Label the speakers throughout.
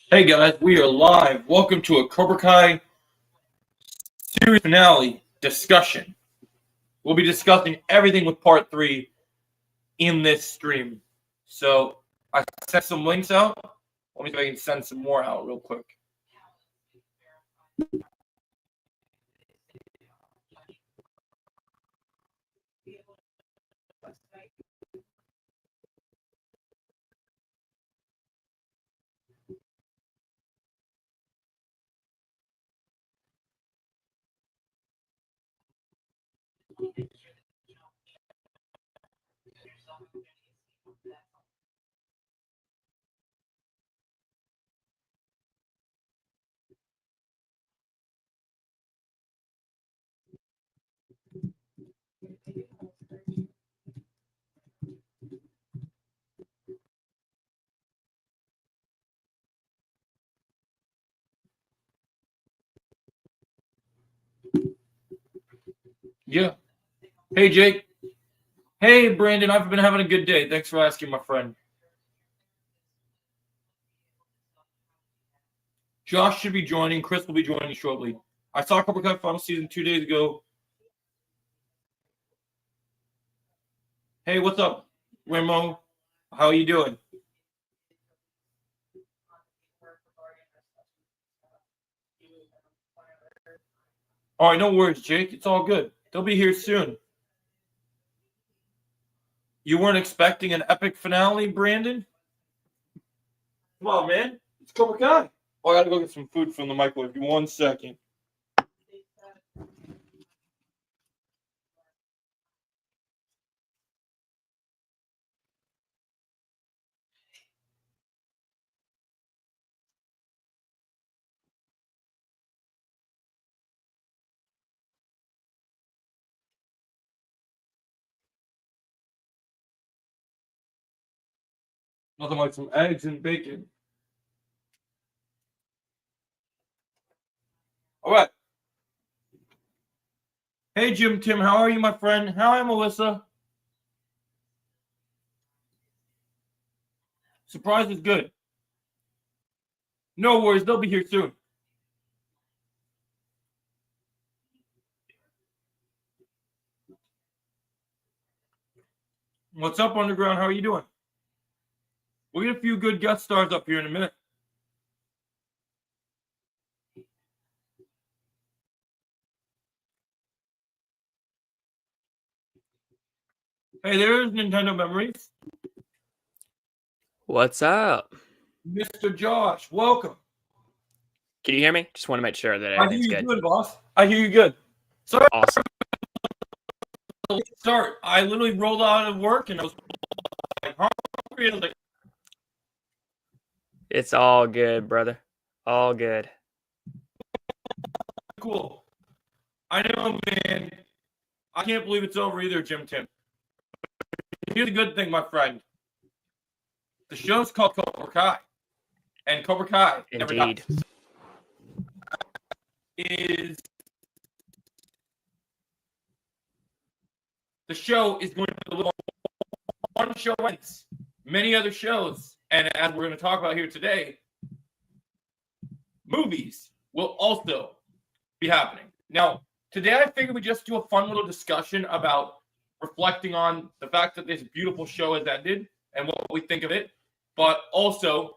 Speaker 1: Hey guys, we are live. Welcome to a Cobra Kai series finale discussion. We'll be discussing everything with part 3 in this stream. So I sent some links out. Let me see if I can send some more out real quick. Yeah. Hey Jake. Hey Brandon, I've been having a good day. Thanks for asking, my friend. Josh should be joining. Chris will be joining shortly. I saw Cobra Kai final season 2 days ago. Hey, what's up, Remo? How are you doing? All right, no worries, Jake. It's all good. They'll be here soon. You weren't expecting an epic finale, Brandon? Come on, man. It's Cobra Kai. Oh, I gotta go get some food from the microwave. Give me 1 second. Nothing like some eggs and bacon. All right. Hey, Jim Tim, how are you, my friend? How are Melissa? Surprise is good. No worries, they'll be here soon. What's up, Underground? How are you doing? We'll get a few good guest stars up here in a minute. Hey, there's Nintendo Memories.
Speaker 2: What's up?
Speaker 1: Mr. Josh, welcome.
Speaker 2: Can you hear me? Just want to make sure that
Speaker 1: I hear
Speaker 2: everything's
Speaker 1: you
Speaker 2: good.
Speaker 1: good, boss. I hear you good. Sorry.
Speaker 2: Awesome.
Speaker 1: Start. I literally rolled out of work and I was like hungry. I was like,
Speaker 2: It's all good, brother. All good.
Speaker 1: cool. I know, man. I can't believe it's over either, Jim Tim. Here's the good thing, my friend. The show's called Cobra Kai. And Cobra Kai,
Speaker 2: Indeed,
Speaker 1: is the show is going to live on one show ends. Many other shows, and as we're going to talk about here today, movies will also be happening. Now, today I figured we'd just do a fun little discussion about reflecting on the fact that this beautiful show has ended and what we think of it. But also,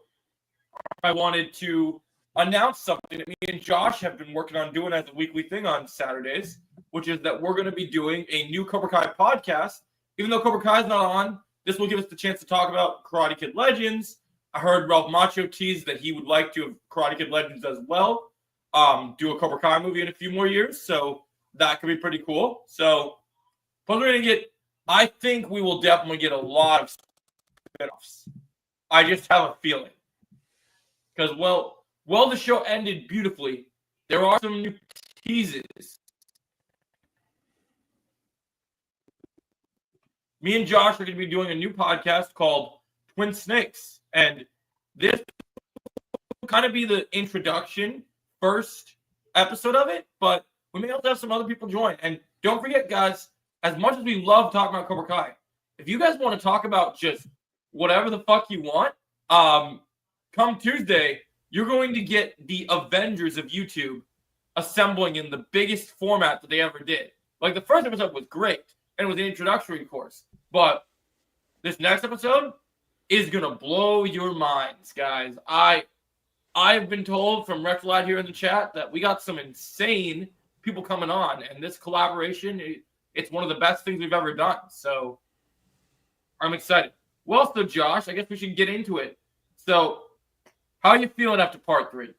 Speaker 1: I wanted to announce something that me and Josh have been working on doing as a weekly thing on Saturdays, which is that we're going to be doing a new Cobra Kai podcast. Even though Cobra Kai is not on, this will give us the chance to talk about Karate Kid Legends. I heard Ralph Macchio tease that he would like to have Karate Kid Legends as well. Do a Cobra Kai movie in a few more years, so that could be pretty cool. So, plus we're going to get, I think we will definitely get a lot of spin-offs. I just have a feeling. Because, well, the show ended beautifully. There are some new teases. Me and Josh are going to be doing a new podcast called Twin Snakes. And this will kind of be the introduction, first episode of it. But we may also have some other people join. And don't forget, guys, as much as we love talking about Cobra Kai, if you guys want to talk about just whatever the fuck you want, come Tuesday, you're going to get the Avengers of YouTube assembling in the biggest format that they ever did. Like, the first episode was great, and it was an introductory course. But this next episode is going to blow your minds, guys. I've been told from Retrolad here in the chat that we got some insane people coming on, and this collaboration, it's one of the best things we've ever done. So I'm excited. Well, so Josh, I guess we should get into it. So, how are you feeling after part 3?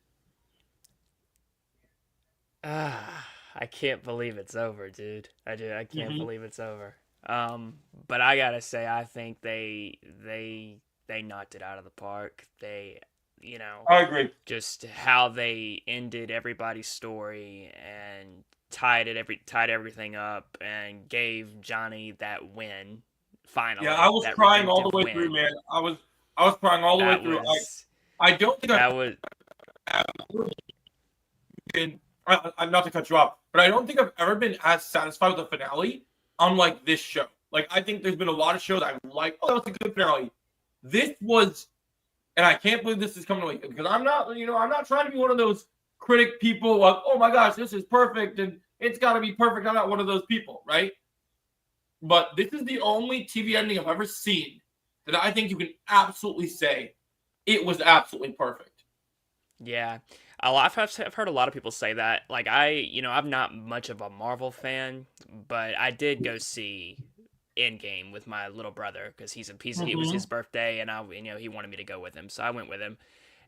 Speaker 2: I can't believe it's over, dude. I can't believe it's over. But I gotta say, I think they knocked it out of the park. They,
Speaker 1: I agree.
Speaker 2: just how they ended everybody's story and tied everything up and gave Johnny that win. Finally,
Speaker 1: Yeah, I was crying all the way through, man. I was crying all the way through. I don't think I'm not to cut you off, but I don't think I've ever been as satisfied with the finale unlike this show. Like, I think there's been a lot of shows I'm like, oh, that was a good finale. This was, and I can't believe this is coming to, because I'm not trying to be one of those critic people like, oh my gosh, this is perfect and it's got to be perfect. I'm not one of those people, right? But this is the only TV ending I've ever seen that I think you can absolutely say it was absolutely perfect.
Speaker 2: Yeah. I've heard a lot of people say that. Like, I'm not much of a Marvel fan, but I did go see Endgame with my little brother because it was his birthday, and he wanted me to go with him, so I went with him.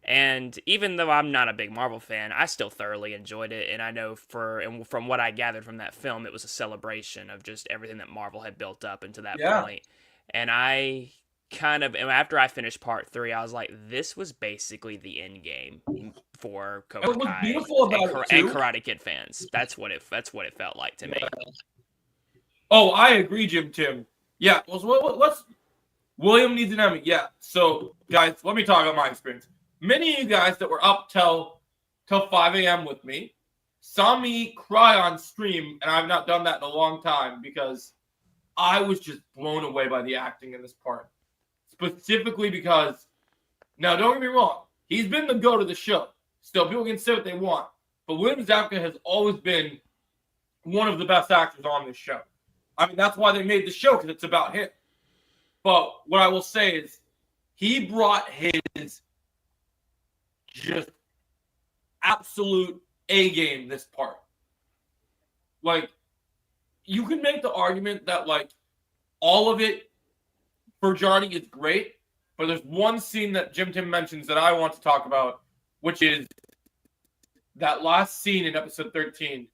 Speaker 2: And even though I'm not a big Marvel fan, I still thoroughly enjoyed it, and I know from what I gathered from that film, it was a celebration of just everything that Marvel had built up into that point. And I and after I finished part 3, I was like, this was basically the end game for Cobra Kai and Karate Kid fans. That's what it felt like to me.
Speaker 1: Oh, I agree, Jim Tim. Yeah, let's William needs an Emmy. Yeah. So, guys, let me talk about my experience. Many of you guys that were up till 5 a.m. with me saw me cry on stream, and I've not done that in a long time because I was just blown away by the acting in this part. Specifically because, now don't get me wrong, he's been the GOAT of the show. Still, people can say what they want. But William Zabka has always been one of the best actors on this show. I mean, that's why they made the show, because it's about him. But what I will say is, he brought his just absolute A game this part. Like, you can make the argument that, like, all of it for Johnny is great, but there's one scene that Jim Tim mentions that I want to talk about, which is that last scene in episode 13.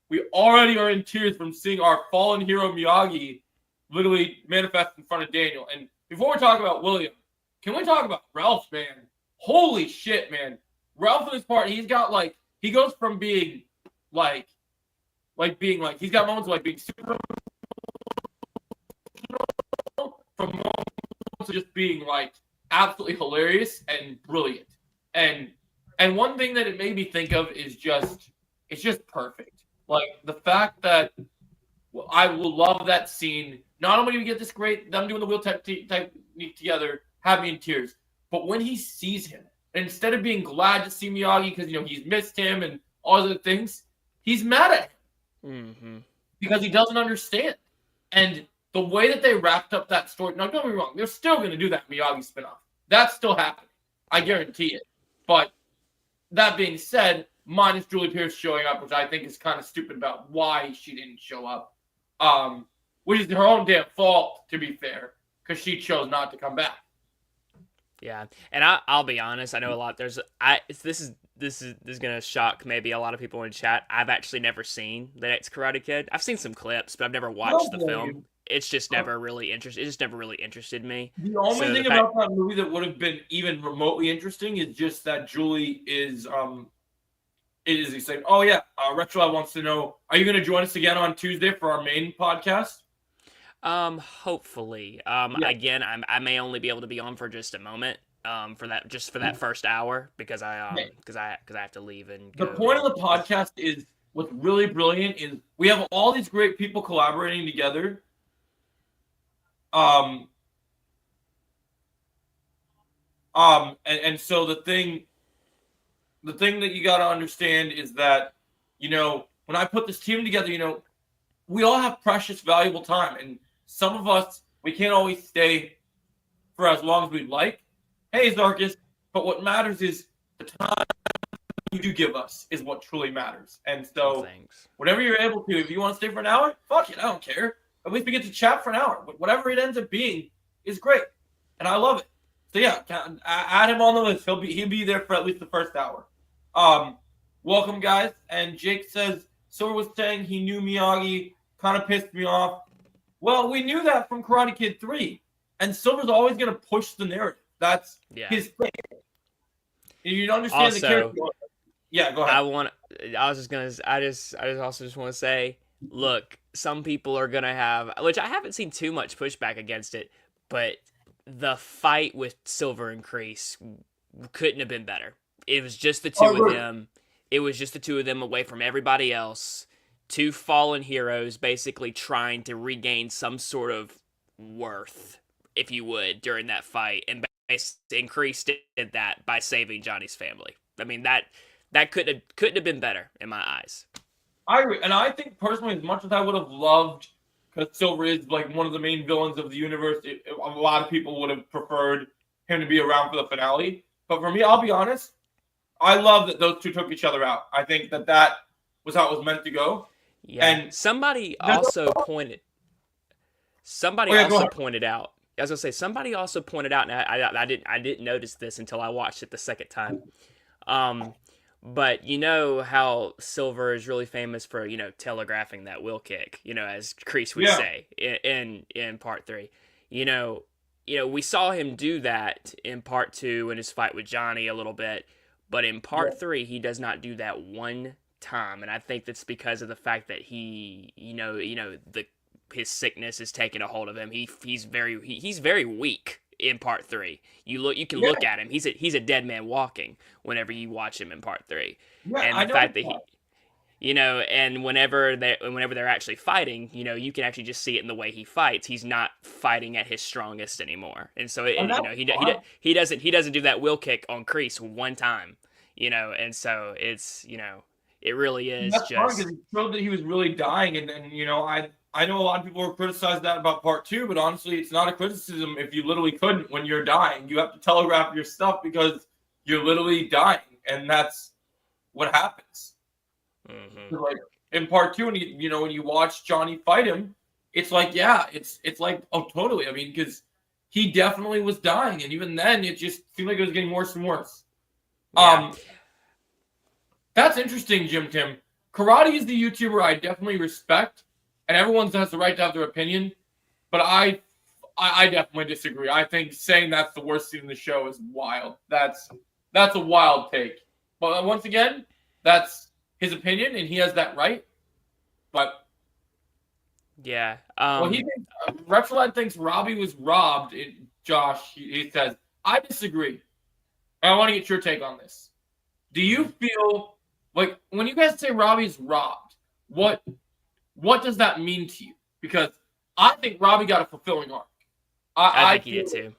Speaker 1: We already are in tears from seeing our fallen hero Miyagi literally manifest in front of Daniel. And before we talk about William, can we talk about Ralph, man? Holy shit, man. Ralph in this part, he goes from being he's got moments of like being super, from moments of just being like absolutely hilarious and brilliant. And one thing that it made me think of is it's just perfect. Like, the fact that I will love that scene. Not only do we get this great, them doing the wheel technique together, have me in tears, but when he sees him, and instead of being glad to see Miyagi because, he's missed him and all other things, he's mad at him. Because he doesn't understand. And the way that they wrapped up that story, now don't get me wrong, they're still going to do that Miyagi spinoff. That's still happening. I guarantee it. But that being said, minus Julie Pierce showing up, which I think is kind of stupid about why she didn't show up, which is her own damn fault, to be fair, because she chose not to come back.
Speaker 2: Yeah, and I'll be honest. I know a lot. This is gonna shock maybe a lot of people in chat. I've actually never seen the next Karate Kid. I've seen some clips, but I've never watched the film. It's just never really interested me.
Speaker 1: The only thing about that movie that would have been even remotely interesting is just that Julie is excited. Oh yeah, Retro wants to know: are you going to join us again on Tuesday for our main podcast?
Speaker 2: Hopefully. Again, I may only be able to be on for just a moment. For that first hour because I have to leave and go.
Speaker 1: The point of the podcast is what's really brilliant is we have all these great people collaborating together. And so the thing the thing that you got to understand is that, when I put this team together, we all have precious, valuable time. And some of us, we can't always stay for as long as we'd like. Hey, Zarkis, but what matters is the time you do give us is what truly matters. And so, whatever you're able to, if you want to stay for an hour, fuck it, I don't care. At least we get to chat for an hour. But whatever it ends up being is great, and I love it. So yeah, add him on the list. He'll be there for at least the first hour. Welcome, guys. And Jake says Silver was saying he knew Miyagi, kind of pissed me off. Well, we knew that from Karate Kid 3, and Silver's always going to push the narrative. That's his thing. You don't understand
Speaker 2: also,
Speaker 1: the character. Yeah, go ahead.
Speaker 2: I just also want to say, look, some people are gonna have, which I haven't seen too much pushback against it, but the fight with Silver and Kreese couldn't have been better. It was just the two of them. It was just the two of them away from everybody else. Two fallen heroes basically trying to regain some sort of worth, if you would, during that fight, and Kreese did that by saving Johnny's family. I mean, that couldn't have been better in my eyes.
Speaker 1: I agree, and I think personally, as much as I would have loved, because Silver is like one of the main villains of the universe, a lot of people would have preferred him to be around for the finale. But for me, I'll be honest, I love that those two took each other out. I think that was how it was meant to go.
Speaker 2: Yeah, and somebody also pointed out. I was gonna say somebody also pointed out, and I didn't notice this until I watched it the second time. But you know how Silver is really famous for, telegraphing that wheel kick, as Kreese would say in part 3. We saw him do that in part 2 in his fight with Johnny a little bit, but in part 3 he does not do that one time, and I think that's because of the fact that he, his sickness is taking a hold of him. He's very weak in part 3. You can look at him. He's a dead man walking whenever you watch him in part 3.
Speaker 1: Yeah,
Speaker 2: and the fact that he, and whenever they're actually fighting, you can actually just see it in the way he fights. He's not fighting at his strongest anymore. And so he doesn't do that wheel kick on Kreese one time, and so it's, it really is
Speaker 1: that's
Speaker 2: just
Speaker 1: because he showed that he was really dying, and I know a lot of people were criticized that about part 2, but honestly, it's not a criticism if you literally couldn't when you're dying. You have to telegraph your stuff because you're literally dying, and that's what happens.
Speaker 2: Mm-hmm.
Speaker 1: Like in part 2, when you watch Johnny fight him, it's like, it's like, oh, totally. I mean, because he definitely was dying, and even then, it just seemed like it was getting worse and worse.
Speaker 2: Yeah.
Speaker 1: That's interesting, Jim Tim. Karate is the YouTuber I definitely respect. And everyone has the right to have their opinion, but I definitely disagree. I think saying that's the worst scene in the show is wild. That's a wild take. But once again, that's his opinion, and he has that right. But
Speaker 2: yeah,
Speaker 1: Reptilad thinks Robbie was robbed. Josh, he says, I disagree. And I want to get your take on this. Do you feel like when you guys say Robbie's robbed, what does that mean to you? Because I think Robbie got a fulfilling arc.
Speaker 2: I think he did too.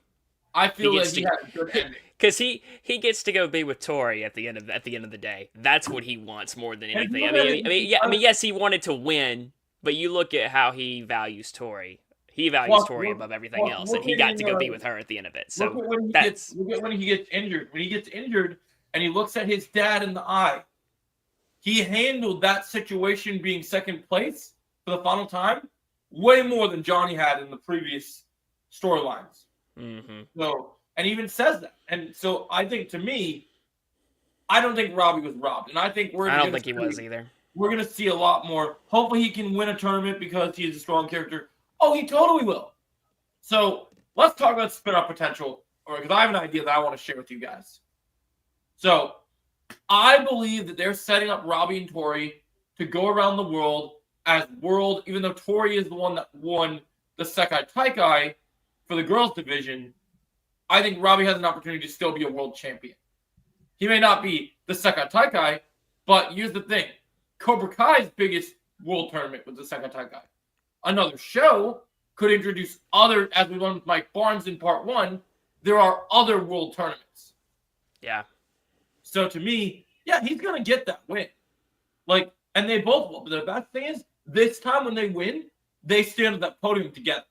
Speaker 1: I feel like he had a good ending.
Speaker 2: Because he gets to go be with Tori at the end of the day. That's what he wants more than anything. I mean, yes, he wanted to win, but you look at how he values Tori. He values Tori above everything else, and he got to go be with her at the end of it. So
Speaker 1: look at when he gets injured. When he gets injured, and he looks at his dad in the eye. He handled that situation being second place for the final time way more than Johnny had in the previous storylines.
Speaker 2: Mm-hmm.
Speaker 1: So, and even says that. And so I think, to me, I don't think Robbie was robbed. And I think
Speaker 2: I don't think he was either.
Speaker 1: We're going to see a lot more. Hopefully he can win a tournament because he's a strong character. Oh, he totally will. So let's talk about spin-off potential, because I have an idea that I want to share with you guys. So I believe that they're setting up Robbie and Tori to go around the world as even though Tori is the one that won the Sekai Taikai for the girls division, I think Robbie has an opportunity to still be a world champion. He may not be the Sekai Taikai, but here's the thing. Cobra Kai's biggest world tournament was the Sekai Taikai. Another show could introduce other, as we learned with Mike Barnes in part 1, there are other world tournaments.
Speaker 2: Yeah.
Speaker 1: So to me, yeah, he's gonna get that win. Like, and they both will. But the best thing is, this time when they win, they stand at that podium together.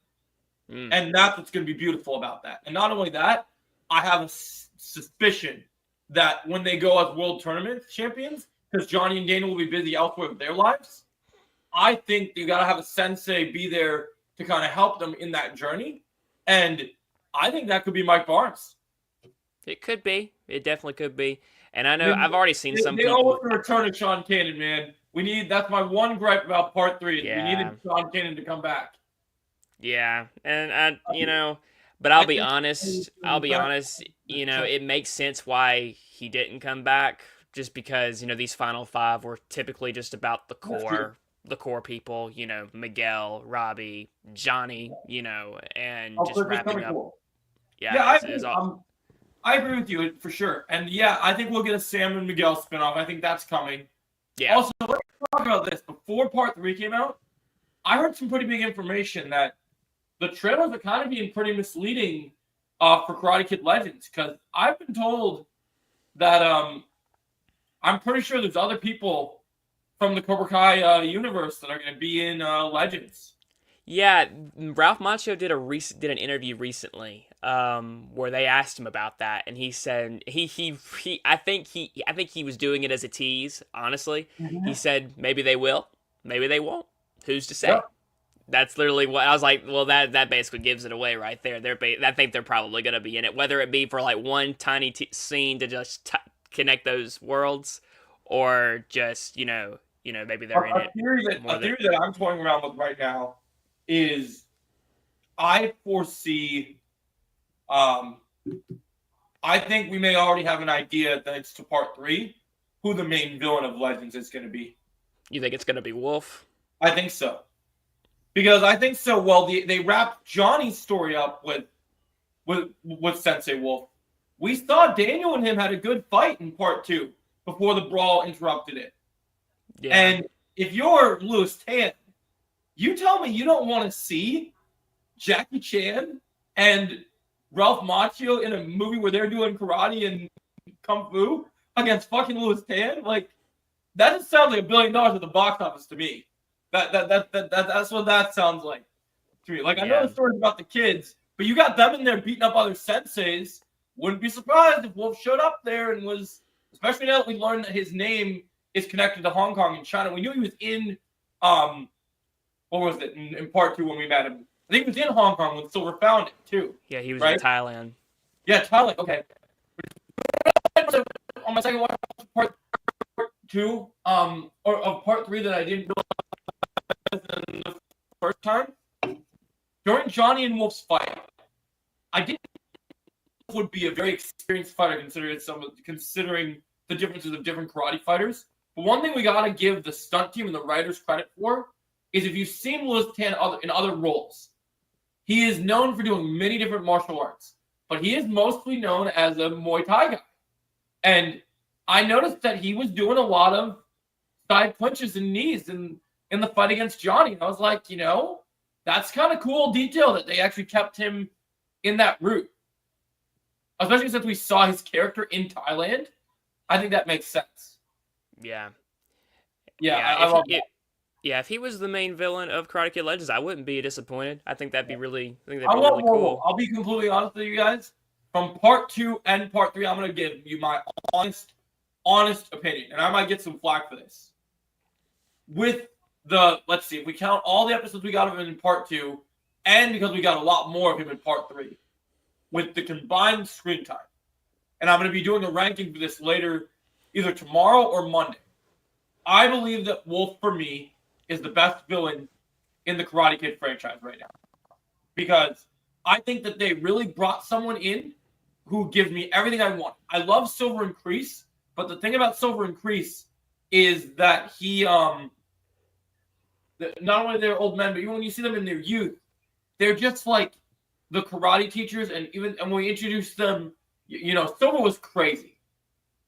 Speaker 1: And that's what's going to be beautiful about that. And not only that, I have a suspicion that when they go as world tournament champions, because Johnny and Dana will be busy elsewhere with their lives, I think you got to have a sensei be there to kind of help them in that journey. And I think that could be Mike Barnes.
Speaker 2: It could be. It definitely could be. And I know I've already seen some
Speaker 1: they
Speaker 2: people.
Speaker 1: They always return to Sean Cannon, man. That's my one gripe about part 3.
Speaker 2: Yeah.
Speaker 1: We needed Sean Cannon to come back.
Speaker 2: Yeah, and but I'll be honest, it makes sense why he didn't come back, just because, these final 5 were typically just about the core people, Miguel, Robbie, Johnny, and just wrapping up.
Speaker 1: Cool.
Speaker 2: Yeah,
Speaker 1: I agree with you for sure. And yeah, I think we'll get a Sam and Miguel spinoff. I think that's coming.
Speaker 2: Yeah.
Speaker 1: Also, let's talk about this. Before part 3 came out, I heard some pretty big information that the trailers are kind of being pretty misleading for Karate Kid Legends, because I've been told that I'm pretty sure there's other people from the Cobra Kai universe that are going to be in Legends.
Speaker 2: Yeah, Ralph Macchio did an interview recently where they asked him about that, and he said I think he was doing it as a tease. Honestly, He said maybe they will, maybe they won't. Who's to say? Yep. That's literally what I was like. Well, that basically gives it away right there. I think they're probably going to be in it, whether it be for like one tiny scene to just connect those worlds, or just maybe they're in it.
Speaker 1: A theory that I'm toying around with right now is I foresee. I think we may already have an idea that it's to part 3 who the main villain of Legends is going to be.
Speaker 2: You think it's going to be Wolf?
Speaker 1: I think so. Because I think so. Well, they wrapped Johnny's story up with Sensei Wolf. We saw Daniel and him had a good fight in part 2 before the brawl interrupted it. Yeah. And if you're Louis Tan, you tell me you don't want to see Jackie Chan and Ralph Macchio in a movie where they're doing karate and kung fu against fucking Louis Tan? Like, that just sounds like $1 billion at the box office to me. That's what that sounds like to me. Like, I know the stories about the kids, but you got them in there beating up other senseis. Wouldn't be surprised if Wolf showed up there and was, especially now that we learned that his name is connected to Hong Kong and China. We knew he was in, what was it, in part 2 when we met him. I think he was in Hong Kong when Silver found it, too.
Speaker 2: Yeah, he was in Thailand.
Speaker 1: Yeah, Thailand, okay. On my second watch, part 2, or of part 3 that I didn't realize the first time, during Johnny and Wolf's fight, I didn't think Wolf would be a very experienced fighter considering the differences of different karate fighters. But one thing we gotta give the stunt team and the writers credit for is if you've seen Louis Tan in other roles, he is known for doing many different martial arts, but he is mostly known as a Muay Thai guy. And I noticed that he was doing a lot of side punches and knees in the fight against Johnny. And I was like, that's kind of cool detail that they actually kept him in that route. Especially since we saw his character in Thailand. I think that makes sense.
Speaker 2: Yeah.
Speaker 1: Yeah, I love that.
Speaker 2: Yeah, if he was the main villain of Karate Kid Legends, I wouldn't be disappointed. I think that'd be really cool.
Speaker 1: I'll be completely honest with you guys. From part 2 and part 3, I'm going to give you my honest opinion. And I might get some flack for this. With let's see, if we count all the episodes we got of him in part 2, and because we got a lot more of him in part 3, with the combined screen time. And I'm going to be doing a ranking for this later, either tomorrow or Monday. I believe that Wolf, for me, is the best villain in the Karate Kid franchise right now. Because I think that they really brought someone in who gives me everything I want. I love Silver and Kreese, but the thing about Silver and Kreese is that he, not only they're old men, but even when you see them in their youth, they're just like the karate teachers. And when we introduced them, Silver was crazy.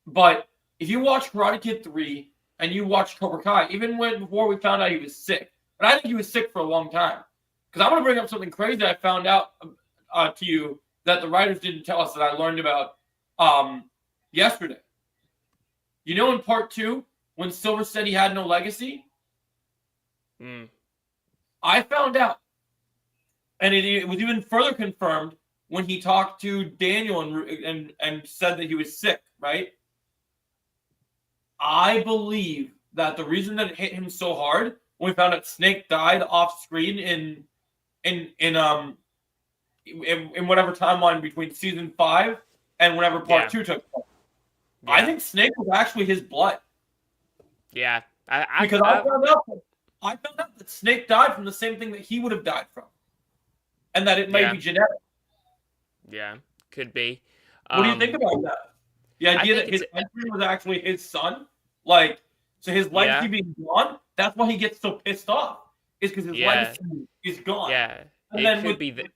Speaker 1: But if you watch Karate Kid 3 and you watch Cobra Kai, even before we found out he was sick, and I think he was sick for a long time. Because I want to bring up something crazy I found out to you that the writers didn't tell us that I learned about yesterday. You know, in part 2, when Silver said he had no legacy, I found out, and it was even further confirmed when he talked to Daniel and said that he was sick. Right? I believe that the reason that it hit him so hard when we found out Snake died off screen in whatever timeline between season 5 and whenever part 2 took place. Yeah. I think Snake was actually his blood.
Speaker 2: Yeah,
Speaker 1: because I found out that Snake died from the same thing that he would have died from, and that it may be genetic.
Speaker 2: Yeah, could be.
Speaker 1: What do you think about that? The idea that his entry was actually his son, like, so his legacy being gone. That's why he gets so pissed off. Is because his legacy is gone.
Speaker 2: Yeah,
Speaker 1: and
Speaker 2: it could be that.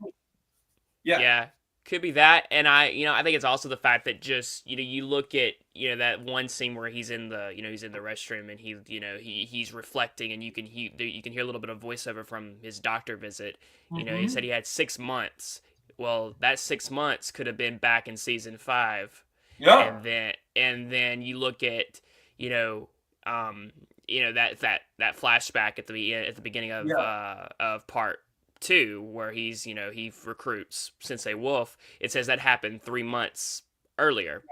Speaker 2: Yeah, could be that, and I think it's also the fact that just you look at that one scene where he's in the he's in the restroom and he's reflecting, and you can hear a little bit of voiceover from his doctor visit. He said he had 6 months. Well, that 6 months could have been back in season 5.
Speaker 1: Yeah,
Speaker 2: and then you look at that flashback at the beginning of part 2 where he's he recruits Sensei Wolf. It says that happened 3 months earlier,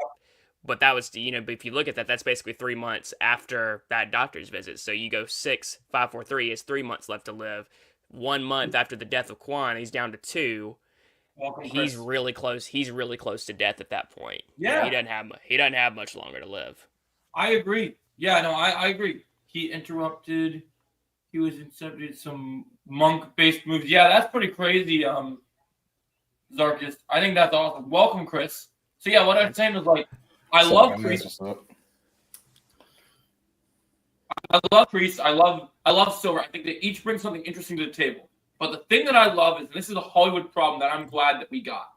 Speaker 2: but that was but if you look at that, that's basically 3 months after that doctor's visit. So you go 6, 5, 4, 3 is 3 months left to live. 1 month after the death of Quan, he's down to 2. He's really close. He's really close to death at that point.
Speaker 1: Yeah,
Speaker 2: he doesn't have much longer to live.
Speaker 1: I agree. Yeah, no, I agree. He interrupted. He was incepted some monk-based moves. Yeah, that's pretty crazy, Zarkis. I think that's awesome. Welcome, Chris. So yeah, what I'm saying is I love Priest. I love Priest. I love Silver. I think they each bring something interesting to the table. But the thing that I love is, and this is a Hollywood problem that I'm glad that we got.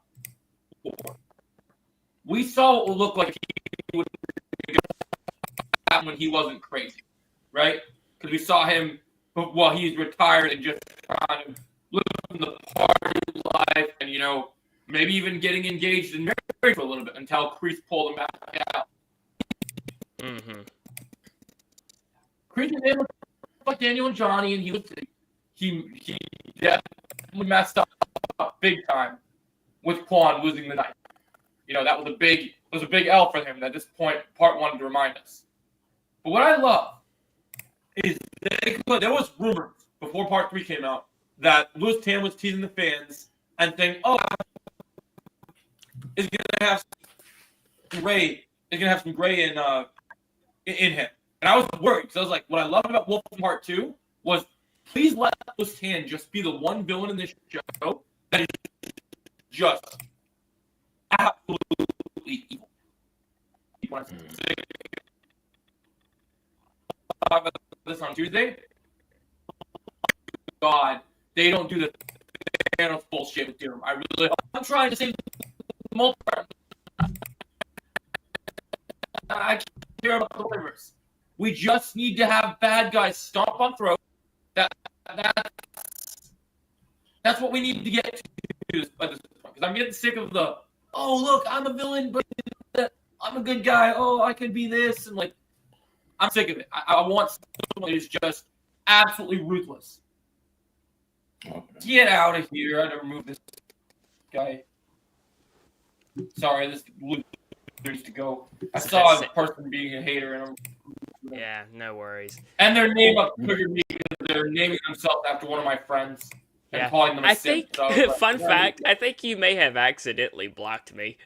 Speaker 1: We saw what would look like he would when he wasn't crazy, right? Because we saw him while he's retired and just kind of living the party life, and maybe even getting engaged in marriage for a little bit until Kreese pulled him back out. Kreese was like Daniel and Johnny, and he definitely messed up big time with Quan losing the night. That was a big L for him that this point part 1 to remind us. But what I love is there was rumors before part 3 came out that Louis Tan was teasing the fans and saying, "Oh, is gonna have some gray in him." And I was worried because I was like, what I loved about Wolf in part 2 was, please let Louis Tan just be the one villain in this show that is just absolutely evil. Talk about this on Tuesday. God, they don't do the Thanos bullshit with Doom. I'm trying to save the multiverse. I care about the multiverse. We just need to have bad guys stomp on throats. That's what we need to get to at this point. Because I'm getting sick of the, oh, look, I'm a villain, but I'm a good guy. Oh, I could be this. And I'm sick of it. I want someone who's just absolutely ruthless. Okay. Get out of here. I never moved this guy. Sorry, this loser needs to go. I saw a person being a hater. And
Speaker 2: yeah, no worries.
Speaker 1: And their name triggered me because they're naming themselves after one of my friends. And calling them a simp.
Speaker 2: So fun fact, I think you may have accidentally blocked me.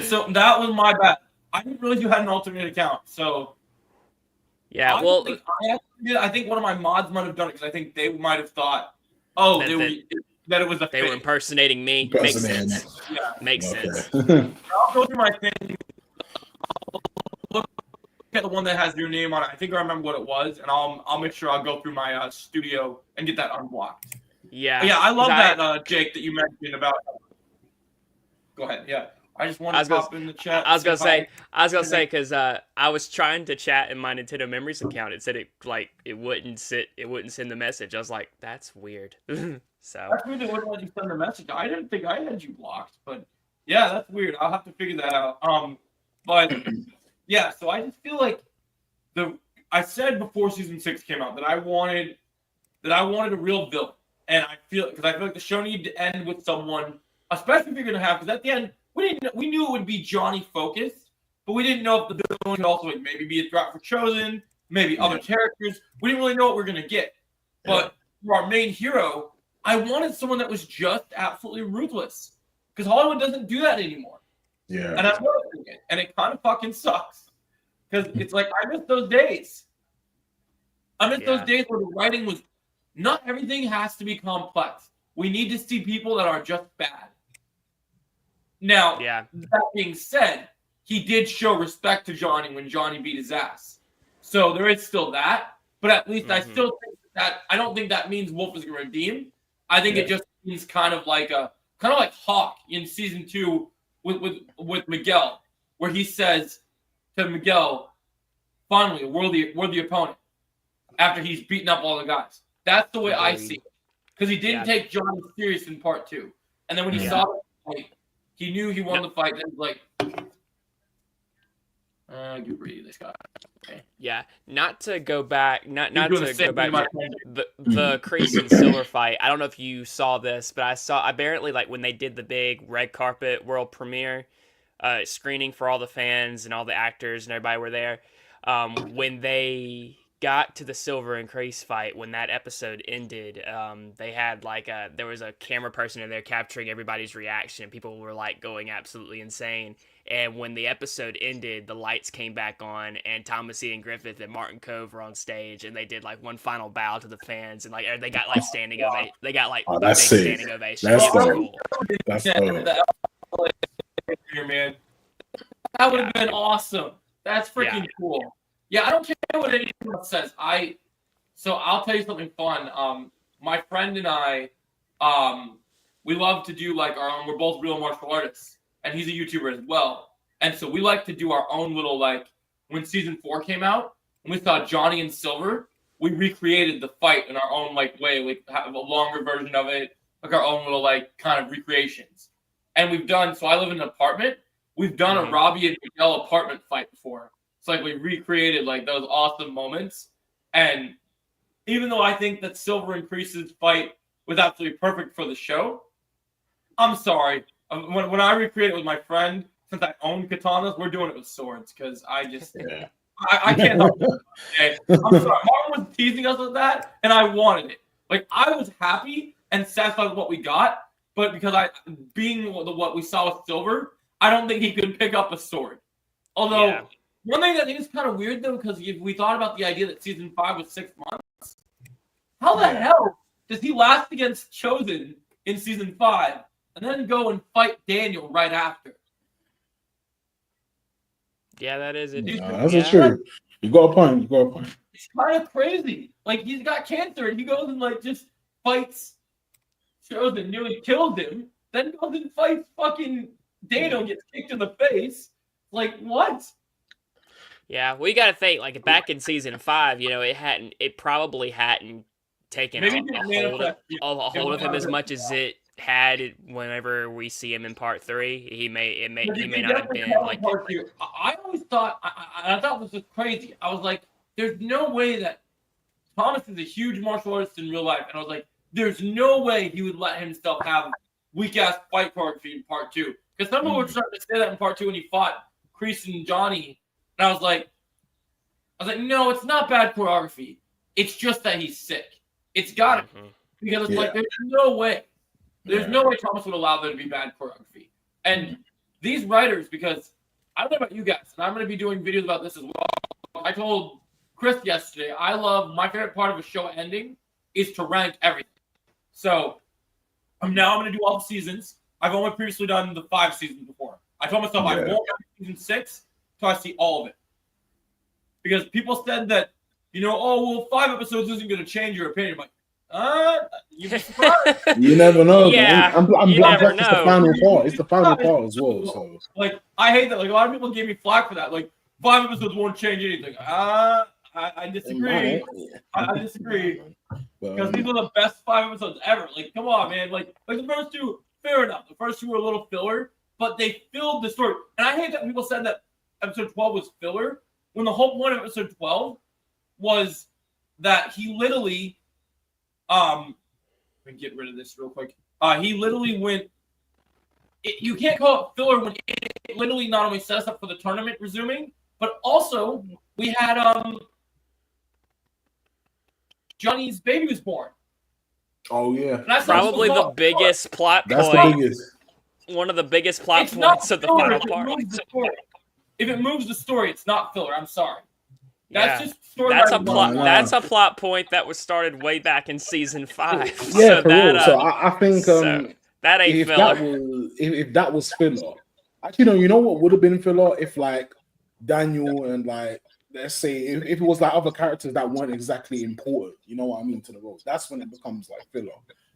Speaker 1: So that was my bad. I didn't realize you had an alternate account. So
Speaker 2: yeah,
Speaker 1: I think one of my mods might have done it because I think they might have thought, that it was
Speaker 2: they were impersonating me. Makes sense. Yeah, makes sense.
Speaker 1: I'll go through my thing. Look at the one that has your name on it. I think I remember what it was, and I'll make sure I'll go through my studio and get that unblocked.
Speaker 2: Yeah.
Speaker 1: But yeah, I love that Jake that you mentioned about. Go ahead. Yeah. I just wanted to pop in the chat.
Speaker 2: I was gonna say because I was trying to chat in my Nintendo Memories account. It said it wouldn't send the message. I was like, that's weird. So
Speaker 1: that's weird. They wouldn't let you send a message. I didn't think I had you blocked, but yeah, that's weird. I'll have to figure that out. But yeah, so I just feel like I said before season 6 came out that I wanted a real villain, and I feel like the show needed to end with someone, especially if you're gonna have, because at the end we knew it would be Johnny focused, but we didn't know if the villain could also maybe be a threat for Chosen, maybe other characters. We didn't really know what we were gonna get, but for our main hero, I wanted someone that was just absolutely ruthless, because Hollywood doesn't do that anymore.
Speaker 3: Yeah.
Speaker 1: And I'm noticing it, and it kind of fucking sucks, because it's like I miss those days. I miss those days where the writing was. Not everything has to be complex. We need to see people that are just bad. Now, that being said, he did show respect to Johnny when Johnny beat his ass. So there is still that. But at least I still think that I don't think that means Wolf is going to redeem. I think it just means kind of like Hawk in season 2 with Miguel, where he says to Miguel, finally, we're the opponent after he's beaten up all the guys. That's the way I see it. Because he didn't take Johnny serious in part 2. And then when he saw the fight, he knew he won the fight. And he was like, you breathe this guy. Okay.
Speaker 2: Yeah, not to go back to the Kreese and Silver fight. I don't know if you saw this, but I saw apparently like when they did the big red carpet world premiere screening for all the fans and all the actors and everybody were there. When they got to the Silver and Kreese fight, when that episode ended, they had there was a camera person in there capturing everybody's reaction. People were like going absolutely insane. And when the episode ended, the lights came back on, and Thomas Ian Griffith and Martin Cove were on stage, and they did like one final bow to the fans, and like they got like standing ovation. They got like big standing ovation.
Speaker 3: That's
Speaker 2: cool.
Speaker 3: That's
Speaker 1: man. That would have been awesome. That's freaking cool. Yeah, I don't care what anyone else says. So I'll tell you something fun. My friend and I, we love to do like our own. We're both real martial artists, and he's a YouTuber as well. And so we like to do our own little when season 4 came out, and we saw Johnny and Silver, we recreated the fight in our own way. We have a longer version of it, like our own little kind of recreations. And we've done. So I live in an apartment. We've done a Robbie and Miguel apartment fight before. It's we recreated those awesome moments. And even though I think that Silver and Kreese's fight was absolutely perfect for the show, I'm sorry. When I recreate it with my friend, since I own katanas, we're doing it with swords because I just I can't help it. Okay? I'm sorry. Martin was teasing us with that, and I wanted it. I was happy and satisfied with what we got, but because being what we saw with Silver, I don't think he could pick up a sword. Although one thing that is kind of weird though, because if we thought about the idea that season 5 was 6 months, how the hell does he last against Chosen in season 5 and then go and fight Daniel right after?
Speaker 2: Yeah, that is it.
Speaker 3: That's true. You got a point.
Speaker 1: It's kind of crazy. He's got cancer and he goes and just fights Chosen, nearly killed him, then goes and fights fucking Daniel and gets kicked in the face. What?
Speaker 2: Yeah, we got to think back in season 5, it probably hadn't taken a hold of him as much as it had whenever we see him in part 3. He may not have been
Speaker 1: I always thought I thought this was crazy. I was like, there's no way that Thomas is a huge martial artist in real life, and I was like, there's no way he would let himself have weak ass fight choreography in part 2. Because some people were starting to say that in part 2 when he fought Kreese and Johnny, and I was like, no, it's not bad choreography. It's just that he's sick. It's got to be. Because it's there's no way. There's no way Thomas would allow there to be bad choreography. And these writers, because I don't know about you guys, and I'm going to be doing videos about this as well. I told Chris yesterday, my favorite part of a show ending is to rank everything. So I'm going to do all the seasons. I've only previously done the 5 seasons before. I told myself I won't do season 6 until I see all of it. Because people said that, 5 episodes isn't going to change your opinion. I'm like, you'd be surprised.
Speaker 3: You never know.
Speaker 2: Yeah,
Speaker 3: I'm
Speaker 2: you never know.
Speaker 3: It's the final part. It's the final part as well. So.
Speaker 1: I hate that. A lot of people gave me flack for that. 5 episodes won't change anything. I disagree. I disagree. Because these are the best 5 episodes ever. Come on, man. The first 2, fair enough. The first 2 were a little filler, but they filled the story. And I hate that people said that episode 12 was filler, when the whole point of episode 12 was that he literally, let me get rid of this real quick. He literally went. You can't call it filler when it literally not only sets up for the tournament resuming, but also we had Johnny's baby was born.
Speaker 3: Oh yeah,
Speaker 1: And that's
Speaker 2: Probably the biggest plot
Speaker 3: that's
Speaker 2: point.
Speaker 3: the biggest.
Speaker 2: One of the biggest plot
Speaker 1: It's not
Speaker 2: points of the
Speaker 1: filler
Speaker 2: final
Speaker 1: if it
Speaker 2: part.
Speaker 1: moves the story. If it moves the story, it's not filler. I'm sorry. That's
Speaker 2: Yeah.
Speaker 1: just story.
Speaker 2: That's a
Speaker 1: writing.
Speaker 2: plot.
Speaker 3: No.
Speaker 2: That's a plot point that was started way back in season 5.
Speaker 3: Yeah,
Speaker 2: so
Speaker 3: for
Speaker 2: that,
Speaker 3: real. So I think
Speaker 2: so that ain't
Speaker 3: if
Speaker 2: filler.
Speaker 3: if that was filler, actually, no. You know what would have been filler if like Daniel and like let's say if it was like other characters that weren't exactly important. You know what I mean to the roles. That's when it becomes like filler.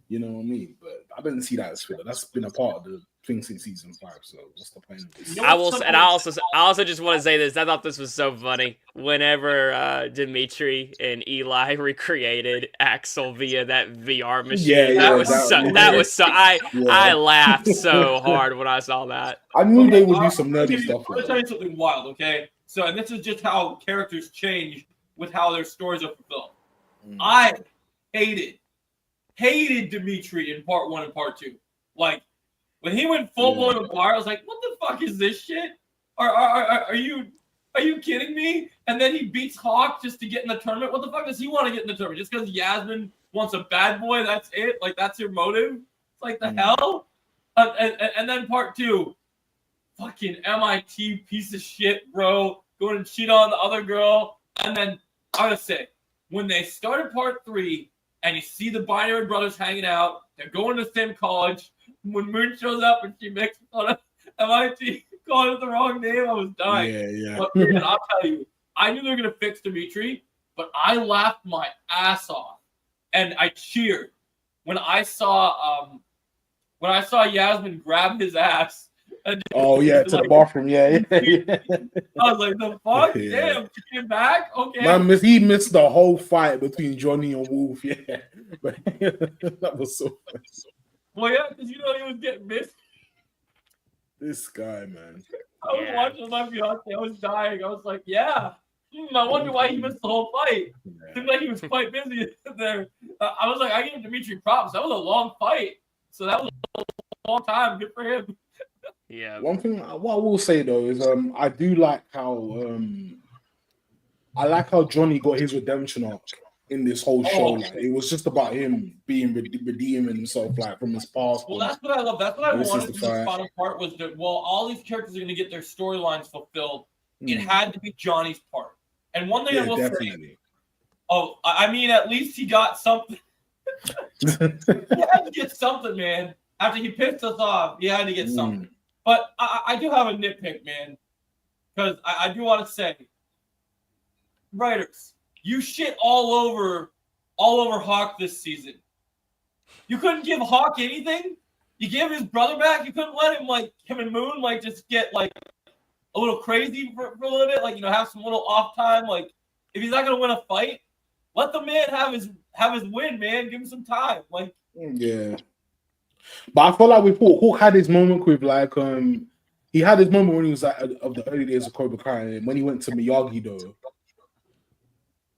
Speaker 3: You know what I mean? But I didn't see that as filler. That's been a part of the thing since season 5. So what's the point of this?
Speaker 1: You know
Speaker 2: I
Speaker 1: what's
Speaker 2: will,
Speaker 1: so
Speaker 2: and
Speaker 1: funny?
Speaker 2: I also just want to say this. I thought this was so funny. Whenever Dimitri and Eli recreated Axel via that VR machine,
Speaker 3: Yeah,
Speaker 2: that was
Speaker 3: that-
Speaker 2: so.
Speaker 3: yeah.
Speaker 2: That was so. I
Speaker 3: Yeah.
Speaker 2: laughed so hard when I saw that.
Speaker 3: I knew they would
Speaker 1: Okay,
Speaker 3: do some
Speaker 1: I'm gonna
Speaker 3: nerdy
Speaker 1: give you-
Speaker 3: stuff.
Speaker 1: I'm gonna tell you something wild, okay? So, and this is just how characters change with how their stories are fulfilled.
Speaker 3: Mm.
Speaker 1: I hated Dimitri in part 1 and part 2. Like when he went full blown McGuire, I was like, "What the fuck is this shit? Are you kidding me?" And then he beats Hawk just to get in the tournament. What the fuck does he want to get in the tournament? Just because Yasmin wants a bad boy? That's it? Like that's your motive? It's like the hell? And then part 2, fucking MIT piece of shit, bro, going to cheat on the other girl. And then I gotta say, when they started part 3 and you see the Binary Brothers hanging out, they're going to the same college. When Moon shows up and she makes fun of MIT calling it the wrong name, I was dying.
Speaker 3: Yeah.
Speaker 1: But man, I'll tell you, I knew they were gonna fix Dimitri, but I laughed my ass off and I cheered when I saw Yasmin grab his ass. And
Speaker 3: Oh yeah, to the bathroom. Yeah.
Speaker 1: I was like, the fuck?
Speaker 3: Yeah.
Speaker 1: Damn, she came back? Okay.
Speaker 3: Man, he missed the whole fight between Johnny and Wolf. Yeah, but that was so funny.
Speaker 1: Well, yeah, because you know he was getting missed.
Speaker 3: This guy, man.
Speaker 1: I was watching my fiance. I was dying. I was like, yeah. I wonder why he missed the whole fight. Seemed like he was quite busy there. I was like, I gave Dimitri props. That was a long fight. So that was a long time. Good for him.
Speaker 2: Yeah.
Speaker 3: One thing, what I will say though is, I do like how, Johnny got his redemption arc in this whole show. Like, it was just about him being redeeming himself, like from his past.
Speaker 1: Well, that's what I love. That's what I
Speaker 3: This is
Speaker 1: wanted
Speaker 3: the
Speaker 1: from this
Speaker 3: fight.
Speaker 1: final part was that while all these characters are going to get their storylines fulfilled, it had to be Johnny's part. And one thing I will say, I mean, at least he got something. He had to get something, man. After he pissed us off, he had to get something. But I do have a nitpick, man, because I do want to say, writers, you shit all over Hawk this season. You couldn't give Hawk anything. You gave his brother back. You couldn't let him him and Moon just get a little crazy for a little bit, have some little off time. Like if he's not gonna win a fight, let the man have his win, man. Give him some time.
Speaker 3: Yeah. But I feel like with Hawk had his moment with he had his moment when he was of the early days of Cobra Kai, and when he went to Miyagi though.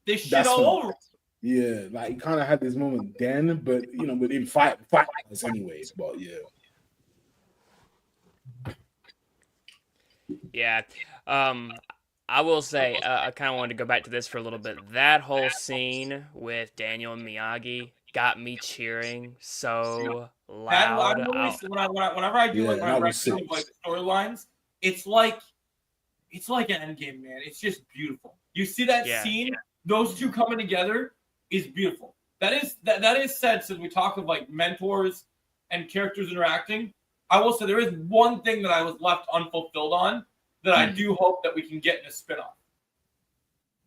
Speaker 1: They shit all over.
Speaker 3: Yeah, like he kind of had this moment then, but within fight anyways. But yeah.
Speaker 2: Yeah. I will say, I kind of wanted to go back to this for a little bit. That whole scene with Daniel and Miyagi got me cheering so loud.
Speaker 1: Whenever I do storylines, it's like an endgame, man. It's just beautiful. You see that scene, those two coming together is beautiful. That is said since we talk of mentors and characters interacting. I will say there is one thing that I was left unfulfilled on that I do hope that we can get in a spinoff.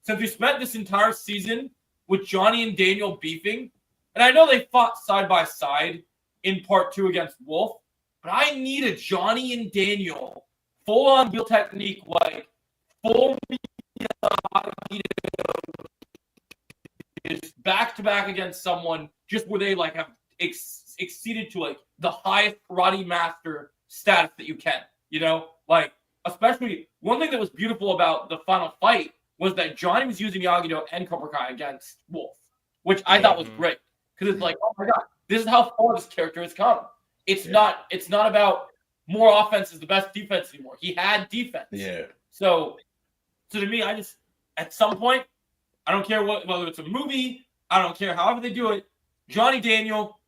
Speaker 1: Since we spent this entire season with Johnny and Daniel beefing, and I know they fought side by side in part 2 against Wolf, but I need a Johnny and Daniel full-on wheel technique, full back-to-back against someone just where they have exceeded to the highest karate master status that you can, especially one thing that was beautiful about the final fight was that Johnny was using Miyagi-Do and Cobra Kai against Wolf, which I thought was great because it's like, oh my god, this is how far this character has come. It's not about more offense is the best defense anymore. He had defense.
Speaker 3: Yeah.
Speaker 1: So to me, I just at some point, I don't care whether it's a movie, I don't care however they do it. Johnny Daniel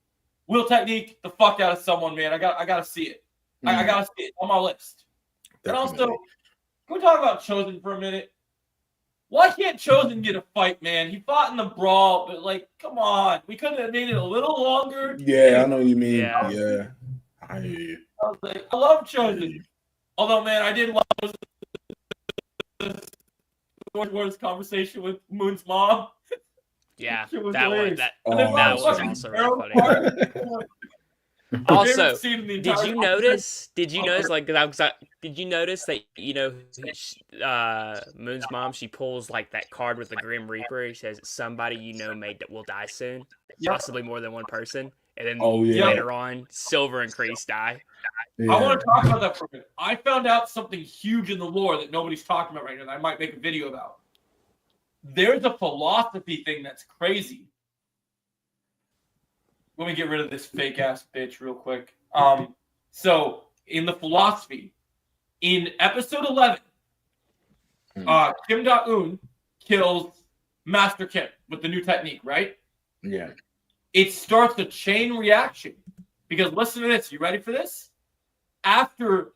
Speaker 1: will technique the fuck out of someone, man. I gotta see it. I gotta see it on my list.
Speaker 3: Definitely.
Speaker 1: And also, can we talk about Chosen for a minute? Why can't Chosen get a fight, man? He fought in the brawl, but like, come on, we could have made it a little longer.
Speaker 3: Yeah, I know what you mean.
Speaker 2: Yeah.
Speaker 3: Yeah. I hear you.
Speaker 1: I was like, I love Chosen. Although, man, I did love this conversation with Moon's mom.
Speaker 2: Yeah,
Speaker 1: Shit was
Speaker 2: that one.
Speaker 1: hilarious.
Speaker 2: That
Speaker 3: Oh,
Speaker 2: that was
Speaker 1: fucking
Speaker 2: also
Speaker 1: barrel
Speaker 2: really funny.
Speaker 1: part.
Speaker 2: Also,
Speaker 1: Favorite scene in the
Speaker 2: did
Speaker 1: entire
Speaker 2: you
Speaker 1: conversation.
Speaker 2: notice? Did you notice? Like, did you notice that Moon's mom, she pulls like that card with the Grim Reaper. He says somebody will die soon, possibly more than one person. And then later on, Silver and Kreese die.
Speaker 3: Yeah.
Speaker 1: I want to talk about that for a minute. I found out something huge in the lore that nobody's talking about right now that I might make a video about. There's a philosophy thing that's crazy. Let me get rid of this fake ass bitch real quick. So in the philosophy, in episode 11, Kim Da-eun kills Master Kim with the new technique, right?
Speaker 3: Yeah.
Speaker 1: It starts a chain reaction. Because listen to this. You ready for this? After,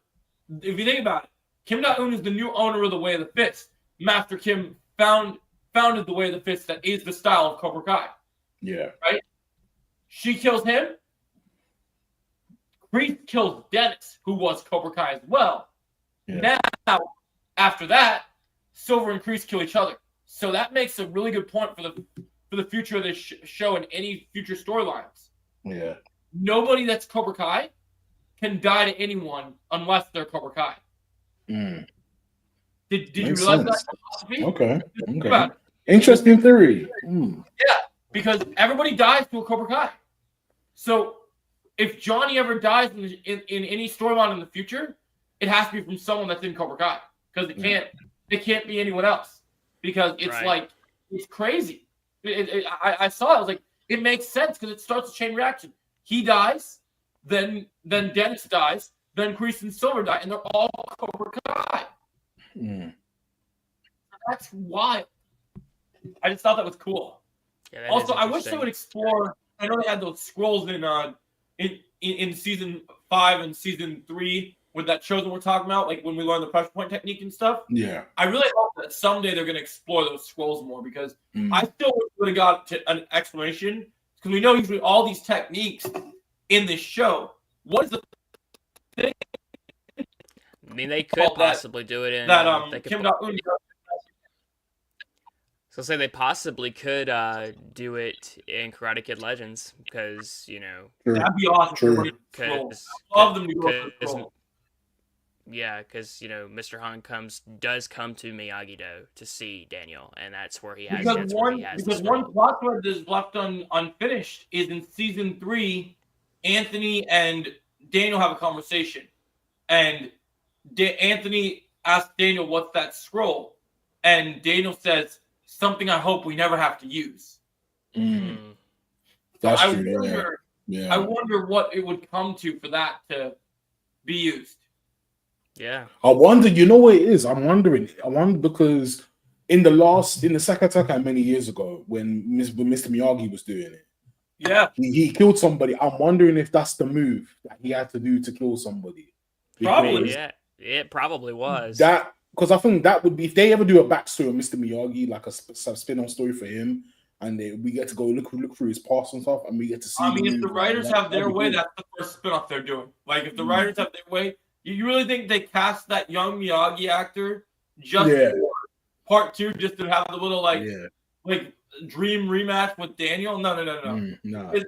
Speaker 1: if you think about it, Kim Da-eun is the new owner of the Way of the Fist. Master Kim founded the Way of the Fist that is the style of Cobra Kai.
Speaker 3: Yeah.
Speaker 1: Right? She kills him. Kreese kills Dennis, who was Cobra Kai as well.
Speaker 3: Yeah.
Speaker 1: Now, after that, Silver and Kreese kill each other. So that makes a really good point for the future of this show and any future storylines.
Speaker 3: Yeah.
Speaker 1: Nobody that's Cobra Kai can die to anyone unless they're Cobra Kai. Did you
Speaker 3: Makes
Speaker 1: realize
Speaker 3: sense.
Speaker 1: that philosophy?
Speaker 3: Okay.
Speaker 1: Think
Speaker 3: Okay.
Speaker 1: about it.
Speaker 3: Interesting theory.
Speaker 1: Yeah, because everybody dies to a Cobra Kai. So if Johnny ever dies in any storyline in the future, it has to be from someone that's in Cobra Kai because it can't be anyone else because it's like it's crazy. I saw it. I was like, it makes sense because it starts a chain reaction. He dies, then Dennis dies, then Kreese and Silver die, and they're all Cobra Kai. That's wild. I just thought that was cool.
Speaker 2: Yeah,
Speaker 1: Also, I wish they would explore. I know they had those scrolls in season 5 and season 3 with that Chosen we're talking about, like when we learn the pressure point technique and stuff.
Speaker 3: Yeah.
Speaker 1: I really hope that someday they're going to explore those scrolls more because I still would have got to an explanation because we know usually all these techniques in this show. What is the thing?
Speaker 2: I mean, they could possibly do it in
Speaker 1: that Kim Da-eun.
Speaker 2: So say they possibly could do it in Karate Kid Legends because
Speaker 1: that'd be awesome.
Speaker 2: Because
Speaker 1: I love them to go for the scroll.
Speaker 2: Yeah, because Mr. Han does come to Miyagi-Do to see Daniel, and that's where he has. Because
Speaker 1: one plot thread that is left unfinished is in season 3. Anthony and Daniel have a conversation, and Anthony asks Daniel, "What's that scroll?" And Daniel says, "Something I hope we never have to use."
Speaker 3: That's
Speaker 1: I
Speaker 3: true.
Speaker 1: wonder, I wonder what it would come to for that to be used.
Speaker 2: Yeah.
Speaker 3: I wonder, you know what it is? I wonder because in the second attack many years ago, when Mr. Miyagi was doing it, he killed somebody. I'm wondering if that's the move that he had to do to kill somebody.
Speaker 1: Probably,
Speaker 2: yeah, it probably was.
Speaker 3: That because I think that would be if they ever do a backstory of Mr. Miyagi, like a spin-off story for him, and we get to go look through his past and stuff, and we get to see.
Speaker 1: I mean, if the writers have their way, that's the first spin-off they're doing. Like, if the writers have their way, you really think they cast that young Miyagi actor just for part 2, just to have the little like dream rematch with Daniel? No.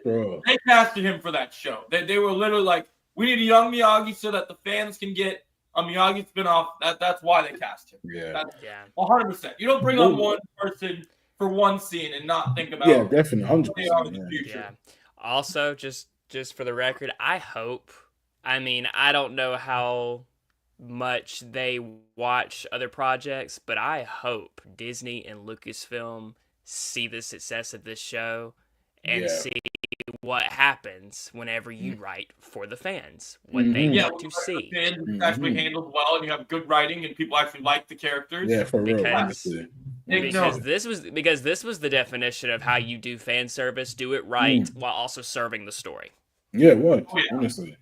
Speaker 3: Bro.
Speaker 1: They casted him for that show. They were literally like, we need a young Miyagi so that the fans can get a Miyagi spin-off. That's why they cast him.
Speaker 3: Yeah.
Speaker 1: 100%. You don't bring on one person for one scene and not think about
Speaker 3: definitely 100%.
Speaker 1: they are in the future.
Speaker 2: Yeah. Also, just for the record, I hope. I mean, I don't know how much they watch other projects, but I hope Disney and Lucasfilm see the success of this show and
Speaker 3: Yeah.
Speaker 2: see what happens whenever you write for the fans, what
Speaker 3: Mhm.
Speaker 2: they
Speaker 1: Yeah,
Speaker 2: want to
Speaker 1: when
Speaker 2: see.
Speaker 1: it's actually handled well, and you have good writing, and people actually like the characters.
Speaker 3: Yeah, for real.
Speaker 2: Because-
Speaker 3: Honestly.
Speaker 2: Because this was the definition of how you do fan service, do it right while also serving the story.
Speaker 3: Yeah, what?
Speaker 1: Oh, yeah.
Speaker 3: Honestly.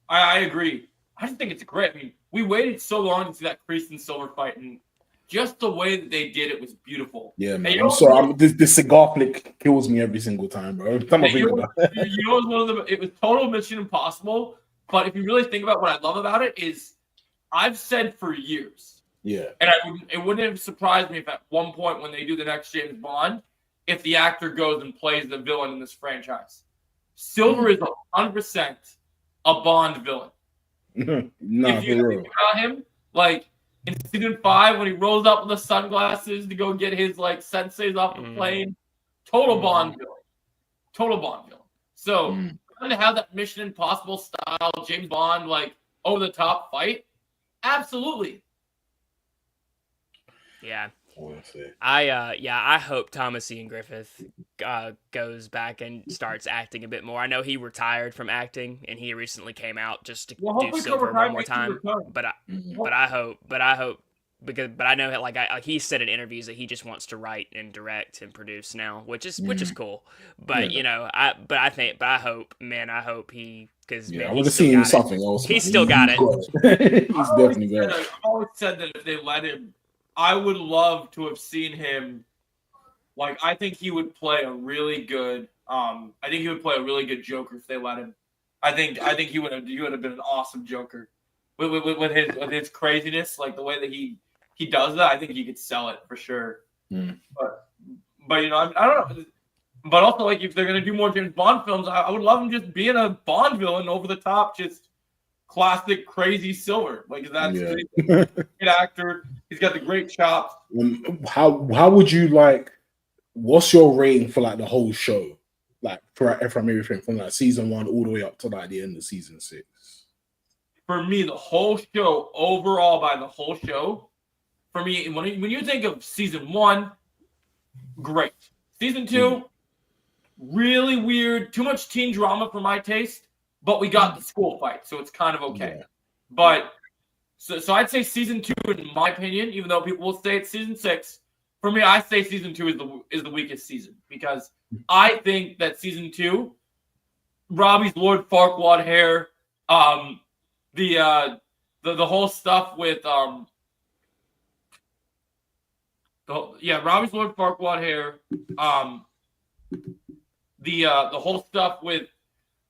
Speaker 1: I agree. I just think it's great. I mean, we waited so long to see that Priest and Silver fight, and just the way that they did it was beautiful.
Speaker 3: Yeah, man.
Speaker 1: And you
Speaker 3: I'm
Speaker 1: know
Speaker 3: sorry. This cigar flick kills me every single time, bro. Every time I think about it.
Speaker 1: You know, it was total Mission Impossible. But if you really think about what I love about it, is I've said for years,
Speaker 3: Yeah.
Speaker 1: and it wouldn't have surprised me if at one point when they do the next James Bond, if the actor goes and plays the villain in this franchise. Silver is 100% a Bond villain.
Speaker 3: Nah,
Speaker 1: If you
Speaker 3: for
Speaker 1: think
Speaker 3: real.
Speaker 1: about him, like in season 5 when he rolls up with the sunglasses to go get his like senseis off the plane, total Bond villain. Total Bond villain. So to have that Mission Impossible style James Bond like over the top fight, absolutely.
Speaker 2: Yeah.
Speaker 3: Honestly.
Speaker 2: I hope Thomas Ian Griffith goes back and starts acting a bit more. I know he retired from acting, and he recently came out just to do
Speaker 1: hopefully
Speaker 2: Silver
Speaker 1: Cobra Kai
Speaker 2: one more
Speaker 1: makes a
Speaker 2: time.
Speaker 1: return.
Speaker 2: But I hope because I know that like he said in interviews that he just wants to write and direct and produce now, which is cool. But you know, I hope he because
Speaker 3: Yeah, I
Speaker 2: man,
Speaker 3: would
Speaker 2: he's
Speaker 3: have
Speaker 2: still
Speaker 3: seen
Speaker 2: got it.
Speaker 3: something else.
Speaker 2: He's
Speaker 3: man.
Speaker 2: still got it.
Speaker 3: He's definitely got it.
Speaker 1: I've always said that if they let him, I would love to have seen him. Like, I think he would play a really good. I think he would play a really good Joker if they let him. I think he would have been an awesome Joker with his craziness, like the way that he does that. I think he could sell it for sure. But you know, I don't know. But also, like, if they're gonna do more James Bond films, I would love him just being a Bond villain, over the top, just classic crazy Silver. Like, that's
Speaker 3: Yeah.
Speaker 1: he's a good actor. He's got the great chops.
Speaker 3: How would you like? What's your rating for like the whole show, like from everything from like season 1 all the way up to like the end of season 6?
Speaker 1: For me, the whole show overall, by the whole show, for me, when you think of season 1, great. Season 2, really weird. Too much teen drama for my taste, but we got the school fight, so it's kind of okay.
Speaker 3: Yeah.
Speaker 1: But so I'd say season 2, in my opinion, even though people will say it's season 6. For me, I say season 2 is the weakest season, because I think that season 2, Robbie's Lord Farquaad hair, the whole stuff with Robbie's Lord Farquaad hair, the whole stuff with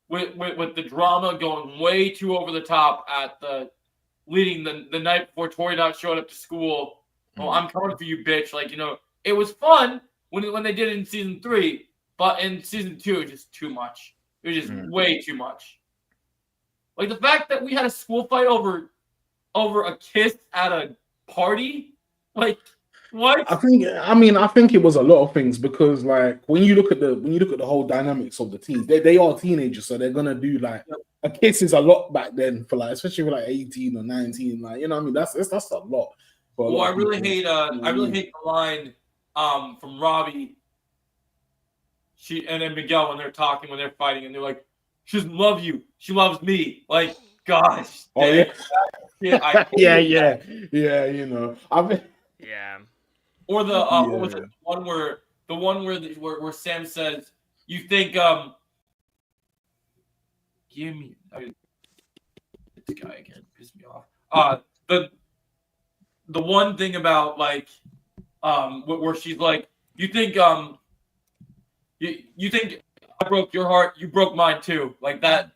Speaker 1: the drama going way too over the top at the leading the night before Tori Dot showed up to school. Oh, I'm coming for you, bitch. Like, you know, it was fun when they did it in season 3, but in season 2, it was just too much. It was just way too much. Like, the fact that we had a school fight over a kiss at a party, like, what?
Speaker 3: I think it was a lot of things, because like when you look at the whole dynamics of the teens, they are teenagers, so they're gonna do like a kiss is a lot back then for like, especially for like 18 or 19, like, you know what I mean, that's a lot.
Speaker 1: Well, I really hate the line from Robbie. She and then Miguel when they're fighting, and they're like, "She doesn't love you. She loves me." Like, gosh.
Speaker 3: Oh yeah.
Speaker 1: Yeah.
Speaker 3: Yeah. You know, I mean,
Speaker 2: Yeah.
Speaker 1: Or the what was it? The one where Sam says, "You think give me this guy again pissed me off." The one thing about like where she's like, "You think you think I broke your heart, you broke mine too." Like that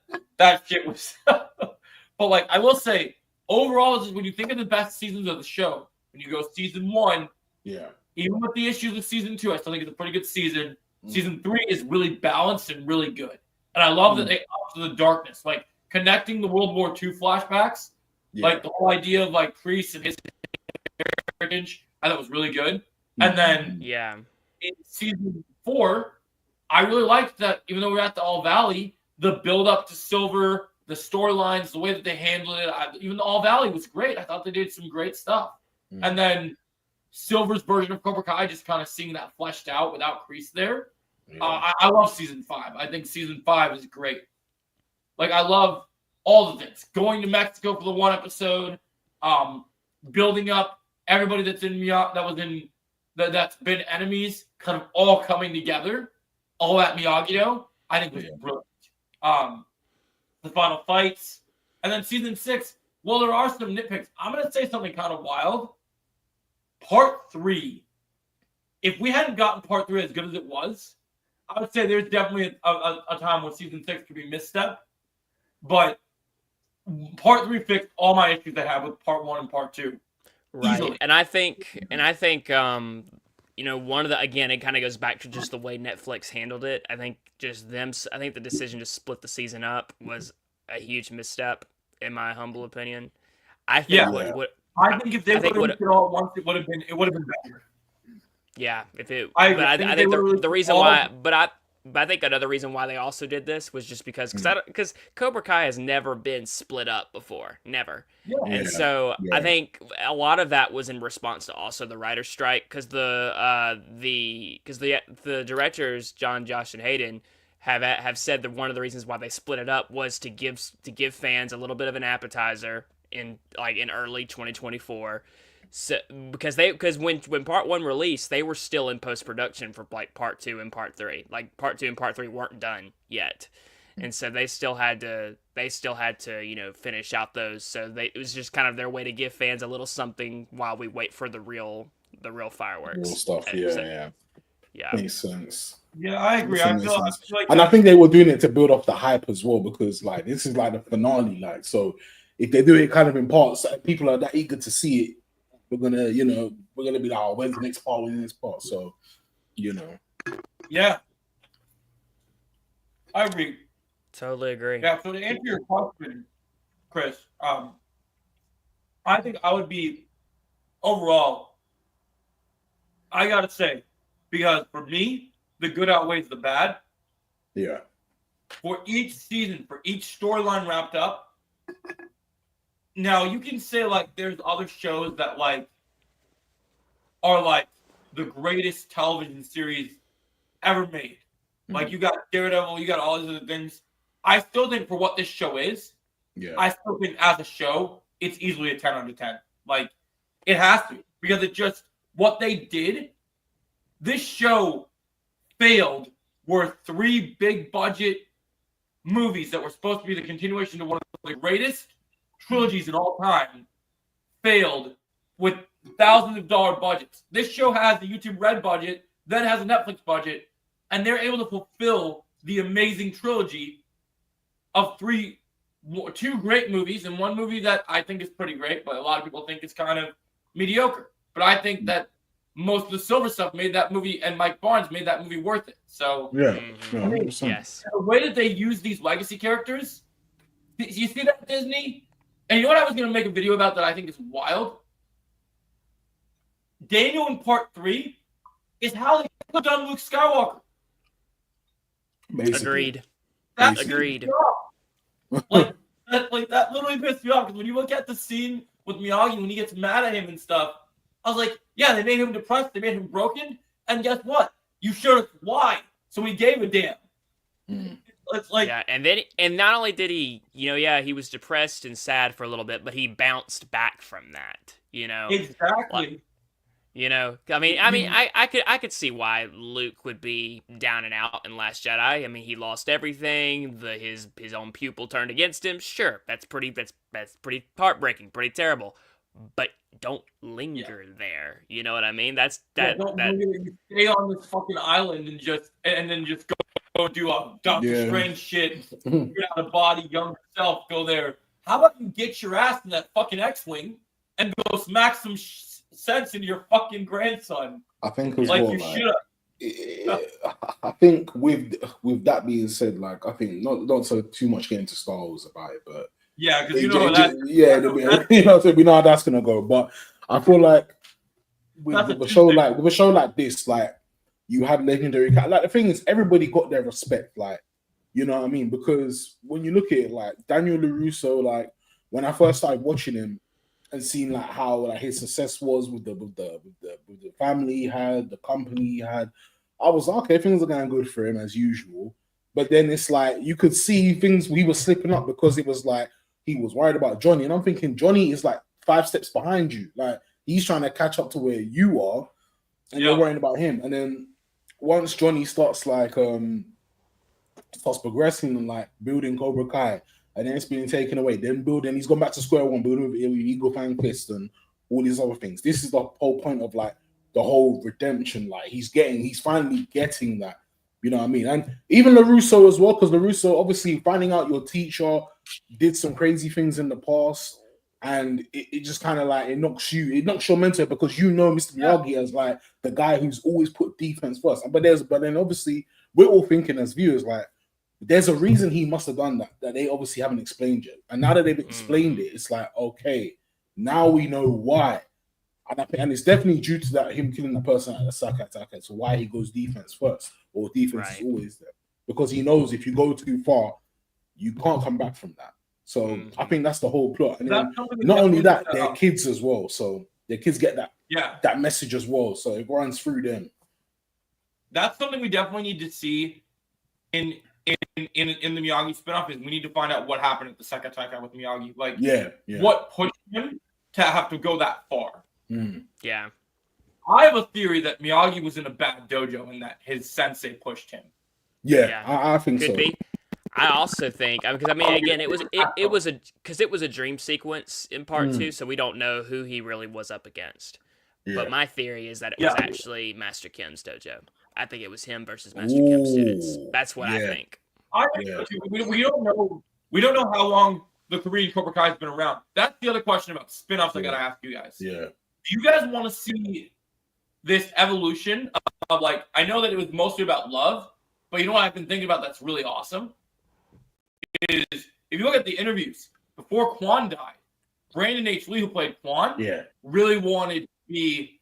Speaker 1: shit was but like I will say, overall, when you think of the best seasons of the show, when you go season 1,
Speaker 3: yeah,
Speaker 1: even with the issues of season 2, I still think it's a pretty good season. Season 3 is really balanced and really good. And I love that they up to the darkness, like connecting the World War II flashbacks, like the whole idea of like Priest and his heritage, I thought was really good. And then in season 4, I really liked that, even though we're at the All Valley, the build up to Silver the storylines, the way that they handled it. Even the All Valley was great. I thought they did some great stuff. And then Silver's version of Cobra Kai, just kind of seeing that fleshed out without Kreese there. I love season 5. I think season 5 is great. Like, I love all the things. Going to Mexico for the one episode, building up everybody that's been enemies, kind of all coming together, all at Miyagi-Do, I think was brilliant. The final fights, and then season 6. Well, there are some nitpicks. I'm going to say something kind of wild. Part 3. If we hadn't gotten part 3 as good as it was, I would say there's definitely a time when season 6 could be misstep. But part 3 fixed all my issues I had with part 1 and part 2.
Speaker 2: Right.
Speaker 1: Easily.
Speaker 2: And I think one of the, again, it kind of goes back to just the way Netflix handled it. I think the decision to split the season up was a huge misstep, in my humble opinion. I think
Speaker 1: I think if they would have done it all at once, it would have been better.
Speaker 2: Yeah, if it.
Speaker 1: I
Speaker 2: think the reason why, but I think another reason why they also did this was just because Cobra Kai has never been split up before, never. Yeah. And so I think a lot of that was in response to also the writer's strike, because the directors John, Josh, and Hayden have said that one of the reasons why they split it up was to give fans a little bit of an appetizer in early 2024. So because when part 1 released, they were still in post-production for like part 2 and part 3. Like part 2 and part 3 weren't done yet. And so they still had to finish out those. So it was just kind of their way to give fans a little something while we wait for the real fireworks.
Speaker 3: Real stuff, yeah. Makes sense.
Speaker 1: Yeah, I agree. I feel like,
Speaker 3: and I think they were doing it to build off the hype as well, because like this is like the finale. Like, so if they do it kind of in parts, people are that eager to see it. We're gonna be like, oh, when's the next part? When's the next part? So,
Speaker 1: yeah, I agree.
Speaker 2: Totally agree.
Speaker 1: Yeah. So to answer your question, Chris, I think I would be overall. I gotta say, because for me, the good outweighs the bad.
Speaker 3: Yeah.
Speaker 1: For each season, for each storyline wrapped up. Now you can say like there's other shows that like are like the greatest television series ever made. Like you got Daredevil, you got all these other things. I still think for what this show is, I still think as a show, it's easily a 10 out of 10. Like it has to, because it just what they did. This show failed were 3 big budget movies that were supposed to be the continuation to one of the greatest trilogies in all time failed with thousands of dollar budgets. This show has the YouTube Red budget, then has a Netflix budget, and they're able to fulfill the amazing trilogy of 2 great movies and 1 movie that I think is pretty great, but a lot of people think is kind of mediocre. But I think that most of the Silver stuff made that movie, and Mike Barnes made that movie worth it. So
Speaker 2: yes,
Speaker 1: the way that they use these legacy characters, you see that Disney. And you know what I was going to make a video about that I think is wild? Daniel in part 3 is how they put on Luke Skywalker.
Speaker 3: Basically.
Speaker 2: Agreed.
Speaker 1: That's
Speaker 2: agreed.
Speaker 1: Like that literally pissed me off, because when you look at the scene with Miyagi when he gets mad at him and stuff, I was like, yeah, they made him depressed, they made him broken, and guess what? You showed us why, so we gave a damn. It's like,
Speaker 2: and not only did he, he was depressed and sad for a little bit, but he bounced back from that.
Speaker 1: Exactly.
Speaker 2: I could see why Luke would be down and out in Last Jedi. I mean, he lost everything. His own pupil turned against him. Sure, that's pretty heartbreaking, pretty terrible. But don't linger there. You know what I mean? Don't
Speaker 1: stay on this fucking island and then just go do a Doctor Strange shit. Get out of body, young self. Go there. How about you get your ass in that fucking X-wing and go smack some sense into your fucking grandson?
Speaker 3: I think as
Speaker 1: like
Speaker 3: well,
Speaker 1: you should have.
Speaker 3: I think with that being said, like I think not so too much get into Star Wars about it, but
Speaker 1: yeah, because
Speaker 3: we know how that's gonna go. But I feel like with a show like this, like you had legendary like the thing is everybody got their respect. Like You know what I mean? Because when you look at it, like Daniel LaRusso, like when I first started watching him and seeing like how like his success was with the family he had, the company he had, I was like, okay, things are going good for him as usual. But then it's like you could see things he was slipping up because it was like he was worried about Johnny, and I'm thinking Johnny is like 5 steps behind you, like he's trying to catch up to where you are, and you're worrying about him. And then once Johnny starts like starts progressing and like building Cobra Kai, and then it's being taken away, then building, he's gone back to square one, building with Eagle Fang Fist and all these other things. This is the whole point of like the whole redemption. Like he's finally getting that. You know what I mean? And even LaRusso as well, because LaRusso, obviously, finding out your teacher did some crazy things in the past, and it just kind of like, it knocks your mental, because you know Mr. Miyagi as like the guy who's always put defense first. But then obviously, we're all thinking as viewers, like, there's a reason he must have done that they obviously haven't explained yet. And now that they've explained it, it's like, okay, now we know why. And it's definitely due to that, him killing the person at the second attack. So why he goes defense first, or defense is always there, because he knows if you go too far, you can't come back from that. So I think that's the whole plot. And then not only that, they're kids as well. So their kids get that message as well. So it runs through them.
Speaker 1: That's something we definitely need to see in the Miyagi spinoff, is we need to find out what happened at the second attack with Miyagi. Like, what pushed him to have to go that far.
Speaker 2: Yeah.
Speaker 1: I have a theory that Miyagi was in a bad dojo and that his sensei pushed him.
Speaker 3: Yeah. I think
Speaker 2: Could
Speaker 3: so.
Speaker 2: be. I also think, because I mean, again, it was a dream sequence in part 2, so we don't know who he really was up against. Yeah. But my theory is that it was actually Master Kim's dojo. I think it was him versus Master Kim's students. That's what I think.
Speaker 1: I think so too. We don't know. We don't know how long the Korean Cobra Kai has been around. That's the other question about spin-offs I gotta ask you guys.
Speaker 3: Yeah.
Speaker 1: Do you guys want to see this evolution of like, I know that it was mostly about love, but you know what I've been thinking about that's really awesome? Is if you look at the interviews before Quan died, Brandon H. Lee, who played Quan, really wanted to be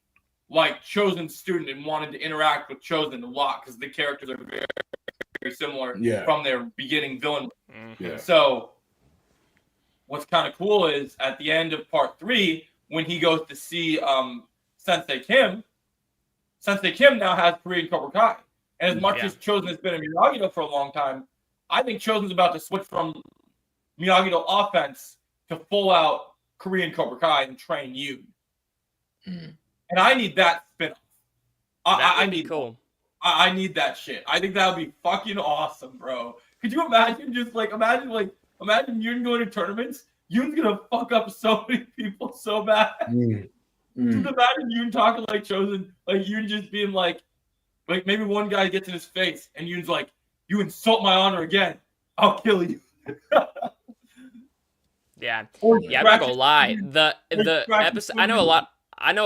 Speaker 1: like Chosen's student and wanted to interact with Chosen a lot because the characters are very, very similar from their beginning villain. So what's kind of cool is at the end of part 3, when he goes to see Sensei Kim now has Korean Cobra Kai. And as much as Chosen has been a Miyagi-Do for a long time, I think Chosen's about to switch from Miyagi-Do offense to full-out Korean Cobra Kai and train you. And I need that spin-off. I need cool. I need that shit. I think that would be fucking awesome, bro. Could you imagine imagine Yoon going to tournaments? Yoon's gonna fuck up so many people so bad. Just imagine Yoon talking like Chosen, like Yoon just being like maybe one guy gets in his face and Yoon's like, "You insult my honor again, I'll kill you."
Speaker 2: I'm not gonna lie. The episode, I know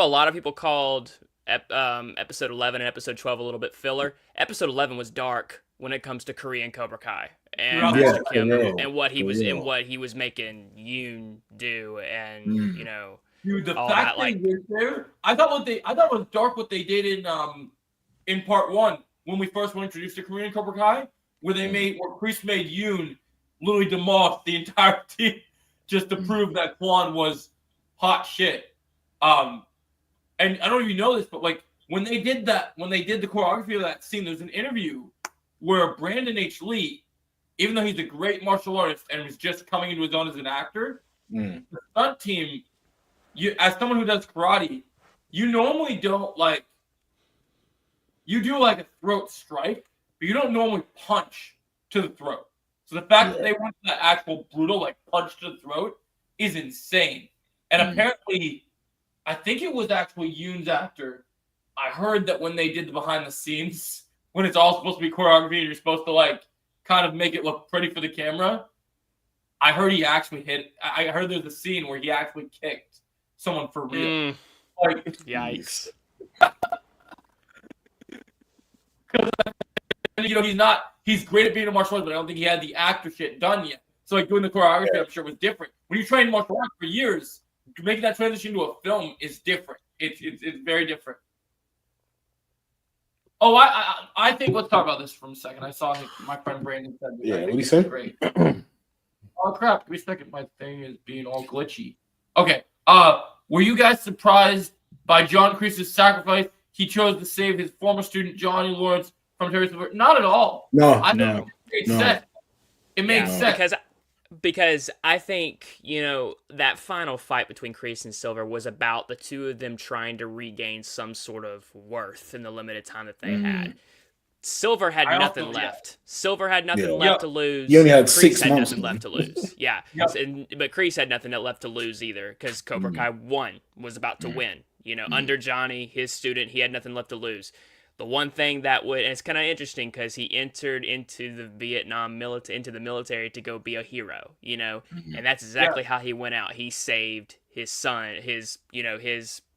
Speaker 2: a lot of people called episode 11 and episode 12 a little bit filler. Episode 11 was dark when it comes to Korean Cobra Kai and Master Kim and what he was making Yoon do, and you know,
Speaker 1: dude, the fact that he was there, I thought it was dark what they did in part 1 when we first were introduced to Korean Cobra Kai, where Kreese made Yoon literally demolish the entire team just to prove that Quan was hot shit. And I don't know if you know this, but like when they did the choreography of that scene, there's an interview where Brandon H. Lee, even though he's a great martial artist and was just coming into his own as an actor, the stunt team, as someone who does karate, you normally don't you do like a throat strike, but you don't normally punch to the throat. So the fact that they went to that actual brutal like punch to the throat is insane. And apparently, I think it was actually Yoon's actor. I heard that when they did the behind the scenes, when it's all supposed to be choreography and you're supposed to like kind of make it look pretty for the camera, I heard he actually I heard there's a scene where he actually kicked someone for real. Like,
Speaker 2: yikes.
Speaker 1: You know, he's great at being a martial artist, but I don't think he had the actor shit done yet. So like doing the choreography, I'm sure was different. When you train martial arts for years, making that transition to a film is different. It's very different. Oh, I think let's talk about this for a second. I saw my friend Brandon said this.
Speaker 3: Yeah,
Speaker 1: I
Speaker 3: what
Speaker 1: think
Speaker 3: do you
Speaker 1: it's
Speaker 3: say?
Speaker 1: great. Oh crap! Give me a second. My thing is being all glitchy. Okay. Were you guys surprised by John Kreese's sacrifice? He chose to save his former student Johnny Lawrence from Terry Silver. Not at all.
Speaker 3: No,
Speaker 1: I think
Speaker 2: No.
Speaker 1: it made
Speaker 3: No.
Speaker 1: sense. It made
Speaker 2: Yeah,
Speaker 1: sense.
Speaker 2: because I think, you know, that final fight between Kreese and Silver was about the two of them trying to regain some sort of worth in the limited time that they had. Silver had
Speaker 1: I
Speaker 2: nothing
Speaker 1: also- yeah.
Speaker 2: left. Silver had nothing
Speaker 3: Yeah.
Speaker 2: left
Speaker 1: Yep.
Speaker 2: to lose.
Speaker 3: He only had
Speaker 2: Kreese
Speaker 3: 6
Speaker 2: had
Speaker 3: months,
Speaker 2: nothing
Speaker 3: man.
Speaker 2: left to lose. Yeah.
Speaker 1: Yep.
Speaker 2: But Kreese had nothing left to lose either because Cobra Kai won, was about to win. You know, under Johnny, his student, he had nothing left to lose. The one thing that would, and it's kind of interesting because he entered into the Vietnam into the military to go be a hero, you know, and that's exactly how he went out. He saved his son, his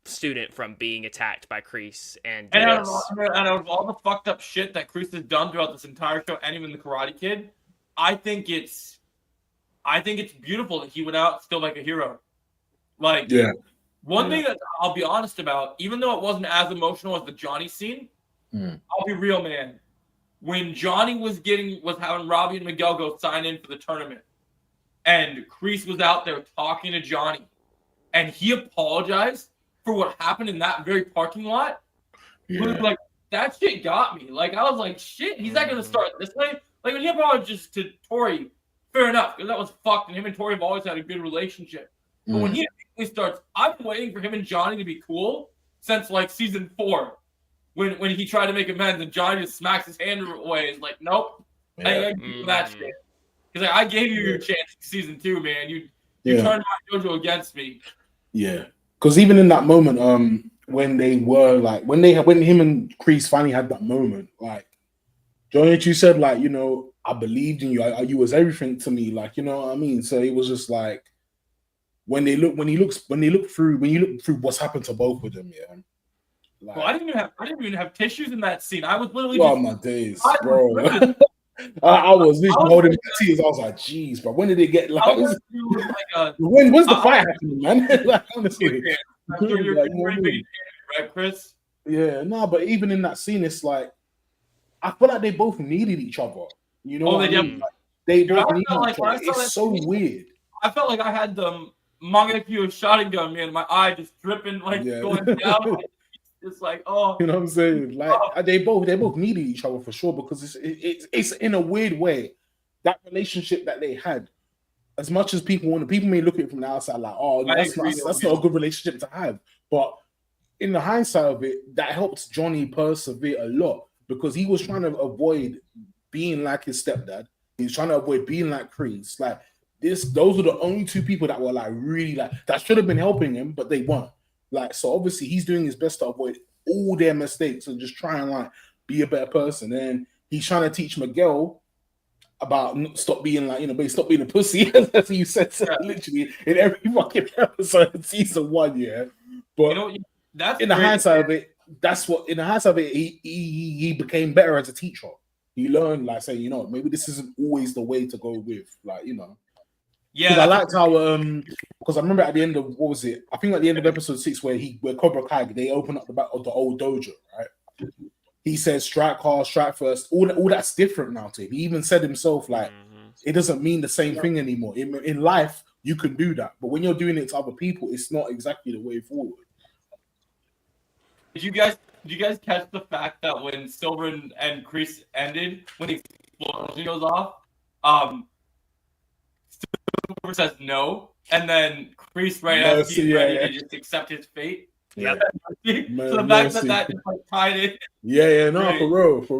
Speaker 2: student from being attacked by Kreese and
Speaker 1: And out,
Speaker 2: Dennis.
Speaker 1: out of all the fucked up shit that Kreese has done throughout this entire show, and even the Karate Kid, I think it's beautiful that he went out still like a hero. Like,
Speaker 3: Yeah.
Speaker 1: one thing that I'll be honest about, even though it wasn't as emotional as the Johnny scene, I'll be real, man. When Johnny was having Robbie and Miguel go sign in for the tournament, and Kreese was out there talking to Johnny, and he apologized for what happened in that very parking lot. Like, that shit got me. Like, I was like, shit, he's not gonna start this way. Like, when he apologized to Tori, fair enough, because that was fucked, and him and Tori have always had a good relationship. But when he starts, I've been waiting for him and Johnny to be cool since like season 4, when he tried to make amends and Johnny just smacks his hand away. It's like, nope, I ain't gonna do that shit. Because like, I gave you your chance in season 2, man. You turned my JoJo against me.
Speaker 3: Yeah, because even in that moment, when they were like, when him and Kreese finally had that moment, like Johnny, you said, like, you know, I believed in you. You was everything to me, like, you know what I mean. So it was just like when you look through what's happened to both of them, yeah. Like,
Speaker 1: Well, I didn't even have tissues in that scene. I was literally
Speaker 3: oh
Speaker 1: just
Speaker 3: my days, bro. I was literally holding my tears. I was like, "Jeez, but when did it get like? When was the fight happening, man?" Like, honestly,
Speaker 1: right, Chris?
Speaker 3: Yeah, no, but even in that scene, it's like I feel like they both needed each other. You know, what I mean? Like, they both need each other. It's so weird.
Speaker 1: I felt like I had the Mangekyo shotgun, man. My eye just dripping, like going down. It's like, oh,
Speaker 3: you know what I'm saying? Like they both needed each other for sure, because it's in a weird way that relationship that they had. As much as people may look at it from the outside like, oh, that's not a good relationship to have, but in the hindsight of it, that helped Johnny persevere a lot, because he was trying to avoid being like his stepdad. He was trying to avoid being like Kreese. Like those are the only two people that were like really like that should have been helping him, but they weren't. Like, so obviously he's doing his best to avoid all their mistakes and just try and like be a better person. And he's trying to teach Miguel about stop being like, you know, stop being a pussy, as you said, literally in every fucking episode in season 1, yeah. But that's in the hindsight of it, he became better as a teacher. He learned, like, saying, you know, maybe this isn't always the way to go with, like, you know. Yeah, I liked how because I remember at the end of what was it? I think at the end of episode 6 where Cobra Kai, they open up the back of the old dojo, right? He says strike hard, strike first. All that's different now to him. He even said himself, like, it doesn't mean the same thing anymore. In life, you can do that, but when you're doing it to other people, it's not exactly the way forward.
Speaker 1: Did you guys catch the fact that when Silver and Kreese ended, when the explosion goes off, Silver says no, and then Kreese as he's ready to just accept his fate.
Speaker 2: Yeah.
Speaker 1: So the fact that just like tied it.
Speaker 3: Yeah, no, for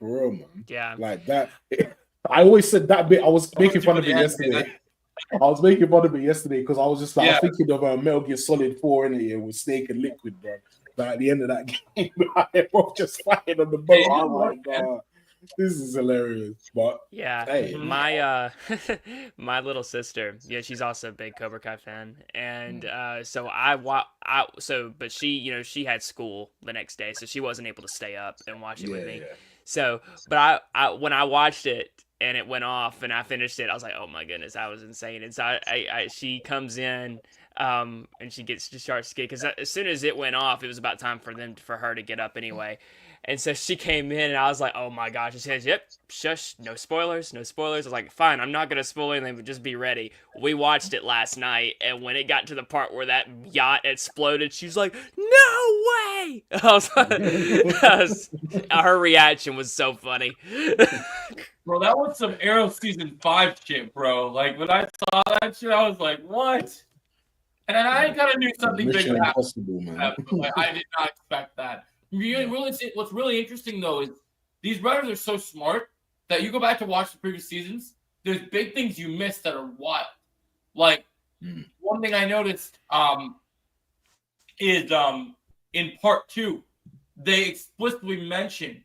Speaker 3: real, man.
Speaker 2: Yeah.
Speaker 3: Like that. I always said that bit. I was making fun of it yesterday. I was making fun of it yesterday because I was just like, I was thinking of Metal Gear Solid 4 in it with Snake and Liquid, bro. But at the end of that game, they're both just fighting on the boat. I'm like, God, this is hilarious. But
Speaker 2: yeah,
Speaker 3: hey.
Speaker 2: my little sister, she's also a big Cobra Kai fan, and but she, you know, she had school the next day, so she wasn't able to stay up and watch it with me.
Speaker 3: Yeah.
Speaker 2: So, but I when I watched it, and it went off, and I finished it. I was like, oh my goodness, that was insane. And so she comes in, and she starts to get, because as soon as it went off, it was about time for her to get up anyway. And so she came in, and I was like, oh my gosh. She says, yep, shush, no spoilers, no spoilers. I was like, fine, I'm not going to spoil anything, but just be ready. We watched it last night, and when it got to the part where that yacht exploded, she was like, no way! Her reaction was so funny.
Speaker 1: Bro, that was some Arrow season 5 shit, bro. Like, when I saw that shit, I was like, what? And I kind of knew something big
Speaker 3: Mission
Speaker 1: would happen.
Speaker 3: Impossible, man.
Speaker 1: But, like, I did not expect that. What's really interesting, though, is these writers are so smart that you go back to watch the previous seasons, there's big things you missed that are wild. Like, one thing I noticed is in part 2, they explicitly mention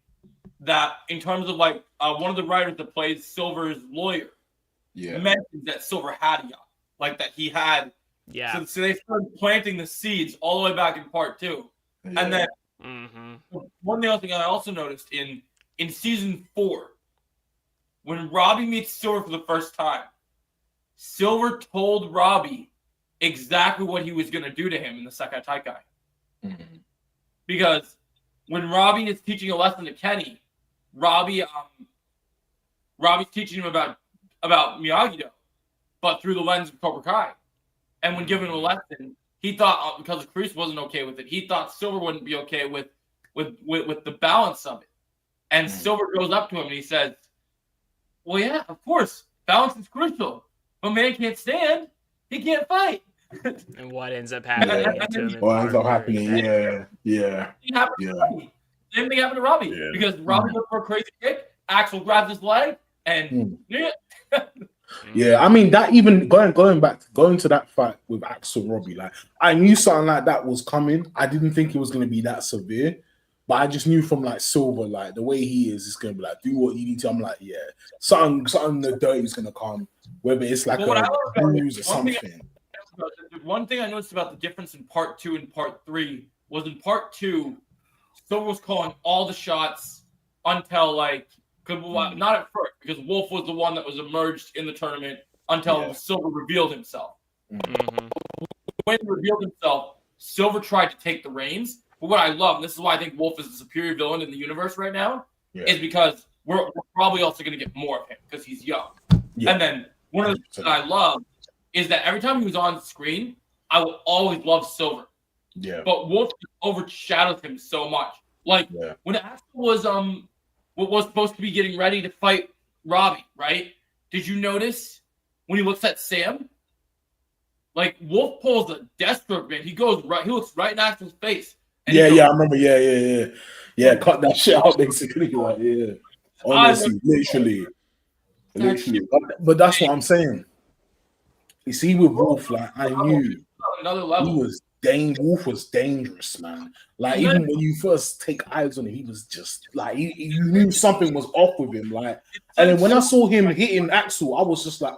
Speaker 1: that in terms of, like, one of the writers that plays Silver's lawyer mentions that Silver had a yacht. Like, that he had.
Speaker 2: Yeah.
Speaker 1: So they started planting the seeds all the way back in part 2. Yeah. And then one other thing I also noticed in season 4, when Robbie meets Silver for the first time, Silver told Robbie exactly what he was going to do to him in the Sekai Taikai. Because when Robbie is teaching a lesson to Kenny, Robbie's teaching him about Miyagi-Do, but through the lens of Cobra Kai. And when given a lesson, he thought, because Kreese wasn't okay with it, he thought Silver wouldn't be okay with the balance of it. And Silver goes up to him and he says, well, yeah, of course, balance is crucial. But man can't stand, he can't fight.
Speaker 2: And what ends up happening to him?
Speaker 3: What ends up happening, yeah.
Speaker 1: Same thing happened to Robbie. Yeah. Because Robbie looked for a crazy kick, Axel grabbed his leg, and
Speaker 3: yeah, I mean that even going to that fight with Axel Robbie, like I knew something like that was coming. I didn't think it was going to be that severe, but I just knew from like Silver, like the way he is, it's going to be like do what you need to. I'm like, yeah, something the dirty is going to come, whether it's like a bruise or something.
Speaker 1: One thing I noticed about the difference in part 2 and part 3 was in part 2, Silver was calling all the shots until like. Not at first, because Wolf was the one that was emerged in the tournament until Silver revealed himself. When he revealed himself, Silver tried to take the reins. But what I love, and this is why I think Wolf is the superior villain in the universe right now, is because we're probably also going to get more of him because he's young. Yeah. And then one of the things that I love is that every time he was on screen, I will always love Silver. Yeah. But Wolf overshadowed him so much. Like when Axel was supposed to be getting ready to fight Robbie, right? Did you notice when he looks at Sam? Like Wolf pulls a Deathstroke, man. He looks right in Axel's face.
Speaker 3: I remember. Yeah. Cut that shit out, basically. Like, yeah. Honestly, literally. But that's what I'm saying. You see, with Wolf, like I knew
Speaker 1: another level.
Speaker 3: Wolf was dangerous, man. Like even when you first take eyes on him, he was just like you knew something was off with him. Like, and then when I saw him hitting Axel, I was just like,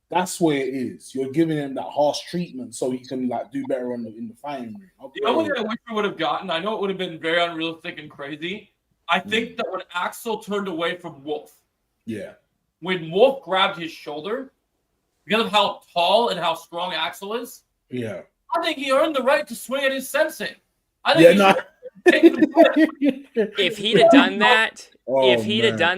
Speaker 3: that's where it is. You're giving him that harsh treatment so he can like do better in the fighting room. Okay.
Speaker 1: The only thing I wish we would have gotten, I know it would have been very unrealistic and crazy. I think that when Axel turned away from Wolf, when Wolf grabbed his shoulder, because of how tall and how strong Axel is, I think he earned the right to swing at his sensei. I think
Speaker 2: if he'd have done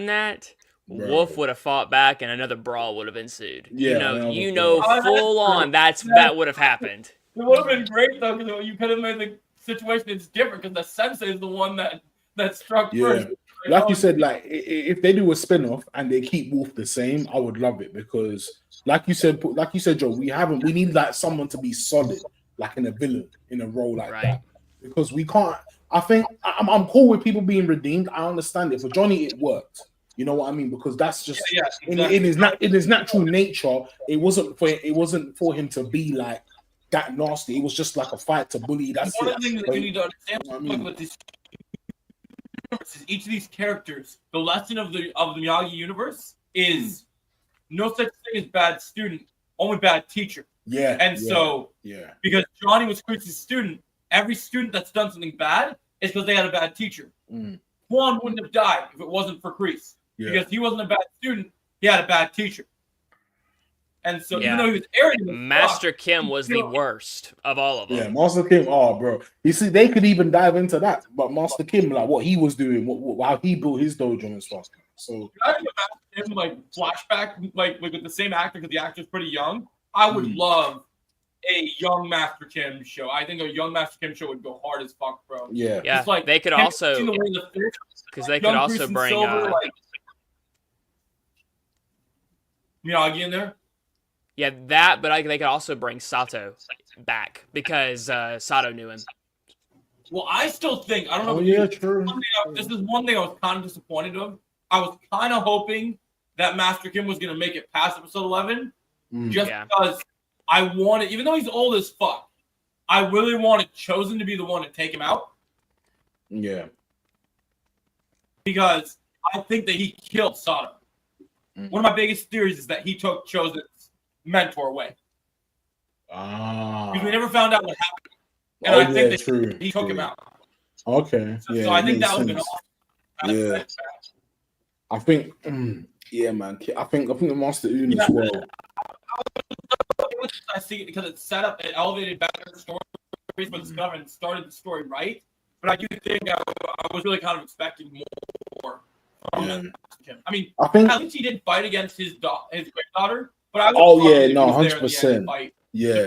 Speaker 2: that, Wolf would have fought back and another brawl would have ensued. Full on. That would have happened.
Speaker 1: It would have been great though, because you could have made the situation it's different because the sensei is the one that struck first.
Speaker 3: Like you said, like if they do a spin-off and they keep Wolf the same, I would love it because, like you said, Joe, we need like someone to be solid, like in a villain in a role like that, because we can't. I think I'm cool with people being redeemed. I understand it. For Johnny, it worked. You know what I mean? Because that's just exactly. in his natural nature. It wasn't for him to be like that nasty. It was just like a fight to bully. That's
Speaker 1: one of the things that you need to understand with this. Each of these characters, the lesson of the Miyagi universe is no such thing as bad student, only bad teacher. So because Johnny was Kreese's student, every student that's done something bad is because they had a bad teacher. Quan wouldn't have died if it wasn't for Kreese. because he wasn't a bad student, he had a bad teacher. And so even though he was arrogant,
Speaker 2: Master Kim was the worst of all of them.
Speaker 3: Yeah, Master Kim. Oh, bro. You see, they could even dive into that, but Master Kim, like what he was doing, how he built his dojo and stuff. So
Speaker 1: I think Master Kim, like flashback, like with the same actor because the actor's pretty young. I would love a young Master Kim show. I think a young Master Kim show would go hard as fuck, bro.
Speaker 3: Yeah.
Speaker 1: It's like
Speaker 2: they could also because they could also bring
Speaker 1: Silver, like, Miyagi in there.
Speaker 2: Yeah, that, but they could also bring Sato back because Sato knew him.
Speaker 1: Well, I still think I don't know.
Speaker 3: Oh yeah, true.
Speaker 1: This is one thing I was kind of disappointed of. I was kind of hoping that Master Kim was gonna make it past episode 11, just because I wanted, even though he's old as fuck, I really wanted Chosen to be the one to take him out.
Speaker 3: Yeah.
Speaker 1: Because I think that he killed Sato. One of my biggest theories is that he took Chosen's mentor away. Because we never found out what happened. And I think that he took him out.
Speaker 3: Okay.
Speaker 1: So I think that would have been awesome.
Speaker 3: Yeah. I think, yeah, man. I think the Master Un as well.
Speaker 1: I see it because it set up, it elevated better stories with stuff and started the story right. But I do think I was really kind of expecting more from him. I mean,
Speaker 3: I think
Speaker 1: at least he didn't fight against his granddaughter. But I
Speaker 3: 100%. Yeah.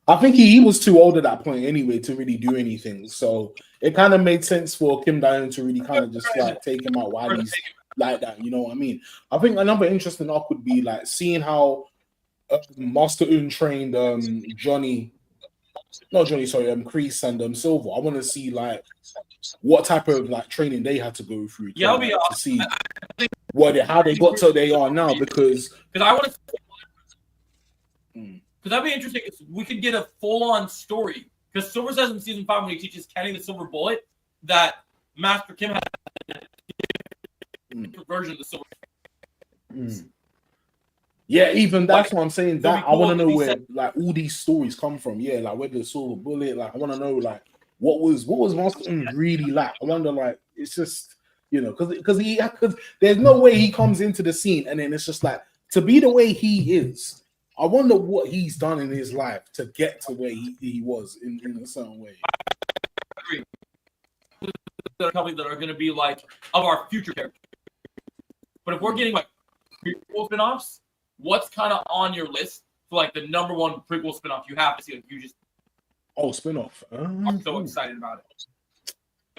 Speaker 3: I think he was too old at that point anyway to really do anything. So it kind of made sense for Kim Dae-un to really kind of just like take him out while he's like that. You know what I mean? I think another interesting arc would be like seeing how Master Un trained Kreese and Silver. I want to see like what type of like training they had to go through to see how they got to where they are now. Because
Speaker 1: I want to. Because that'd be interesting. We could get a full-on story. Because Silver says in season 5 when he teaches Kenny the Silver Bullet that Master Kim had a different version of the Silver.
Speaker 3: Yeah, even that's what I'm saying. That I want to know where like all these stories come from. Yeah, like where the Silver Bullet. Like I want to know like what was Master really like. I wonder like it's just because there's no way he comes into the scene and then it's just like to be the way he is. I wonder what he's done in his life to get to where he was in a certain way.
Speaker 1: I agree. There are companies that are going to be like of our future characters. But if we're getting like prequel spinoffs, what's kind of on your list for like the number one prequel spinoff you have to see? Like you just
Speaker 3: spinoff.
Speaker 1: I'm so excited about it.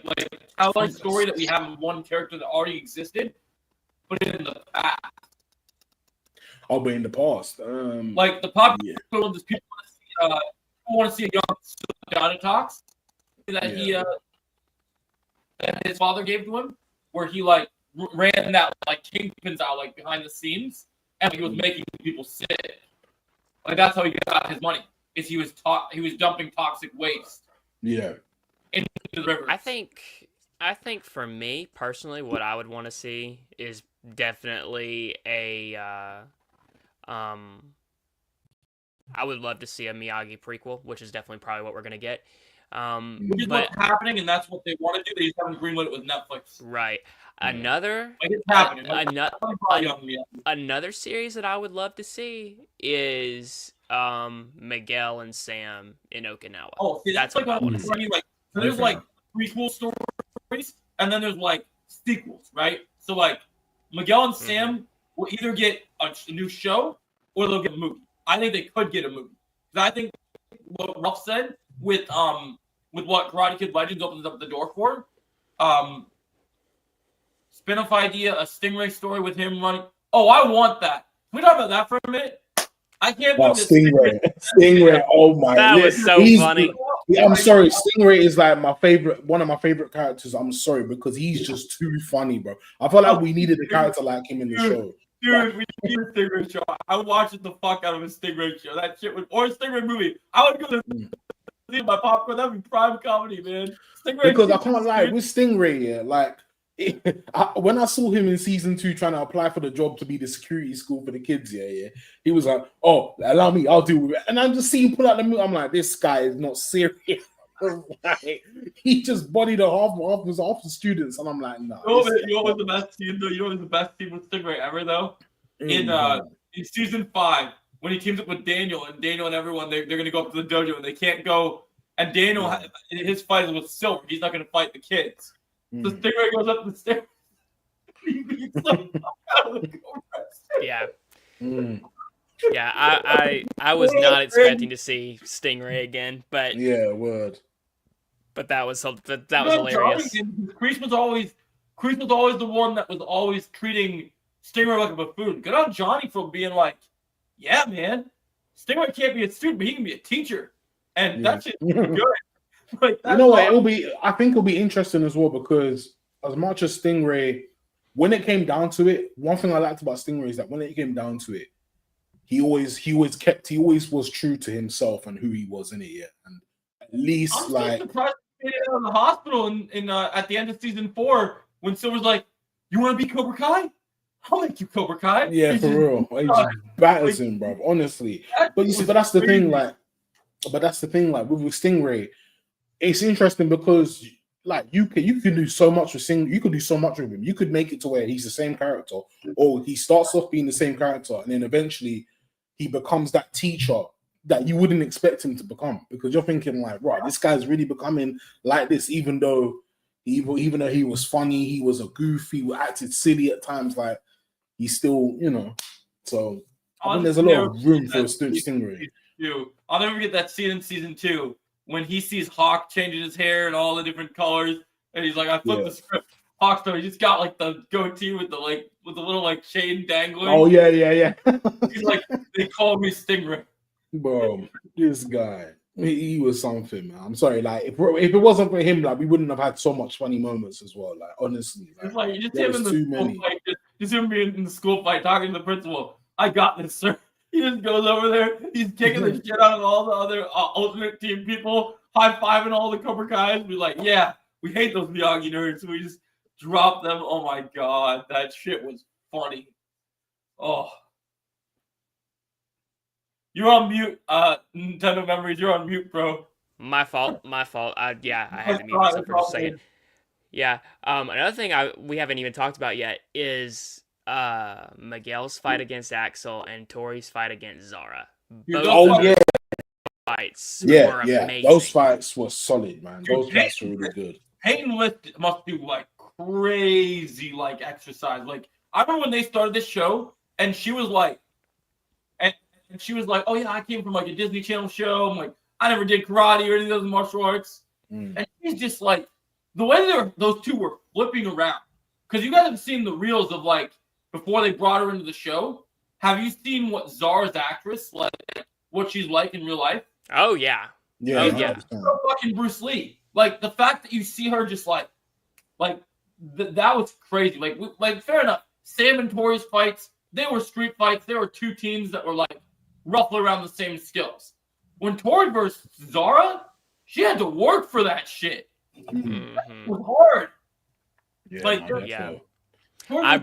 Speaker 1: Like tell a story that we have one character that already existed, but in the past.
Speaker 3: Oh, but in the past,
Speaker 1: like the popular one, people want to see a young Donna talks that that his father gave to him, where he like ran that like kingpins out like behind the scenes, and he was making people sick. Like that's how he got his money. Is he was dumping toxic waste.
Speaker 3: Yeah.
Speaker 2: Into the river. I think for me personally, what I would want to see is definitely a. I would love to see a Miyagi prequel, which is definitely probably what we're gonna get.
Speaker 1: Which is what's happening, and that's what they want to do. They just haven't greenlit it with Netflix.
Speaker 2: Right. Another
Speaker 1: it's happening.
Speaker 2: Another series that I would love to see is Miguel and Sam in Okinawa.
Speaker 1: Oh, see, that's like I want to see. Like, so there's like prequel stories, and then there's like sequels, right? So like Miguel and Sam will either get a new show or they'll get a movie. I think they could get a movie. Because I think what Ralph said with what Karate Kid Legends opens up the door for, spin-off idea, a Stingray story with him running. Oh, I want that. Can we talk about that for a minute? I can't believe
Speaker 3: Stingray. Oh my!
Speaker 2: That was so funny.
Speaker 3: I'm sorry. Stingray is like one of my favorite characters. I'm sorry because he's just too funny, bro. I felt like we needed a character like him in the show.
Speaker 1: Dude, we need a Stingray show. I would watch the fuck out of a Stingray show. That shit or a Stingray movie. I would go to see my popcorn. That'd be prime comedy, man. Stingray.
Speaker 3: Because I can't lie with Stingray, like when I saw him in season 2 trying to apply for the job to be the security school for the kids, he was like, "Oh, allow me, I'll deal with it." And I'm just seeing pull out the movie. I'm like, this guy is not serious. Like, he just bodied half the students, and I'm like, nah.
Speaker 1: You know what's the best team though? You know what's the best team with Stingray ever though? In season 5, when he teams up with Daniel and everyone, they're gonna go up to the dojo and they can't go. And Daniel, his fight is with Silver. He's not gonna fight the kids. So Stingray goes up the stairs. He beats them out of the Cobras.
Speaker 2: Yeah. Yeah, I was not expecting to see Stingray again, but
Speaker 3: yeah, word.
Speaker 2: But that was hilarious.
Speaker 1: Kreese was always the one that was always treating Stingray like a buffoon. Good on Johnny for being like, yeah, man, Stingray can't be a student, but he can be a teacher, and that's just good. Like,
Speaker 3: you know what? I think it'll be interesting as well, because as much as Stingray, when it came down to it, one thing I liked about Stingray is that when it came down to it, he always was true to himself and who he was in it. Yeah, and at least
Speaker 1: I'm so surprised he made it out of the hospital in at the end of season 4 when Silver's like, "You want to be Cobra Kai? I'll make you Cobra Kai."
Speaker 3: Yeah, for real. He just batters him, bro. Honestly, but you see, that's the thing. Like with Stingray, it's interesting because like you can do so much with you could do so much with him. You could make it to where he's the same character, or he starts off being the same character, and then eventually he becomes that teacher that you wouldn't expect him to become, because you're thinking like, right, this guy's really becoming like this, even though he was funny, he was a goof, he acted silly at times, like he's still, so I think there's a lot of room for Stingray.
Speaker 1: I'll never forget that scene in season 2 when he sees Hawk changing his hair and all the different colors, and he's like, I flipped the script. Hawk's though, he just got like the goatee with the little like chain dangling.
Speaker 3: Oh yeah.
Speaker 1: He's like, they call me Stingray.
Speaker 3: Bro, this guy, he was something, man. I'm sorry, like if it wasn't for him, like we wouldn't have had so much funny moments as well. Like honestly,
Speaker 1: it's like you just him in the school fight, just him being in the school fight, talking to the principal. I got this, sir. He just goes over there. He's kicking the shit out of all the other Ultimate Team people, high-fiving all the Cobra Kais. Be like, yeah, we hate those Miyagi nerds. So we just drop them. Oh my god, that shit was funny. Oh. You're on mute, Nintendo Memories. You're on mute, bro.
Speaker 2: My fault. I had to mute myself for just a second. Yeah. Another thing we haven't even talked about yet is Miguel's fight against Axel and Tori's fight against Zara. Both fights were amazing.
Speaker 3: Those fights were solid, man. Those fights were really good.
Speaker 1: Peyton List must do like crazy like exercise. Like I remember when they started this show, and she was like, and she was like, "Oh yeah, I came from like a Disney Channel show. I'm like, I never did karate or any of those martial arts." And she's just like, the way those two were flipping around. Because you guys have seen the reels of like before they brought her into the show. Have you seen what Zara's actress like? What she's like in real life?
Speaker 2: Oh yeah,
Speaker 3: yeah.
Speaker 1: So fucking Bruce Lee. Like the fact that you see her just like that was crazy. Like fair enough. Sam and Tori's fights, they were street fights. There were two teams that were like roughly around the same skills. When Tori versus Zara, she had to work for that shit.
Speaker 2: Mm-hmm.
Speaker 1: That was hard.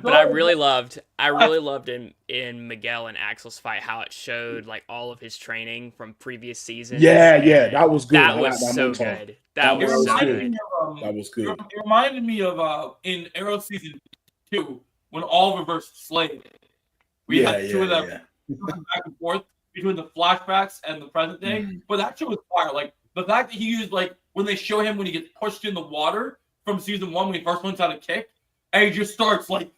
Speaker 2: But I really loved in Miguel and Axel's fight how it showed like all of his training from previous seasons.
Speaker 3: Yeah, that was good.
Speaker 2: That was so good. That was so good.
Speaker 3: That was good.
Speaker 1: It reminded me of in Arrow season 2 when Oliver versus Slade. We had two of them back and forth between the flashbacks and the present day. But that shit was fire. Like the fact that he used like when they show him when he gets pushed in the water from season 1 when he first learns how to kick, and he just starts like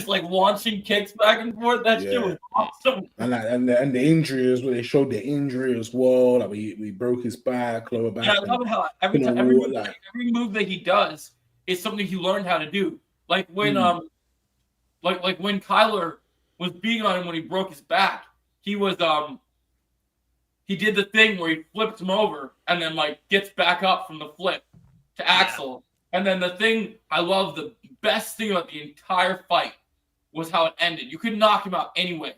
Speaker 1: launching kicks back and forth. That shit was awesome.
Speaker 3: And the injury is where they showed the injury as well. Like we broke his back, lower back.
Speaker 1: Yeah, I love how every move that he does is something he learned how to do. Like when like when Kyler was beating on him when he broke his back, he was he did the thing where he flips him over and then like gets back up from the flip to Axel. And then the thing I love, the best thing about the entire fight was how it ended. You could knock him out anyway.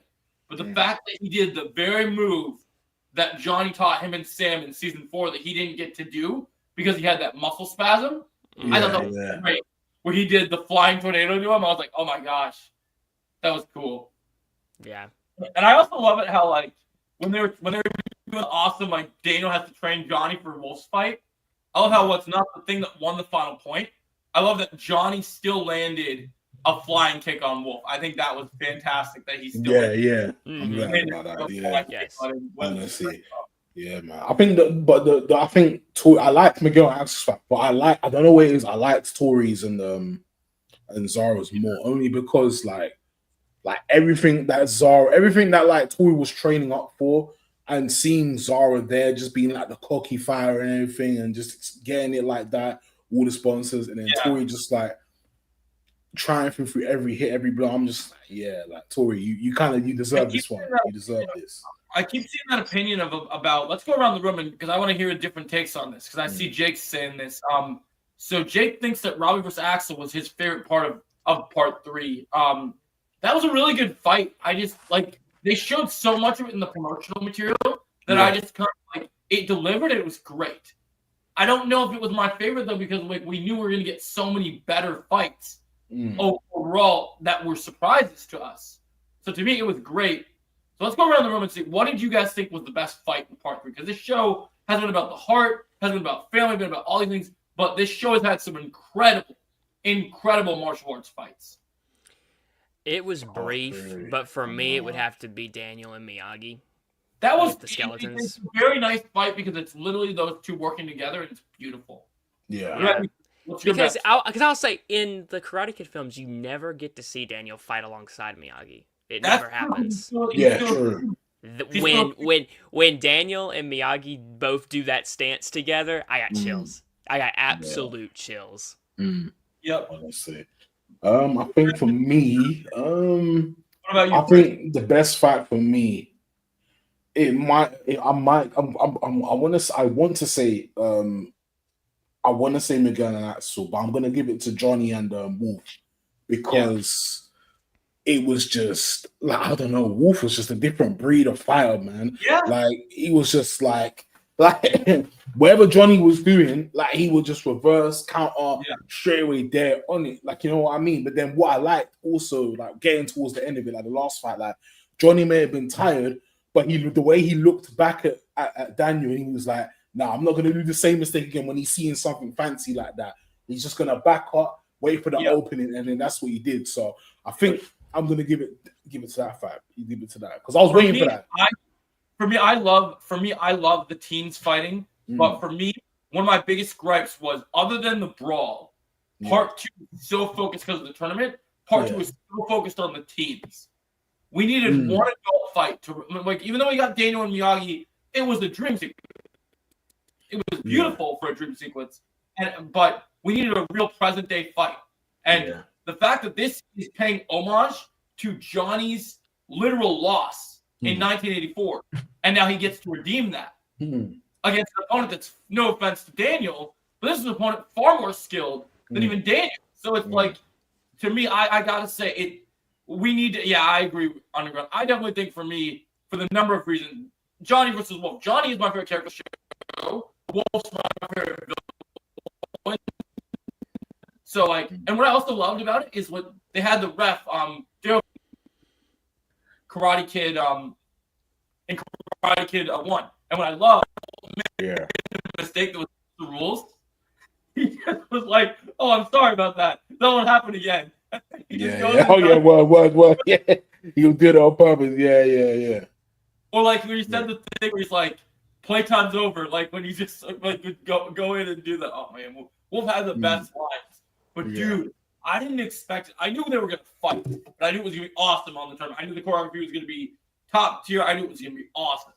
Speaker 1: But the fact that he did the very move that Johnny taught him and Sam in season 4 that he didn't get to do because he had that muscle spasm, I thought that was great. Where he did the flying tornado to him, I was like, oh my gosh, that was cool.
Speaker 2: Yeah.
Speaker 1: And I also love it how like when they were doing awesome, like Daniel has to train Johnny for Wolf's fight. I love how what's not the thing that won the final point. I love that Johnny still landed a flying kick on Wolf. I think that was fantastic that he still
Speaker 3: Yeah. I'm
Speaker 2: Mhm.
Speaker 3: glad about that. Yeah,
Speaker 2: Yes.
Speaker 3: honestly. Yeah, man. I think I think I liked Miguel Angst's fight, but I don't know what it is. I liked Tori's and Zara's more only because like everything that like Tori was training up for, and seeing Zara there just being like the cocky fire and everything, and just getting it like that, all the sponsors, and then Tori just like triumphing through every hit, every blow. I'm just like, yeah, like Tori, you deserve this one. You deserve this.
Speaker 1: I keep seeing that opinion about. Let's go around the room because I want to hear different takes on this because I see Jake saying this. So Jake thinks that Robbie versus Axel was his favorite part of part 3. That was a really good fight. I just like they showed so much of it in the promotional material that I just kind of like it delivered. It was great. I don't know if it was my favorite though because like we knew we were gonna get so many better fights overall that were surprises to us. So to me, it was great. So let's go around the room and see what did you guys think was the best fight in part 3? Because this show has been about the heart, has been about family, been about all these things, but this show has had some incredible martial arts fights.
Speaker 2: It was brief, but for me, it would have to be Daniel and Miyagi.
Speaker 1: That was
Speaker 2: the skeletons.
Speaker 1: It's a very nice fight because it's literally those two working together and it's beautiful.
Speaker 3: Yeah.
Speaker 2: Because I'll say in the Karate Kid films, you never get to see Daniel fight alongside Miyagi. It never happens.
Speaker 3: Yeah, true.
Speaker 2: When Daniel and Miyagi both do that stance together, I got chills. I got absolute chills.
Speaker 1: Yep.
Speaker 3: Honestly. I think for me,
Speaker 1: what about you?
Speaker 3: I think the best fight for me, I want to say Miguel and Axel, but I'm gonna give it to Johnny and Wolf because it was just like I don't know, Wolf was just a different breed of fighter, man.
Speaker 1: Yeah,
Speaker 3: like he was just like whatever Johnny was doing, like he would just reverse, counter, straight away there on it. Like, you know what I mean? But then what I liked also, like getting towards the end of it, like the last fight, like Johnny may have been tired, but the way he looked back at Daniel, and he was like, nah, I'm not going to do the same mistake again when he's seeing something fancy like that. He's just going to back up, wait for the opening, and then that's what he did. So I think I'm going to give it to that fight. You give it to that because I was waiting for that.
Speaker 1: I love the teens fighting, but for me, one of my biggest gripes was other than the brawl, part 2 was so focused because of the tournament. Part 2 was so focused on the teens. We needed one adult fight to like, even though we got Daniel and Miyagi, it was a dream sequence. It was beautiful for a dream sequence, but we needed a real present day fight. And the fact that this is paying homage to Johnny's literal loss in 1984, and now he gets to redeem that against an opponent that's, no offense to Daniel, but this is an opponent far more skilled than even Daniel. So it's like, to me, I gotta say it. We need to. Yeah, I agree. Underground. I definitely think for me, for the number of reasons, Johnny versus Wolf. Johnny is my favorite character. Wolf's my favorite villain. So like, and what I also loved about it is what they had the ref, Karate Kid, in Karate Kid 1. And what I love, the mistake that was the rules, he just was like, "Oh, I'm sorry about that. That won't happen again."
Speaker 3: Word. Yeah, he'll do it on purpose. Yeah.
Speaker 1: Or like when he said the thing where he's like, "Playtime's over." Like when you just like go in and do that. Oh man, Wolf had the best lines. But dude, I didn't expect it. I knew they were gonna fight, but I knew it was gonna be awesome on the tournament. I knew the choreography was gonna be top tier. I knew it was gonna be awesome.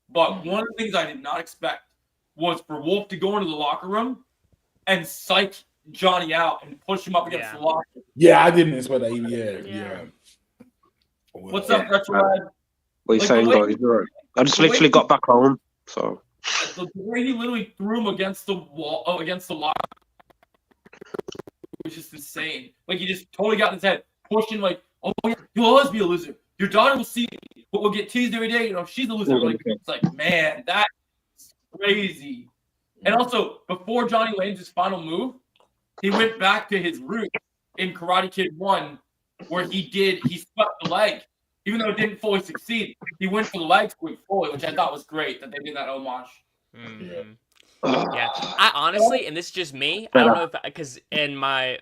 Speaker 1: But one of the things I did not expect was for Wolf to go into the locker room and psych Johnny out and push him up against the locker.
Speaker 3: Yeah, I didn't expect that. Yeah.
Speaker 1: What's up, Retrorad?
Speaker 4: What are you saying, guys? Right. I just literally got back home, so
Speaker 1: the way he literally threw him against the wall, against the locker, was just insane. Like he just totally got in his head, pushing like, "Oh yeah, you'll always be a loser. Your daughter will see, but will get teased every day. You know, she's a loser." Like it's like, man, that's crazy. And also, before Johnny lands his final move, he went back to his roots in Karate Kid 1, where he swept the leg. Even though it didn't fully succeed, he went for the leg sweep fully, which I thought was great that they did that homage.
Speaker 2: Yeah, I honestly, and this is just me. I don't know if because and my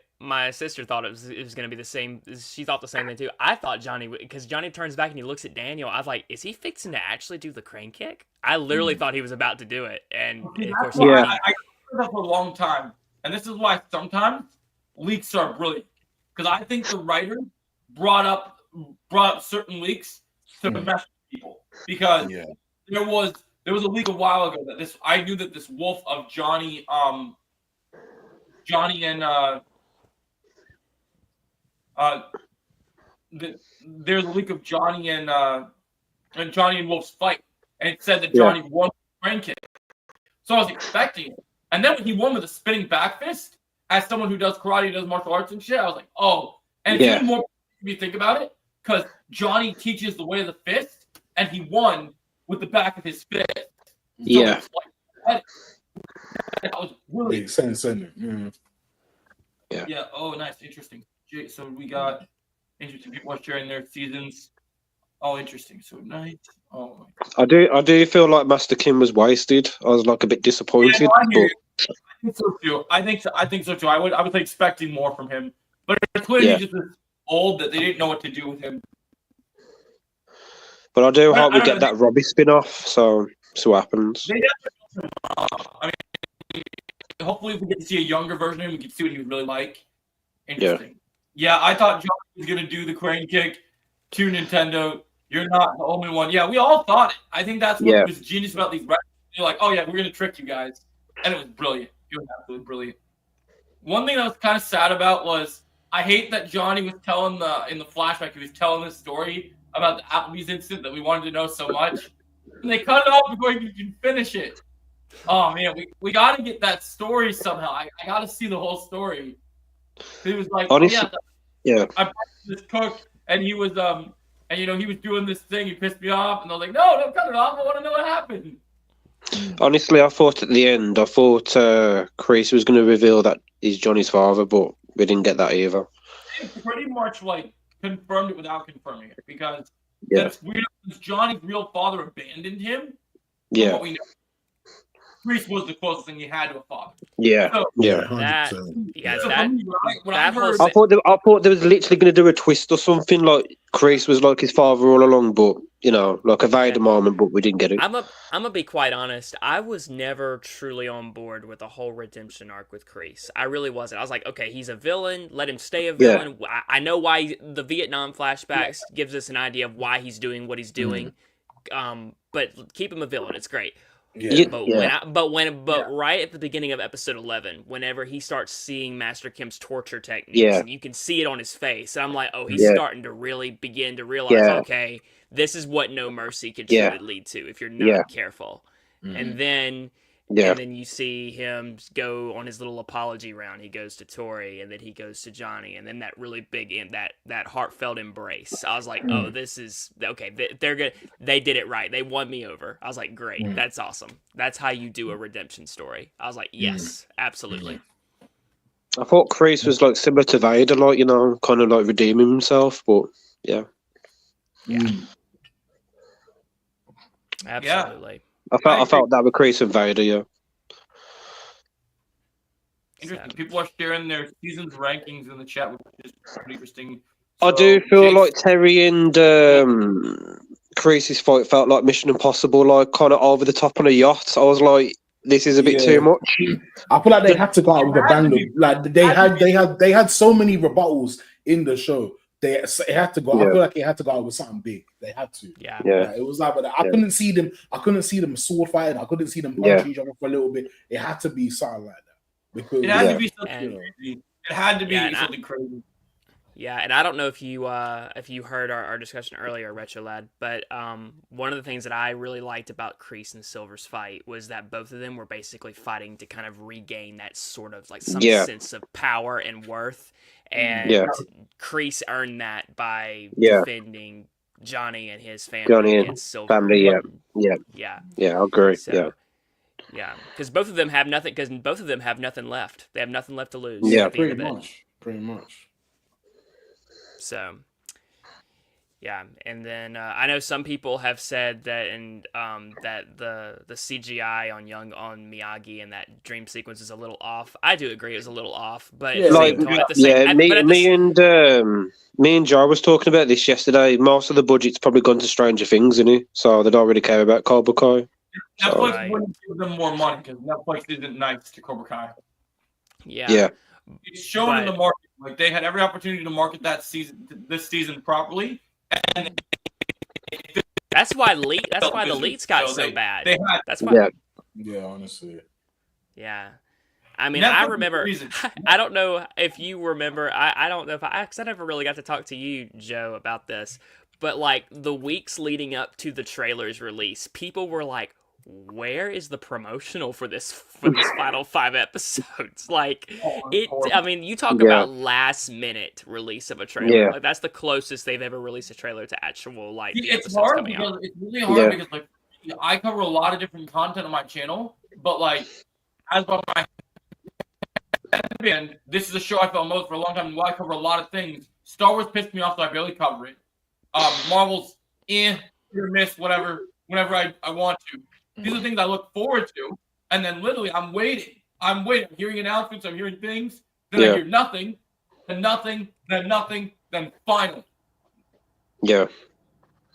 Speaker 2: sister thought it was gonna be the same. She thought the same thing too. I thought Johnny because Johnny turns back and he looks at Daniel. I was like, is he fixing to actually do the crane kick? I literally thought he was about to do it, and
Speaker 1: Okay,
Speaker 2: of
Speaker 1: that's
Speaker 2: course
Speaker 1: why
Speaker 4: Yeah.
Speaker 1: I heard that for a long time, and this is why sometimes leaks are brilliant because I think the writer brought up certain leaks to
Speaker 3: Mm.
Speaker 1: mess with people because
Speaker 3: Yeah.
Speaker 1: there was a leak a while ago that this I knew that this wolf of Johnny and there's a leak of Johnny and Johnny and Wolf's fight, and it said that
Speaker 4: Yeah.
Speaker 1: Johnny won the crane kick. So I was expecting it. And then when he won with a spinning back fist, as someone who does karate, does martial arts and shit, I was like, oh. And it's
Speaker 4: Yeah.
Speaker 1: even more if you think about it, because Johnny teaches the way of the fist, and he won with the back of his fist. So
Speaker 4: Yeah.
Speaker 1: it's like, that was really
Speaker 3: Makes sense, doesn't it? Mm.
Speaker 1: yeah. Oh, nice, interesting. So we got interesting people are sharing their seasons. Oh, interesting. So nice. Oh my God.
Speaker 4: I do feel like Master Kim was wasted. I was like a bit disappointed.
Speaker 1: Yeah, no, I hear
Speaker 4: but
Speaker 1: you. I think so too. I think so too. I was expecting more from him, but clearly
Speaker 4: Yeah.
Speaker 1: he just was old that they didn't know what to do with him.
Speaker 4: But I do
Speaker 1: I
Speaker 4: hope we
Speaker 1: don't
Speaker 4: get
Speaker 1: know.
Speaker 4: that Robbie spin-off. So see what happens.
Speaker 1: They definitely, I mean, hopefully if we get to see a younger version of him, we can see what he was really like. Interesting. Yeah, I thought John was gonna do the crane kick to Nintendo. You're not the only one. Yeah, we all thought it. I think that's what
Speaker 4: Yeah.
Speaker 1: was genius about these records. They're like, oh yeah, we're gonna trick you guys, and it was brilliant. It was absolutely brilliant. One thing I was kind of sad about was I hate that Johnny was telling in the flashback he was telling this story about the Applebee's incident that we wanted to know so much, and they cut it off before you can finish it. Oh man, we got to get that story somehow. I got to see the whole story. He was like,
Speaker 4: Honestly,
Speaker 1: oh yeah,
Speaker 4: Yeah.
Speaker 1: I brought this cook, and he was and he was doing this thing. He pissed me off, and I was like, no, don't cut it off. I want to know what happened.
Speaker 4: Honestly, I thought at the end, Chris was going to reveal that he's Johnny's father, but we didn't get that either.
Speaker 1: It pretty much like confirmed it without confirming it because
Speaker 4: Yeah.
Speaker 1: since Johnny's real father abandoned him, from
Speaker 4: Yeah.
Speaker 1: what we know, Reese was the closest thing he had to a father.
Speaker 4: Yeah.
Speaker 1: So,
Speaker 4: Yeah.
Speaker 2: That
Speaker 3: 100%.
Speaker 2: yeah,
Speaker 1: so
Speaker 2: that
Speaker 1: for me, when I
Speaker 2: that whole
Speaker 1: heard,
Speaker 4: I thought they was literally going to do a twist or something like Chris was like his father all along, but like a Vader moment, but we didn't get it.
Speaker 2: I'm gonna be quite honest. I was never truly on board with the whole redemption arc with Kreese. I really wasn't. I was like, okay, he's a villain. Let him stay a villain. I know why the Vietnam flashbacks gives us an idea of why he's doing what he's doing. But keep him a villain. It's great.
Speaker 3: Yeah.
Speaker 2: But right at the beginning of episode 11, whenever he starts seeing Master Kim's torture techniques,
Speaker 4: Yeah.
Speaker 2: and you can see it on his face, and I'm like, oh, he's
Speaker 4: Yeah.
Speaker 2: starting to really begin to realize,
Speaker 4: Yeah.
Speaker 2: okay, this is what no mercy could
Speaker 4: Yeah.
Speaker 2: truly lead to if you're not
Speaker 4: Yeah.
Speaker 2: careful.
Speaker 3: Mhm.
Speaker 2: And then
Speaker 4: Yeah.
Speaker 2: and then you see him go on his little apology round. He goes to Tori, and then he goes to Johnny, and then that really big that heartfelt embrace. I was like, oh, this is okay. They're good. They did it right. They won me over. I was like, great. That's awesome. That's how you do a redemption story. I was like, yes, absolutely.
Speaker 4: I thought Chris was like similar to Vader, like kind of like redeeming himself, but yeah.
Speaker 2: Absolutely.
Speaker 4: I felt that with Chris and Vader, yeah.
Speaker 1: interesting. People are sharing their seasons rankings in the chat, which is pretty interesting.
Speaker 4: I
Speaker 1: So,
Speaker 4: do feel
Speaker 1: Jason-
Speaker 4: like Terry and Chris's fight felt like Mission Impossible, like kind of over the top on a yacht. I was like, this is a bit too much.
Speaker 3: I feel like they had to go out with a bang. Like they had so many rebuttals in the show. It had to go. I
Speaker 4: Yeah.
Speaker 3: feel like it had to go out with something big. They had to.
Speaker 2: Yeah.
Speaker 4: Yeah.
Speaker 3: Like, it was like, but I couldn't see them. I couldn't see them sword fighting. I couldn't see them punching
Speaker 4: Yeah.
Speaker 3: each other for a little bit. It had to be something like that because
Speaker 1: It had
Speaker 4: Yeah.
Speaker 1: to be something
Speaker 2: And-
Speaker 1: crazy. It had to be
Speaker 2: Yeah, and
Speaker 1: something crazy.
Speaker 2: Yeah, and I don't know if you heard our discussion earlier, Retro Lad, but one of the things that I really liked about Kreese and Silver's fight was that both of them were basically fighting to kind of regain that sort of like some
Speaker 4: Yeah.
Speaker 2: sense of power and worth, and
Speaker 4: Yeah.
Speaker 2: Kreese earned that by
Speaker 4: Yeah.
Speaker 2: defending Johnny and his family
Speaker 4: Johnny and
Speaker 2: against Silver.
Speaker 4: family, yeah. Yeah.
Speaker 2: Yeah.
Speaker 4: Yeah, I agree.
Speaker 2: So, yeah, because both of them have nothing. Because both of them have nothing left. They have nothing left to lose.
Speaker 4: Yeah.
Speaker 2: at the end
Speaker 3: pretty
Speaker 2: of it.
Speaker 3: much.
Speaker 2: So, Yeah, and then I know some people have said that, and that the CGI on Miyagi and that dream sequence is a little off. I do agree it was a little off, but at
Speaker 3: Yeah,
Speaker 2: the
Speaker 4: Like,
Speaker 2: same time, at the same,
Speaker 4: yeah,
Speaker 2: at,
Speaker 4: me,
Speaker 2: but at
Speaker 4: me
Speaker 2: the,
Speaker 4: and me and Jar was talking about this yesterday. Most of the budget's probably gone to Stranger Things, isn't it? So they don't really care about Cobra Kai. So
Speaker 1: Netflix
Speaker 2: Right.
Speaker 1: wouldn't give them more money because Netflix isn't nice to Cobra Kai.
Speaker 2: yeah,
Speaker 4: yeah,
Speaker 1: It's shown in
Speaker 2: but
Speaker 1: the market. Like they had every opportunity to market that this season properly, and
Speaker 2: that's why the
Speaker 1: business.
Speaker 2: leaks got
Speaker 1: So
Speaker 2: so bad.
Speaker 1: they had
Speaker 2: That's why.
Speaker 4: yeah,
Speaker 3: yeah, honestly.
Speaker 2: Yeah. I mean, I
Speaker 1: Netflix is the
Speaker 2: remember.
Speaker 1: reason.
Speaker 2: I don't know if you remember. I don't know if because I never really got to talk to you, Joe, about this. But like the weeks leading up to the trailer's release, people were like, "Where is the promotional for this final 5 episodes?" Like it. I mean, you talk
Speaker 4: Yeah.
Speaker 2: about last minute release of a trailer.
Speaker 4: Yeah.
Speaker 2: Like that's the closest they've ever released a trailer to actual like the
Speaker 1: It's
Speaker 2: episodes
Speaker 1: hard
Speaker 2: coming
Speaker 1: because
Speaker 2: out.
Speaker 1: it's really hard
Speaker 4: Yeah.
Speaker 1: because like I cover a lot of different content on my channel, but like as of my and this is a show I felt most for a long time. And while I cover a lot of things, Star Wars pissed me off, so I barely cover it. Marvel's hit or miss, whatever. Whenever I want to, these are things I look forward to, and then literally I'm waiting. I'm hearing announcements. I'm hearing things. Then I
Speaker 4: Yeah.
Speaker 1: hear nothing, then nothing, then nothing, then finally.
Speaker 4: yeah.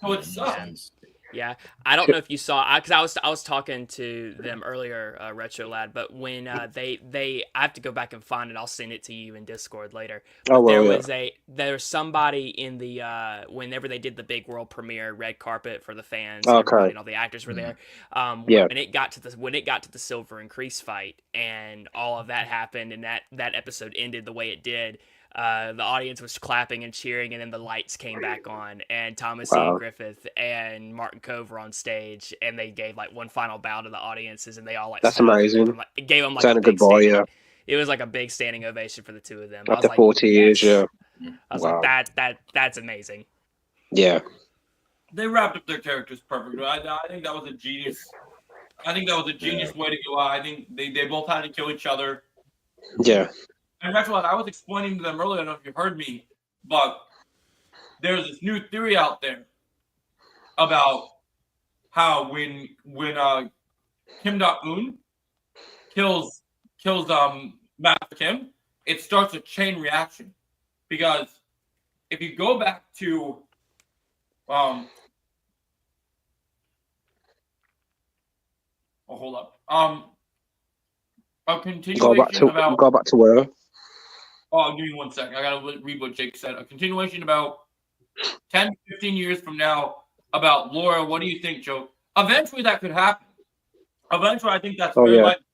Speaker 1: So it sucks.
Speaker 2: Yeah, I don't know if you saw, because I was talking to them earlier, Retro Lad. But when they I have to go back and find it. I'll send it to you in Discord later. But
Speaker 4: Oh, well,
Speaker 2: there's somebody in the whenever they did the big world premiere red carpet for the fans,
Speaker 4: Okay.
Speaker 2: everybody and all the actors were there.
Speaker 4: Yeah.
Speaker 2: When it got to the Silver and Kreese fight and all of that happened and that episode ended the way it did. The audience was clapping and cheering, and then the lights came back on, and Thomas
Speaker 4: Wow.
Speaker 2: Ian Griffith and Martin Cove were on stage, and they gave like one final bow to the audiences, and they all like
Speaker 4: That's
Speaker 2: stood up and
Speaker 4: amazing.
Speaker 2: gave them like
Speaker 4: Sound
Speaker 2: a
Speaker 4: a good
Speaker 2: big
Speaker 4: boy,
Speaker 2: standing.
Speaker 4: yeah.
Speaker 2: It was like a big standing ovation for the two of them. I was
Speaker 4: After
Speaker 2: like,
Speaker 4: 40 years,
Speaker 2: yes.
Speaker 4: yeah.
Speaker 2: I was
Speaker 4: Wow.
Speaker 2: like, that's amazing.
Speaker 4: Yeah.
Speaker 1: They wrapped up their characters perfectly. I think that was a genius. I think that was a genius way to go out. I think they both had to kill each other.
Speaker 4: Yeah.
Speaker 1: And that's what I was explaining to them earlier. I don't know if you heard me, but there's this new theory out there about how when Kim Da-eun kills Master Kim, it starts a chain reaction. Because if you go back to hold up. A continuation about.
Speaker 4: Go back to where?
Speaker 1: Oh, give me 1 second. I gotta read what Jake said. A continuation about 10, 15 years from now about Laura. What do you think, Joe? Eventually, that could happen. Eventually, I think that's very likely.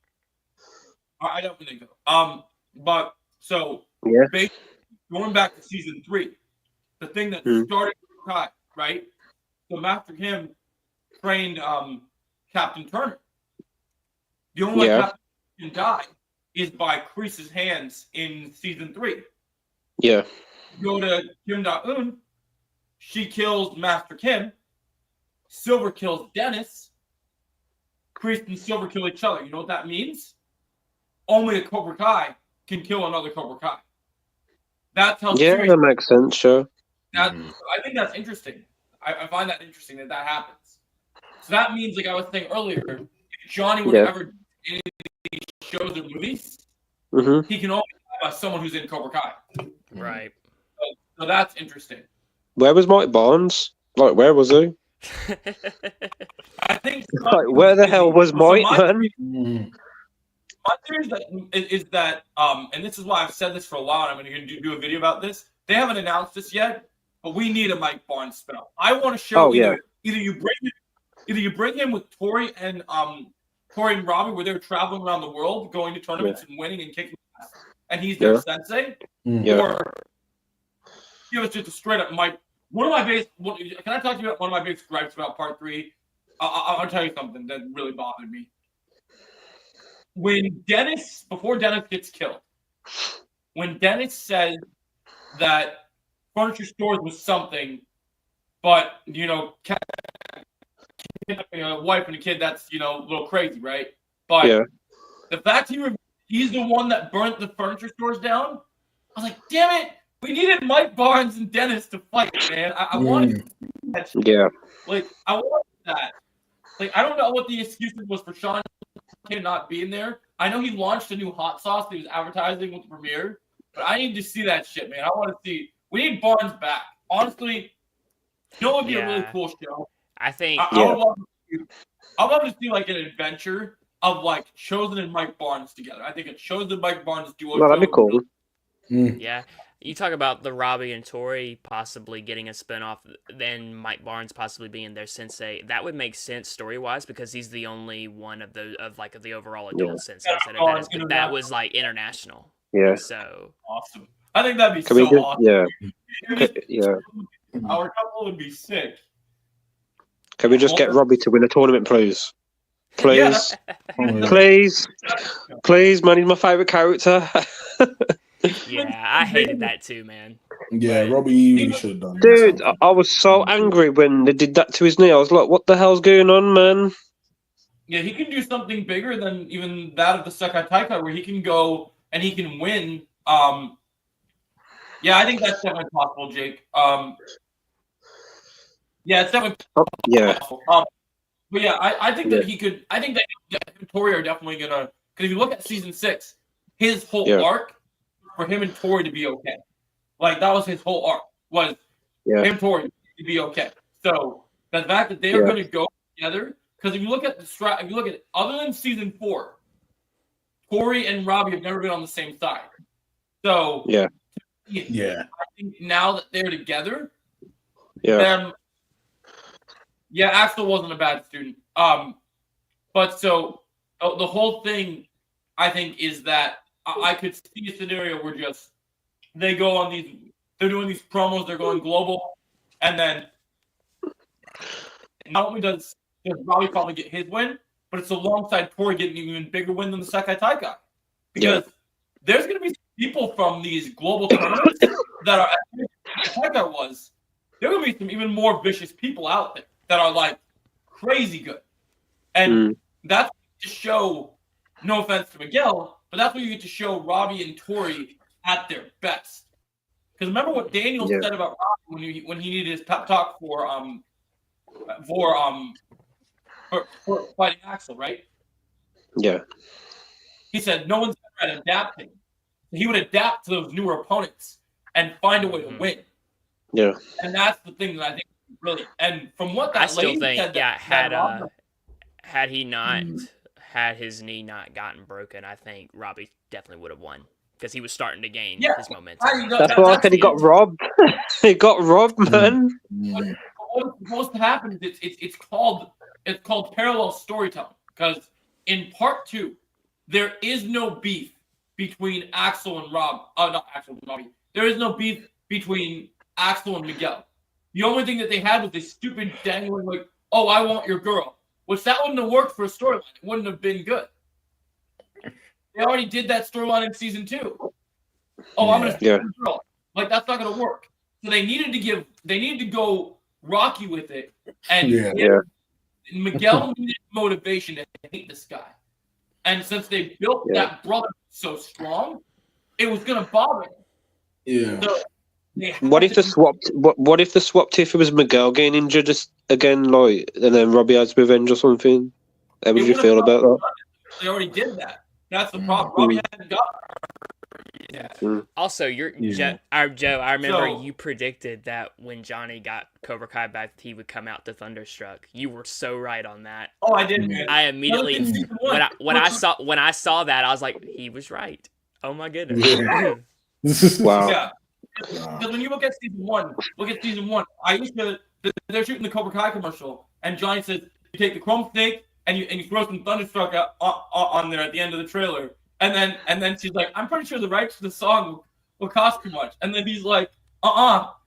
Speaker 1: I don't think so. But so
Speaker 4: Yeah.
Speaker 1: going back to season 3, the thing that started Kai, right? So Master Kim trained Captain Turner. The only way Captain can die is by Kreese's hands in season 3.
Speaker 4: Yeah.
Speaker 1: Go to Kim Da-eun. She kills Master Kim. Silver kills Dennis. Kreese and Silver kill each other. You know what that means? Only a Cobra Kai can kill another Cobra Kai. That's how.
Speaker 4: Yeah, that makes sense. Sure.
Speaker 1: I think that's interesting. I find that interesting that happens. So that means, like I was saying earlier, if Johnny would ever do any of these shows or movies, he can only have someone who's in Cobra Kai.
Speaker 2: Right.
Speaker 1: So that's interesting.
Speaker 4: Where was Mike Barnes? Like, where was he?
Speaker 1: I think.
Speaker 4: Like, where the hell was Mike, man?
Speaker 1: My theory is that, and this is why I've said this for a while, and I'm going to do a video about this. They haven't announced this yet, but we need a Mike Barnes spell. I want to show either you bring him with Tori and Robbie, where they're traveling around the world, going to tournaments and winning and kicking ass, and he's their sensei, or give us just a straight up Mike. Can I talk to you about one of my biggest gripes about part 3? I'll tell you something that really bothered me. Before Dennis gets killed, when Dennis said that furniture stores was something, but wife and a kid, that's a little crazy, right? But the fact he's the one that burnt the furniture stores down, I was like, damn it! we needed Mike Barnes and Dennis to fight, man. I wanted that shit.
Speaker 4: Yeah.
Speaker 1: Like, I wanted that. Like, I don't know what the excuses was for Sean not being there. I know he launched a new hot sauce that he was advertising with the premiere, but I need to see that shit, man. I want to see. We need Barnes back. Honestly, you know what would be a really cool show?
Speaker 2: I think
Speaker 1: I would love to see like an adventure of like Chosen and Mike Barnes together. I think a Chosen Mike Barnes duo.
Speaker 4: Well, that'd be cool.
Speaker 2: Yeah. You talk about the Robbie and Tori possibly getting a spinoff, then Mike Barnes possibly being their sensei. That would make sense story wise because he's the only one of the overall adult senseis that was like international.
Speaker 4: Yeah.
Speaker 2: So
Speaker 1: awesome. I think that'd be awesome.
Speaker 4: Yeah.
Speaker 1: Yeah. Our couple would be sick.
Speaker 4: Can we just get Robbie to win a tournament, please? Please.
Speaker 1: Yeah.
Speaker 4: Please, man, he's my favourite character.
Speaker 2: Yeah, I hated that too, man.
Speaker 3: Yeah, Robbie, you should have done.
Speaker 4: Dude, I was so angry when they did that to his knee. I was like, what the hell's going on, man?
Speaker 1: Yeah, he can do something bigger than even that of the Sekai Taikai, where he can go and he can win. Yeah, I think that's definitely possible, Jake. Yeah, it's definitely possible. But yeah, I think that he could. I think that him and Tori are definitely gonna. Because if you look at season 6, his whole arc for him and Tori to be okay. Like that was his whole arc was him and Tori to be okay. So the fact that they are going to go together. Because if you look at if you look at it, other than season 4, Tori and Robbie have never been on the same side. So
Speaker 3: yeah,
Speaker 1: I think now that they're together, Axel wasn't a bad student. But so the whole thing, I think, is that I could see a scenario where just they go on these, they're doing these promos, they're going global, and then not only does Robbie probably get his win, but it's alongside Tori getting an even bigger win than the Sekai Taikai. Because there's going to be people from these global tournaments that are, as Taikai was, there are going to be some even more vicious people out there that are like crazy good. And that's to show, no offense to Miguel, but that's where you get to show Robbie and Tori at their best. Because remember what Daniel said about Robbie when he needed his pep talk for fighting Axel, right?
Speaker 4: Yeah.
Speaker 1: He said no one's ever adapting. He would adapt to those newer opponents and find a way to win.
Speaker 4: Yeah.
Speaker 1: And that's the thing that I think really. And from what that
Speaker 2: I still
Speaker 1: lady
Speaker 2: think,
Speaker 1: said,
Speaker 2: had he not had his knee not gotten broken, I think Robbie definitely would have won because he was starting to gain his momentum.
Speaker 4: That's why I said he got robbed. He got robbed, man.
Speaker 1: What's supposed to happen is it's called parallel storytelling, because in part 2 there is no beef between Axel and not Axel and Robbie. There is no beef between Axel and Miguel. The only thing that they had was this stupid dangling like, oh, I want your girl. Which that wouldn't have worked for a storyline. It wouldn't have been good. They already did that storyline in season 2. Oh, I'm gonna your girl. Like that's not gonna work. So they needed to go rocky with it. And Miguel needed motivation to hate this guy. And since they built that brother so strong, it was gonna bother him.
Speaker 3: Yeah.
Speaker 1: So
Speaker 4: what if the swapped if it was Miguel getting injured again, like, and then Robbie has revenge or something? How would you feel about that?
Speaker 1: They already did that. That's the problem. Robbie hasn't got
Speaker 2: it. Also, Joe, I remember you predicted that when Johnny got Cobra Kai back, he would come out to Thunderstruck. You were so right on that.
Speaker 1: Oh, I did, man.
Speaker 2: I immediately when I saw that, I was like, he was right. Oh my goodness.
Speaker 3: Yeah.
Speaker 4: Wow.
Speaker 1: Yeah. Because when you look at season 1, they're shooting the Cobra Kai commercial, and Johnny says, you take the chrome snake and you throw some Thunderstruck on there at the end of the trailer. And then she's like, I'm pretty sure the rights to the song will cost too much. And then he's like,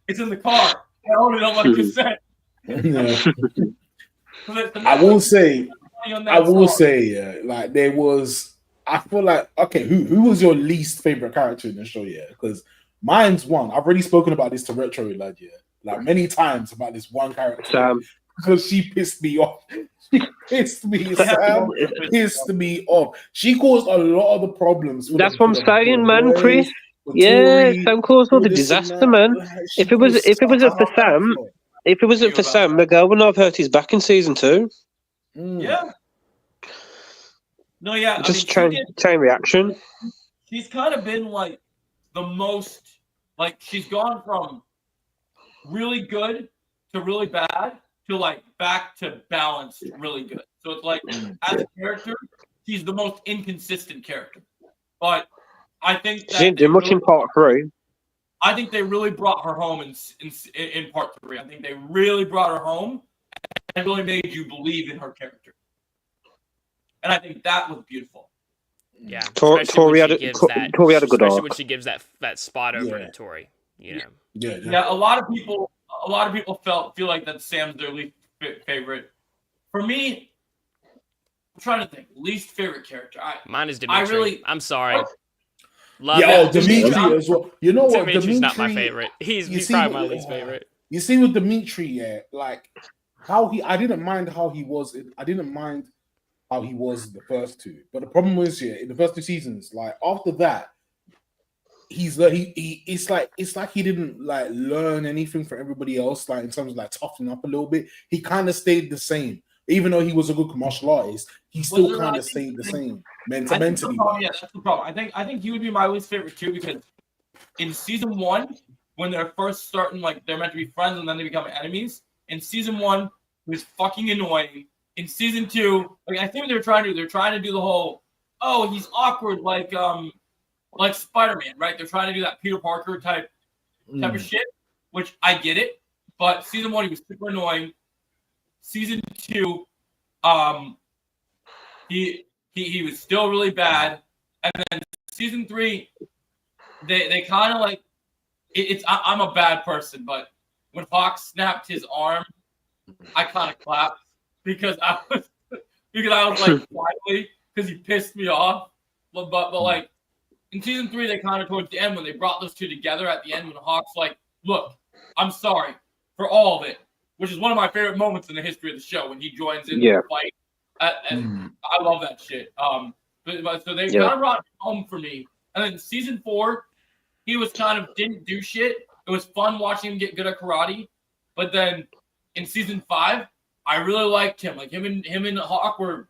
Speaker 1: it's in the car. I own it on my cassette.
Speaker 3: I will say, like there was, I feel like, okay, who was your least favorite character in the show? Yeah, because mine's one. I've already spoken about this to Retro Lad, like many times about this one character.
Speaker 4: Sam.
Speaker 3: Because she pissed me off. Sam pissed me off. She caused a lot of the problems.
Speaker 4: That's what I'm saying, man, Chris. Yeah,
Speaker 3: Tori,
Speaker 4: Sam caused all
Speaker 3: all
Speaker 4: the
Speaker 3: this and
Speaker 4: disaster,
Speaker 3: that.
Speaker 4: man.
Speaker 3: She
Speaker 4: If it wasn't
Speaker 3: caused
Speaker 4: for
Speaker 3: such a
Speaker 4: Sam,
Speaker 3: havoc.
Speaker 4: if it wasn't
Speaker 1: Feel
Speaker 4: for
Speaker 1: about
Speaker 4: Sam,
Speaker 1: that.
Speaker 4: Miguel would not have hurt his back in season 2.
Speaker 1: Yeah. No, yeah.
Speaker 4: Just
Speaker 1: I mean,
Speaker 4: chain reaction.
Speaker 1: she's kind of been like the most, like, she's gone from really good to really bad to like back to balanced really good. So it's like, as a character, she's the most inconsistent character. But I think
Speaker 4: She didn't do much in part 3.
Speaker 1: I think they really brought her home in part 3. I think they really brought her home and really made you believe in her character. And I think that was beautiful.
Speaker 2: Yeah,
Speaker 4: Tori had a good
Speaker 2: especially
Speaker 4: arc.
Speaker 2: when she gives that spot over to Tori. You know.
Speaker 3: Yeah.
Speaker 1: A lot of people feel like that Sam's their least favorite. For me, I'm trying to think. Least favorite character.
Speaker 2: Mine is Dimitri. I'm sorry.
Speaker 3: Love Dimitri as well. You know what?
Speaker 2: Dimitri's not my favorite. He's probably my least favorite.
Speaker 3: You see with Dimitri, like how I didn't mind how he was. I didn't mind how he was the first 2. But the problem was, in the first 2 seasons, like after that, it's like he didn't like learn anything from everybody else, like in terms of like toughening up a little bit. He kind of stayed the same. Even though he was a good martial artist, he still kind of stayed the same mentally.
Speaker 1: Yeah, that's the problem. I think he would be my least favorite too, because in season 1, when they're first starting, like they're meant to be friends and then they become enemies. In season 1, he was fucking annoying. In season 2, like I think what they're trying to do the whole, oh, he's awkward like Spider-Man, right? They're trying to do that Peter Parker type of shit, which I get it. But season 1, he was super annoying. Season 2, he was still really bad, and then season 3, they kind of like I'm a bad person, but when Fox snapped his arm, I kind of clapped because I was like finally, because he pissed me off. But like in season 3, they kind of towards the end when they brought those two together at the end when Hawk's like, look, I'm sorry for all of it. Which is one of my favorite moments in the history of the show when he joins in the fight. And I love that shit. So they kind of brought it home for me. And then season 4, he was kind of didn't do shit. It was fun watching him get good at karate. But then in season 5, I really liked him. Like him and Hawk were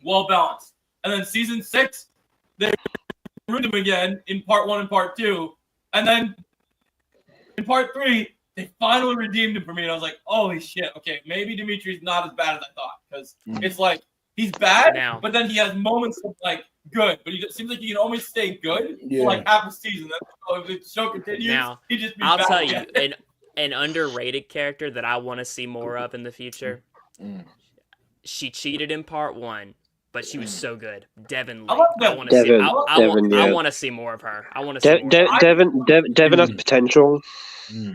Speaker 1: well balanced. And then season 6, they ruined him again in part 1 and part 2. And then in part 3, they finally redeemed him for me, and I was like, holy shit, okay, maybe Dimitri's not as bad as I thought, because it's like, he's bad, but then he has moments of, like, good, but it seems like he can always stay good for, like, half a season. If the show continues, he just be
Speaker 2: I'll
Speaker 1: bad
Speaker 2: tell
Speaker 1: again.
Speaker 2: you, an underrated character that I want to see more of in the future, she cheated in part 1, but she was so good. Devin Lee. I want to see more of her. I want to see more
Speaker 4: Devin has potential.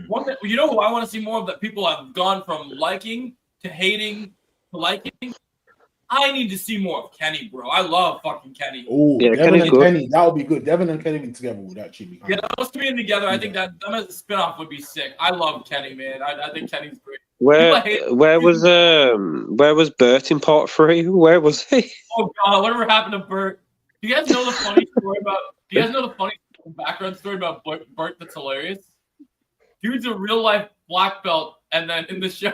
Speaker 1: One that, you know who I want to see more of that people have gone from liking to hating to liking? I need to see more of Kenny, bro. I love fucking Kenny.
Speaker 3: Oh, yeah, Devin and Kenny. That would be good. Devin and Kenny together would actually be good.
Speaker 1: Yeah, those two being together, I think that them as a spinoff would be sick. I love Kenny, man. I think Kenny's great.
Speaker 4: Where was Bert in part 3? Where was he?
Speaker 1: Oh god, whatever happened to Bert? Do you guys know the funny story about? Do you guys know the funny background story about Bert that's hilarious? Dude's a real life black belt, and then in the show,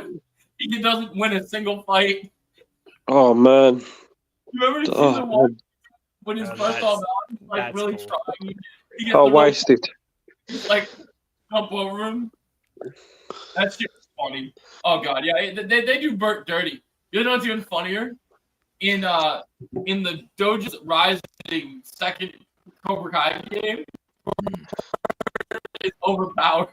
Speaker 1: he doesn't win a single fight.
Speaker 4: Oh man!
Speaker 1: You remember season 1 when he's first all out, like really
Speaker 2: cool.
Speaker 1: trying?
Speaker 4: Wasted.
Speaker 1: Like jump over him. That shit was funny. Oh god, yeah, they do Bert dirty. You know what's even funnier? In the Dojo's Rising second Cobra Kai game, it's overpowered.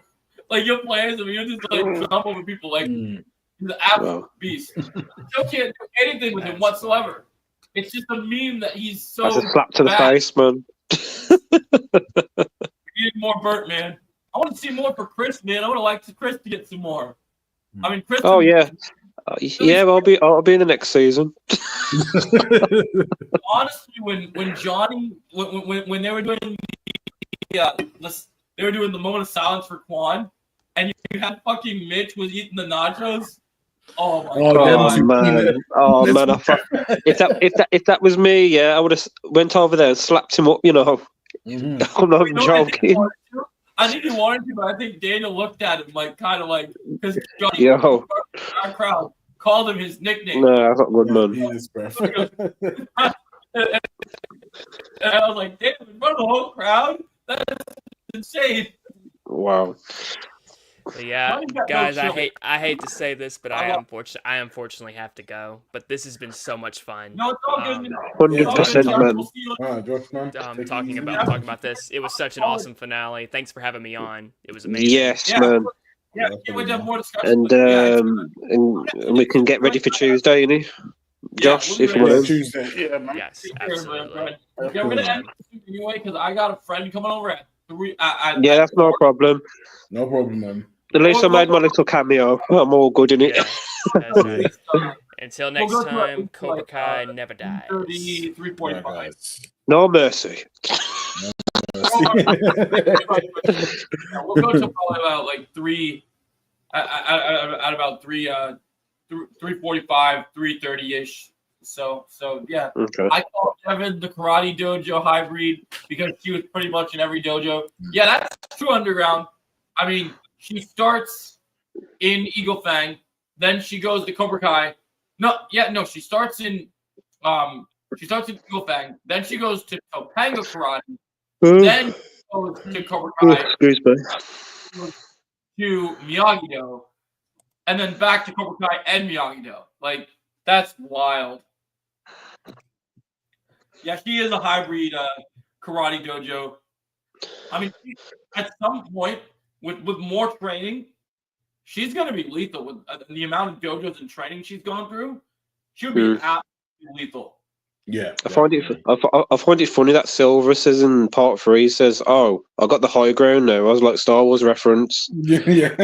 Speaker 1: Like you'll play as him, you'll just like jump over people like he's an absolute beast. You can't do anything with him whatsoever. It's just a meme that he's so.
Speaker 4: That's a slap to the face, man.
Speaker 1: We need more Bert, man. I want to see more for Chris, man. I would like Chris to get some more. I mean, Chris.
Speaker 4: Oh yeah, I'll be in the next season.
Speaker 1: Honestly, when Johnny when they were doing they were doing the moment of silence for Quan, and you had fucking Mitch was eating the nachos. Oh my god!
Speaker 4: Man! Oh man! If that was me, yeah, I would have went over there and slapped him up. You know.
Speaker 3: Mhm.
Speaker 4: I'm
Speaker 1: You know what I think he
Speaker 4: joking.
Speaker 1: wanted to? I think he wanted to, but I think Daniel looked at him like kind of like because Johnny
Speaker 4: Yo,
Speaker 1: our crowd called him his nickname.
Speaker 4: no, that's not good,
Speaker 3: Yeah,
Speaker 4: man.
Speaker 3: penis breath.
Speaker 1: And I was like, damn, in front of the whole crowd? That's insane.
Speaker 4: Wow.
Speaker 2: But yeah,
Speaker 1: Johnny's got no
Speaker 2: guys,
Speaker 1: chill.
Speaker 2: I hate to say this, but
Speaker 1: I love-
Speaker 2: I unfortunately have to go. But this has been so much fun.
Speaker 1: No, it's all good.
Speaker 2: Um,
Speaker 1: It's all good,
Speaker 4: 100%,
Speaker 1: Josh.
Speaker 4: man.
Speaker 1: We'll see you
Speaker 3: All right, Josh, man. Take it
Speaker 2: talking
Speaker 3: easy.
Speaker 2: about this. It was such an awesome finale. Thanks for having me on. It was amazing.
Speaker 4: Yes,
Speaker 1: Yeah.
Speaker 4: man.
Speaker 1: Yeah, can't wait to have more discussion.
Speaker 4: And
Speaker 1: with you. Yeah,
Speaker 4: and we can get ready for Tuesday, you know? Josh,
Speaker 1: we'll be
Speaker 4: if you
Speaker 1: ready.
Speaker 4: want to.
Speaker 3: Tuesday. Yeah, man.
Speaker 2: Yes,
Speaker 1: Take care, man,
Speaker 2: absolutely.
Speaker 1: Brian. Yeah, we're gonna end this anyway because I got a friend coming over at 3.
Speaker 4: Yeah, that's no problem.
Speaker 3: No problem, man.
Speaker 4: At least I made my little cameo. I'm all good in it.
Speaker 2: Yeah, that's right.
Speaker 1: Uh,
Speaker 2: Until
Speaker 1: We'll
Speaker 2: next
Speaker 1: go to our
Speaker 2: time, Cobra Kai never dies.
Speaker 1: 3:30, 3:45.
Speaker 3: All right, guys.
Speaker 4: No mercy.
Speaker 1: Yeah, we'll go to probably about like 3 at about 3:45, 3:30 ish. So yeah.
Speaker 4: Okay.
Speaker 1: I call Kevin the Karate Dojo hybrid because she was pretty much in every dojo. Yeah, that's true. Underground. I mean, she starts in Eagle Fang, then she goes to Cobra Kai. No, she starts in Eagle Fang, then she goes to Topanga Karate, then goes to Cobra Kai,
Speaker 4: Excuse me.
Speaker 1: to Miyagi-Do, and then back to Cobra Kai and Miyagi-Do. Like, that's wild. Yeah, she is a hybrid karate dojo. I mean, at some point, with more training, she's going to be lethal. With the amount of dojos and training she's gone through, she would be absolutely lethal.
Speaker 3: Yeah.
Speaker 4: I find it funny that Silver says in part 3 says, "Oh, I got the high ground now." I was like Star Wars reference.
Speaker 3: Yeah.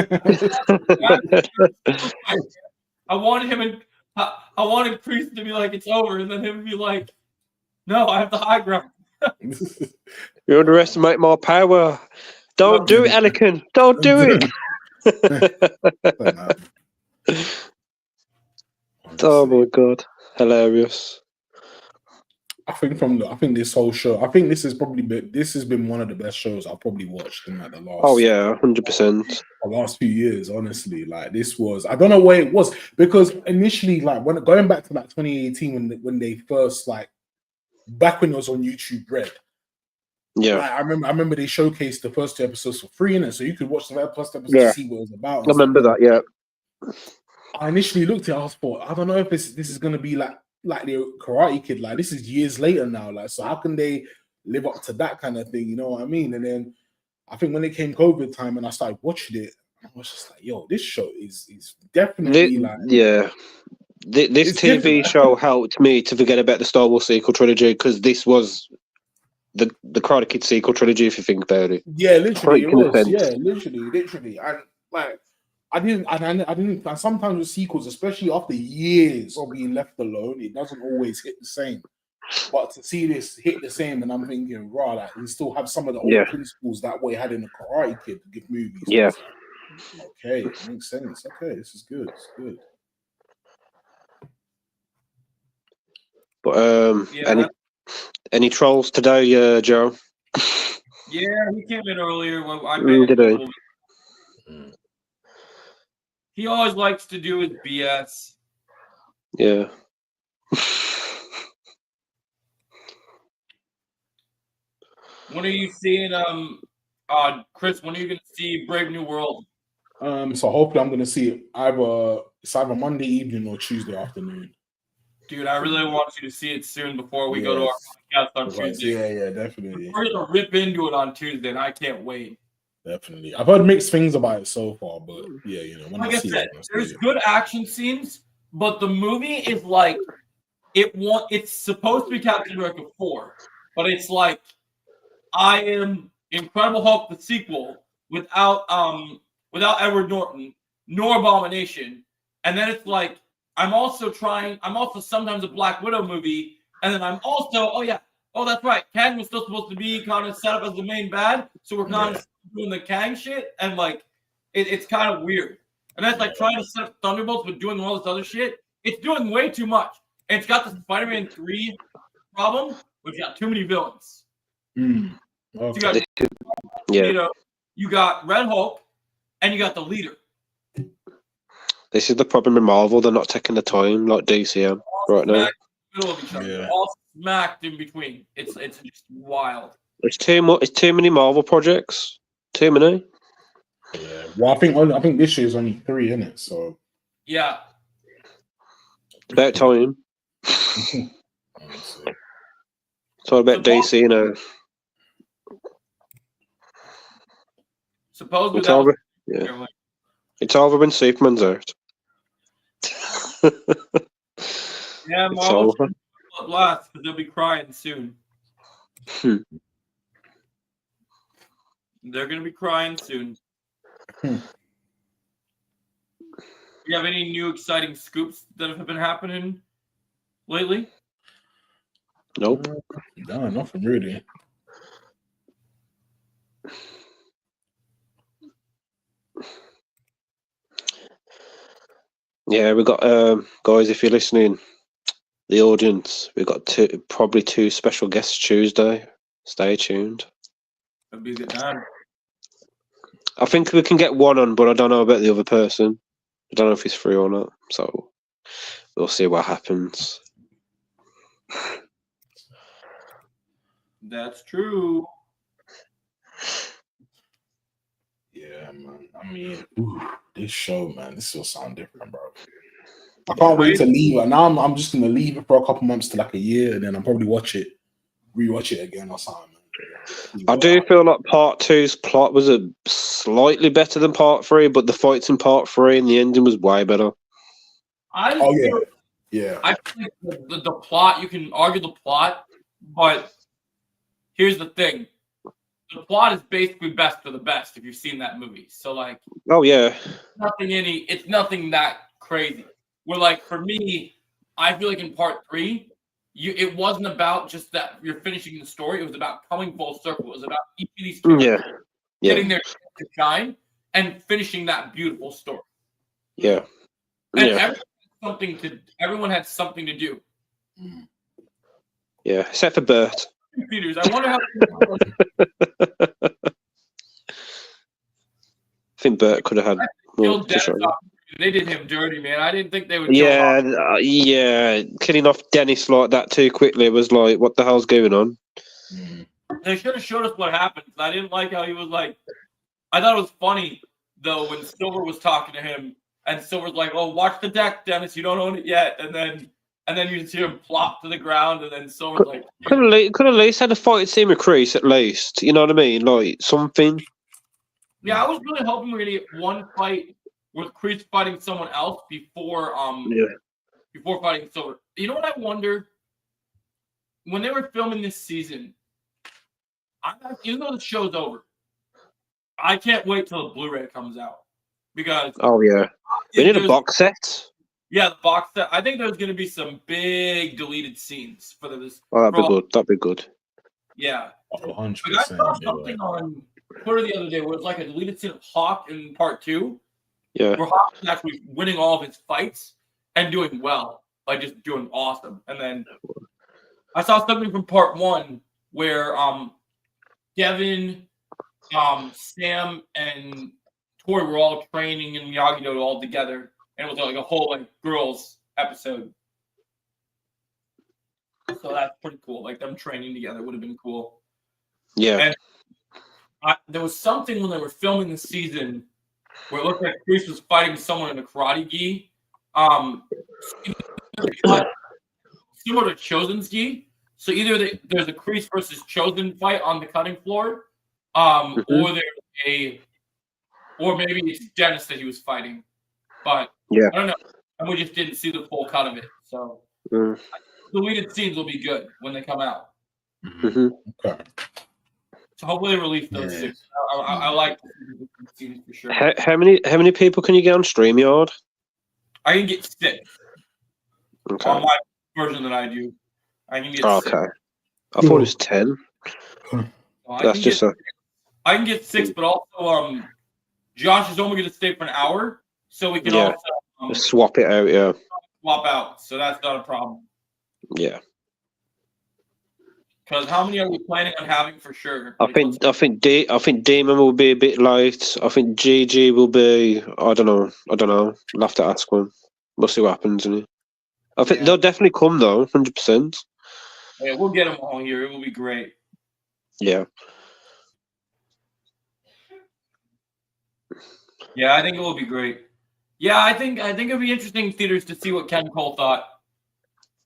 Speaker 1: I wanted him and I wanted Kreese to be like, it's over, and then him be like, no, I have the high ground.
Speaker 4: You underestimate my power. Don't do it, Anakin. Don't do it. Oh my god, hilarious.
Speaker 3: I think this whole show. I think this has been one of the best shows I've probably watched in like the last.
Speaker 4: Oh yeah, 100%.
Speaker 3: The last few years, honestly, like this was. I don't know where it was because initially, like when going back to like 2018 when they first like back when it was on YouTube Red.
Speaker 4: Yeah,
Speaker 3: like, I remember they showcased the first 2 episodes for free in it, so you could watch the first episode to see what it was about.
Speaker 4: I remember that. Yeah,
Speaker 3: I initially looked at it, I thought, I don't know if this is gonna be like the Karate Kid. Like this is years later now. Like, so how can they live up to that kind of thing? You know what I mean? And then I think when it came COVID time and I started watching it, I was just like, yo, this show is definitely
Speaker 4: This TV show helped me to forget about the Star Wars sequel trilogy because this was the Karate Kid sequel trilogy. If you think about it,
Speaker 3: yeah, literally, it was.
Speaker 4: Sense.
Speaker 3: Yeah, literally, and like. I didn't. And sometimes with sequels, especially after years of being left alone, it doesn't always hit the same. But to see this hit the same, and I'm thinking, raw, like we still have some of the old principles that we had in the Karate Kid movies.
Speaker 4: Yeah.
Speaker 3: Okay, makes sense. Okay, this is good. It's good.
Speaker 4: But any trolls today, Joe?
Speaker 1: Yeah, he came in earlier. I
Speaker 4: Did he?
Speaker 1: He always likes to do his BS.
Speaker 4: Yeah.
Speaker 1: When are you seeing Chris? When are you gonna see Brave New World?
Speaker 3: So hopefully I'm gonna see it either Monday evening or Tuesday afternoon.
Speaker 1: Dude, I really want you to see it soon before we go to our podcast on Tuesday.
Speaker 3: Yeah, definitely.
Speaker 1: We're gonna rip into it on Tuesday, and I can't wait.
Speaker 3: Definitely. I've heard mixed things about it so far, but yeah, when
Speaker 1: like
Speaker 3: I
Speaker 1: I
Speaker 3: see
Speaker 1: said,
Speaker 3: it,
Speaker 1: there's good action scenes, but the movie is like it's supposed to be Captain America 4, but it's like I am Incredible Hulk the sequel without Edward Norton nor Abomination, and then it's like I'm also sometimes a Black Widow movie, and then I'm also that's right, Kang was still supposed to be kind of set up as the main bad, so we're kind of doing the Kang shit, and like it's kind of weird. And that's like trying to set up Thunderbolts but doing all this other shit. It's doing way too much. And it's got the Spider-Man 3 problem, which got too many villains.
Speaker 3: Okay.
Speaker 1: So
Speaker 4: Yeah,
Speaker 1: you know, you got Red Hulk, and you got the leader.
Speaker 4: this is the problem in Marvel. They're not taking the time like DCM right now.
Speaker 1: Smacked in the middle of each other.
Speaker 3: Yeah.
Speaker 1: They're all smacked in between. It's just wild.
Speaker 4: It's too much. It's too many Marvel projects. Too many.
Speaker 3: Yeah. Well, I think this year's only 3, isn't it? So
Speaker 1: Yeah.
Speaker 4: It's about time.
Speaker 3: honestly.
Speaker 4: It's all about DC now.
Speaker 1: Supposedly
Speaker 4: It's
Speaker 1: that was
Speaker 4: over. Yeah. It's over when Superman's out.
Speaker 1: yeah,
Speaker 4: It's
Speaker 1: Marvel's
Speaker 4: over.
Speaker 1: last because they'll be crying soon.
Speaker 4: Hmm.
Speaker 1: They're gonna be crying soon.
Speaker 3: Hmm.
Speaker 1: You have any new exciting scoops that have been happening lately?
Speaker 4: Nope.
Speaker 3: No, nothing really.
Speaker 4: Yeah, we got guys. If you're listening, the audience, we got probably 2 special guests Tuesday. Stay tuned.
Speaker 1: That'd be a good time.
Speaker 4: I think we can get one on, but I don't know about the other person. I don't know if he's free or not. So we'll see what happens.
Speaker 1: That's true.
Speaker 3: Yeah, man. I mean, this show, man, this will sound different, bro. I can't wait to leave it. Now I'm just gonna leave it for a couple months to like a year, and then I'll probably rewatch it again or something.
Speaker 4: I do feel like part 2's plot was a slightly better than part 3, but the fights in part 3 and the ending was way better.
Speaker 1: I
Speaker 3: feel
Speaker 1: like the plot. You can argue the plot, but here's the thing: the plot is basically best for the best. If you've seen that movie, so like,
Speaker 4: Oh yeah,
Speaker 1: it's nothing that crazy. Where like for me, I feel like in part 3, it wasn't about just that you're finishing the story. It was about coming full circle. It was about each of these characters getting their chance to shine and finishing that beautiful story.
Speaker 4: yeah,
Speaker 1: And everyone had something to do.
Speaker 4: yeah. Except for Bert.
Speaker 1: Peters, I wonder how.
Speaker 4: I think Bert could have had more to show.
Speaker 1: They did him dirty, man. I didn't think they would.
Speaker 4: Yeah. Killing off Dennis like that too quickly was like, what the hell's going on?
Speaker 1: They should have showed us what happened. I didn't like how he was like. I thought it was funny though when Silver was talking to him, and Silver's like, "Oh, watch the deck, Dennis. You don't own it yet." And then you just hear him plop to the ground, and then Silver's like,
Speaker 4: Could at least had a fight scene with Chris, at least. You know what I mean? Like something.
Speaker 1: Yeah, I was really hoping we were gonna get one fight with Chris fighting someone else before fighting Silver. You know what I wonder? When they were filming this season, even though the show's over, I can't wait till the Blu-ray comes out because
Speaker 4: we need a box set.
Speaker 1: Yeah, the box set. I think there's going to be some big deleted scenes for this.
Speaker 4: Oh, that'd be good.
Speaker 1: Yeah.
Speaker 3: 100%.
Speaker 1: I saw something on Twitter the other day where it was like a deleted scene of Hawk in part 2.
Speaker 4: Yeah.
Speaker 1: Where Hawk was actually winning all of his fights and doing well, like just doing awesome. And then I saw something from part 1 where Devin, Sam, and Tori were all training in Miyagi-Do all together. And it was like a whole like girls episode. So that's pretty cool. Like them training together would have been cool.
Speaker 4: Yeah.
Speaker 1: And there was something when they were filming the season where it looked like Kreese was fighting someone in a karate gi. Similar to Chosen's gi. So either there's a Kreese versus Chosen fight on the cutting floor, or maybe it's Dennis that he was fighting. But I don't know. And we just didn't see the full cut of it. So deleted scenes will be good when they come out.
Speaker 3: Mm-hmm. Okay.
Speaker 1: So hopefully they release those scenes. I like the scenes for sure.
Speaker 4: How many people can you get on StreamYard?
Speaker 1: I can get 6 on my version that I do. I can get 6.
Speaker 4: Okay. I thought it was 10. That's just
Speaker 1: I can get 6, but also Josh is only going to stay for an hour, so we can also
Speaker 4: swap it out. Yeah.
Speaker 1: Swap out, so that's not a problem.
Speaker 4: Yeah.
Speaker 1: Because how many are we planning on having for sure?
Speaker 4: I think Demon will be a bit late. I think GG will be. I don't know. I'll have to ask one. We'll see what happens. Innit? I think they'll definitely come though, 100%.
Speaker 1: Yeah, we'll get them all here. It will be great.
Speaker 4: Yeah.
Speaker 1: Yeah, I think it will be great. Yeah, I think it'll be interesting theaters to see what Ken Cole thought.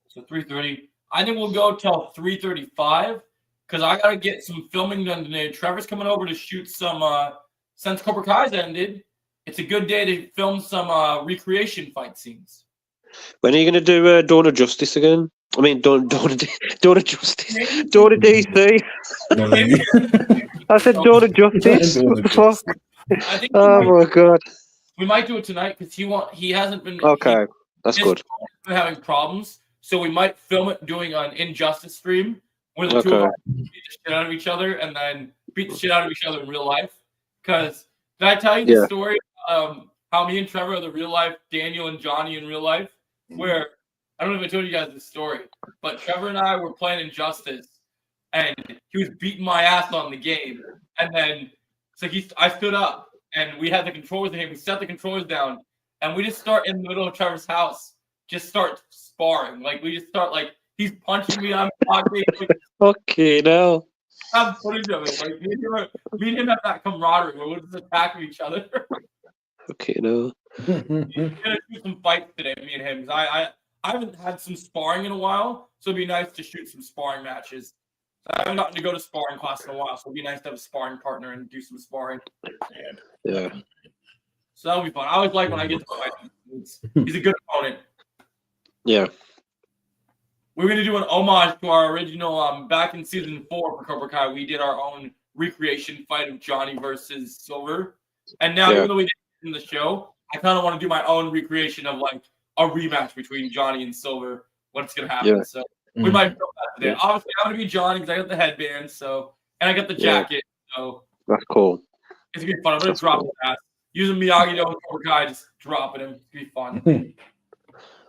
Speaker 1: So 3:30. I think we'll go till 3:35 because I gotta get some filming done today. Trevor's coming over to shoot some. Since Cobra Kai's ended, it's a good day to film some recreation fight scenes.
Speaker 4: When are you going to do Dawn of Justice again? I mean, Dawn of Justice. Dawn of DC. I said Dawn of Justice. What the fuck?
Speaker 1: I think
Speaker 4: Oh my god.
Speaker 1: we might do it tonight because he hasn't been.
Speaker 4: Okay, that's good.
Speaker 1: Been having problems, so we might film it doing an Injustice stream where the two of us beat the shit out of each other and then beat the shit out of each other in real life. Because did I tell you the story? How me and Trevor are the real life Daniel and Johnny in real life? Where I don't know if I told you guys this story, but Trevor and I were playing Injustice, and he was beating my ass on the game, and then I stood up, and we had the controllers in him. We set the controllers down, and we just start in the middle of Trevor's house, just start sparring. Like we just start like he's punching me, I'm blocking.
Speaker 4: Okay, no.
Speaker 1: I'm footage of it. Like me and him have that camaraderie where we're just attacking each other.
Speaker 4: Okay, no.
Speaker 1: We're gonna do some fights today, me and him. I haven't had some sparring in a while, so it'd be nice to shoot some sparring matches. I haven't gotten to go to sparring class in a while, so it'd be nice to have a sparring partner and do some sparring.
Speaker 4: Yeah.
Speaker 1: So that'll be fun. I always like when I get to fight him. He's a good opponent.
Speaker 4: Yeah.
Speaker 1: We're gonna do an homage to our original. Back in season 4 for Cobra Kai, we did our own recreation fight of Johnny versus Silver, and now even though we did it in the show, I kind of want to do my own recreation of like a rematch between Johnny and Silver. What's gonna happen? Yeah. So we might film that today. Obviously, I'm gonna be Johnny because I got the headband, and I got the jacket. So
Speaker 4: that's cool.
Speaker 1: It's gonna be fun. I'm gonna drop that. Using Miyagi-Do and Cobra Kai, just dropping him. It's gonna be fun.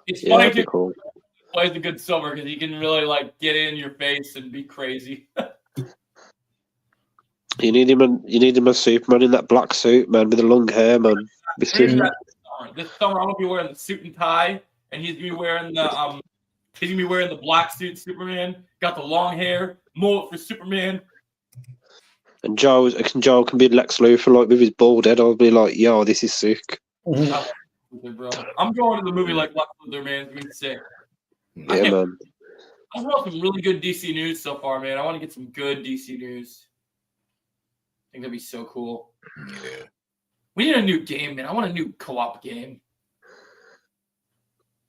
Speaker 1: It's funny to
Speaker 4: cool.
Speaker 1: Plays a good Silver because he can really like get in your face and be crazy.
Speaker 4: You need him as Superman in that black suit, man, with the long hair, man.
Speaker 1: This summer, I'm gonna be wearing the suit and tie, and he's gonna be wearing the black suit Superman. Got the long hair, mullet for Superman.
Speaker 4: And Joe can be Lex Luthor, like with his bald head. I'll be like, yo, this is sick.
Speaker 1: Bro. I'm going to the movie like Lex Luthor, man. It's gonna be sick.
Speaker 4: Yeah, man.
Speaker 1: I want some really good DC news so far, man. I want to get some good DC news. I think that'd be so cool.
Speaker 3: Yeah.
Speaker 1: We need a new game, man. I want a new co-op game.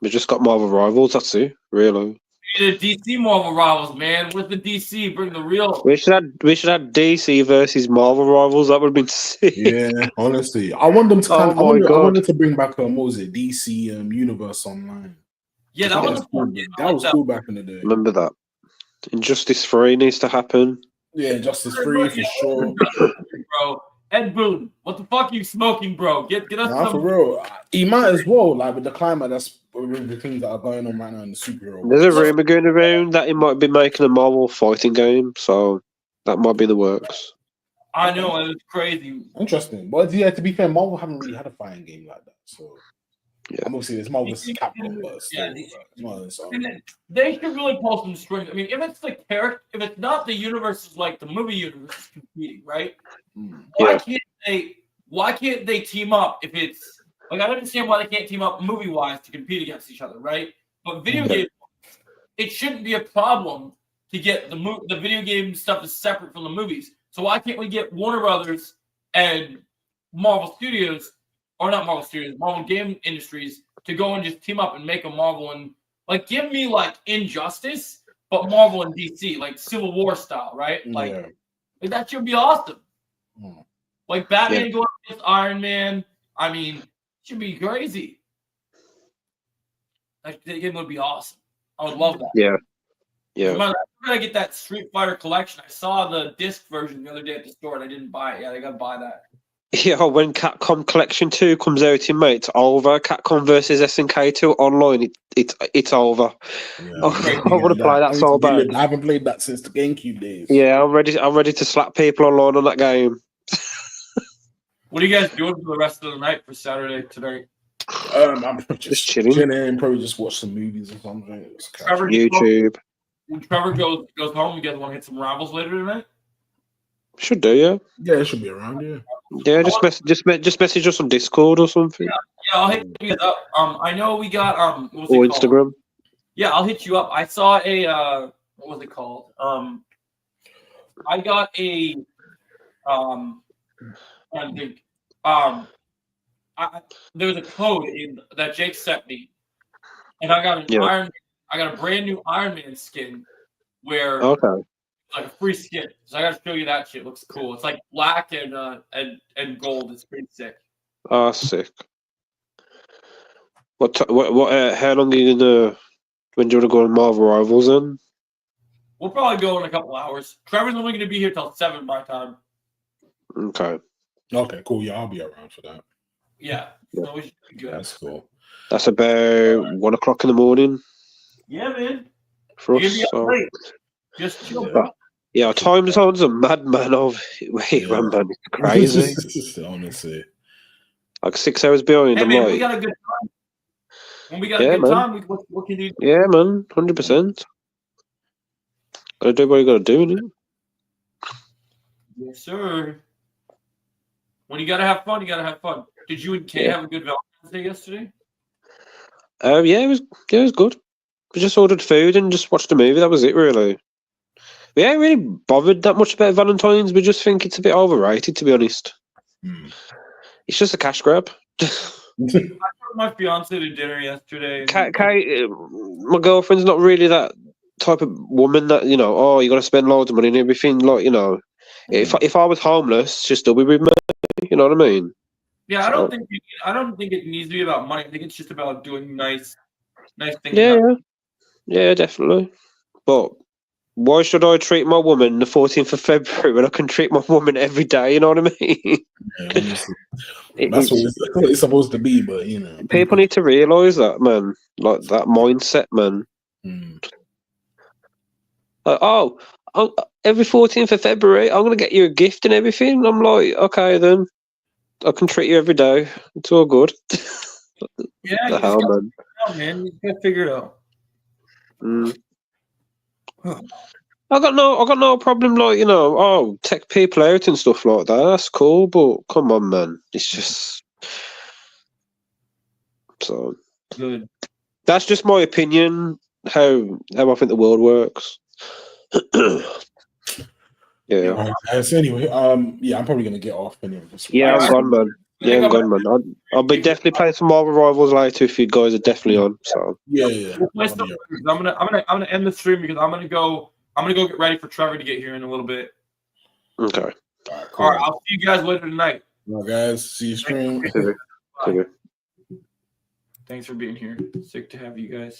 Speaker 4: We just got Marvel Rivals, that's it, really.
Speaker 1: We need a DC Marvel Rivals, man. With the DC, bring the real.
Speaker 4: We should have DC versus Marvel Rivals. That would have been sick.
Speaker 3: Yeah, honestly, I want them to. I wanted to bring back what was it? DC Universe Online.
Speaker 1: Yeah, that was
Speaker 3: cool. That was cool back in the day.
Speaker 4: Remember that? Injustice 3 needs to happen.
Speaker 3: Yeah, Injustice 3 for sure.
Speaker 1: Bro, Ed Boon, what the fuck are you smoking, bro? Get us some.
Speaker 3: For real. He might as well, like with the climate, that's with the things that are going on right now in the superhero.
Speaker 4: There's a rumor going around that he might be making a Marvel fighting game, so that might be the works.
Speaker 1: I know, and it's crazy.
Speaker 3: Interesting. But yeah, to be fair, Marvel haven't really had a fighting game like that, so. Yeah. Obviously, it's Marvel's Capcom, but still,
Speaker 1: they should really pull some strings. I mean, if it's the character, if it's not the universes like the movie universe competing, right? Why can't they team up? If it's like I don't understand why they can't team up movie wise to compete against each other, right? But video games, it shouldn't be a problem to get the video game stuff is separate from the movies. So why can't we get Warner Brothers and Marvel Studios? Or not Marvel Studios, Marvel Game Industries to go and just team up and make a Marvel and like give me like Injustice, but Marvel and DC, like Civil War style, right? Like that should be awesome. Like Batman going against Iron Man. I mean, it should be crazy. Like the game would be awesome. I would love that.
Speaker 4: Yeah.
Speaker 1: I'm gonna get that Street Fighter collection. I saw the disc version the other day at the store and I didn't buy it. Yeah, I gotta buy that.
Speaker 4: Yeah, when Capcom Collection 2 comes out in May, it's over. Capcom versus SNK 2 online, it's over.
Speaker 3: Yeah,
Speaker 4: I want to play that so bad.
Speaker 3: I haven't played that since the GameCube days.
Speaker 4: Yeah, I'm ready to slap people online on that game.
Speaker 1: What are you guys doing for the rest of the night for Saturday tonight?
Speaker 3: I'm
Speaker 4: Just chilling.
Speaker 3: and probably just watch some movies or something.
Speaker 1: Trevor,
Speaker 4: YouTube.
Speaker 1: When Trevor goes home, you guys want to hit some Rivals later tonight?
Speaker 4: Should do, yeah.
Speaker 3: Yeah, it should be around, yeah.
Speaker 4: Yeah, just message us on Discord or something.
Speaker 1: Yeah, I'll hit you guys up. I know we got what was
Speaker 4: Or
Speaker 1: it called?
Speaker 4: Instagram.
Speaker 1: Yeah, I'll hit you up. I saw a what was it called? I got a I think there was a code that Jake sent me, and I got I got a brand new Iron Man skin where
Speaker 4: Okay.
Speaker 1: like a free skin. So I gotta show you that shit. It looks cool. It's like black and gold. It's pretty sick.
Speaker 4: Ah, sick. What? How long are you gonna? When do you want to go on Marvel Rivals then?
Speaker 1: We'll probably go in a couple hours. Trevor's only gonna be here till 7 my time.
Speaker 4: Okay.
Speaker 3: Okay, cool. Yeah, I'll be around for that.
Speaker 1: Yeah. So we should be good.
Speaker 3: That's cool.
Speaker 4: That's about 1 o'clock in the morning
Speaker 1: Yeah, man.
Speaker 4: for
Speaker 1: You're
Speaker 4: us.
Speaker 1: gonna be up
Speaker 4: So.
Speaker 1: late. Just chill,
Speaker 3: Yeah.
Speaker 1: bro.
Speaker 4: Yeah, our time zones are mad, man. Man, it's crazy.
Speaker 3: Honestly.
Speaker 4: Like 6 hours behind.
Speaker 1: Hey,
Speaker 4: I'm
Speaker 1: man, we
Speaker 4: like,
Speaker 1: got a good time. When we got
Speaker 4: Yeah,
Speaker 1: a good
Speaker 4: man.
Speaker 1: time, what can you do?
Speaker 4: yeah, man, 100%. Gotta do what you gotta do, innit?
Speaker 1: Yes, sir. When you gotta have fun, you gotta have fun. Did you and Kay
Speaker 4: Yeah.
Speaker 1: have a good Valentine's Day yesterday?
Speaker 4: Yeah, it was good. We just ordered food and just watched a movie. That was it, really. We ain't really bothered that much about Valentine's. We just think it's a bit overrated, to be honest. It's just a cash grab.
Speaker 1: I took my fiance to dinner yesterday.
Speaker 4: My girlfriend's not really that type of woman that, oh, you got to spend loads of money and everything. Like, if I was homeless, she'd still be with me. You know what I mean?
Speaker 1: Yeah, I don't think it needs to be about money. I think it's just about doing nice things.
Speaker 4: Yeah, definitely. But why should I treat my woman the 14th of February when I can treat my woman every day? You know what I mean?
Speaker 3: Yeah, honestly. That's what it's supposed to be, but
Speaker 4: people need to realise that, man. Like that mindset, man. Like, every 14th of February, I'm gonna get you a gift and everything. I'm like, okay, then I can treat you every day. It's all good.
Speaker 1: Yeah,
Speaker 4: the hell, man.
Speaker 1: Man, you gotta figure it out.
Speaker 4: I got no problem, like, take people out and stuff like that. That's cool, but come on, man. It's just so
Speaker 1: good.
Speaker 4: That's just my opinion. How I think the world works. Yeah.
Speaker 3: All right, so anyway, yeah, I'm probably gonna get off anyway.
Speaker 4: Yeah, I'm gone, man. Yeah, I'm gone, man. I'll be definitely playing some Marvel Rivals later if you guys are definitely on. So
Speaker 3: yeah.
Speaker 1: I'm gonna end the stream because I'm gonna go get ready for Trevor to get here in a little bit.
Speaker 4: Okay.
Speaker 1: All right, I'll see you guys later tonight.
Speaker 3: All right, guys. See you stream.
Speaker 1: Thanks for being here. Sick to have you guys.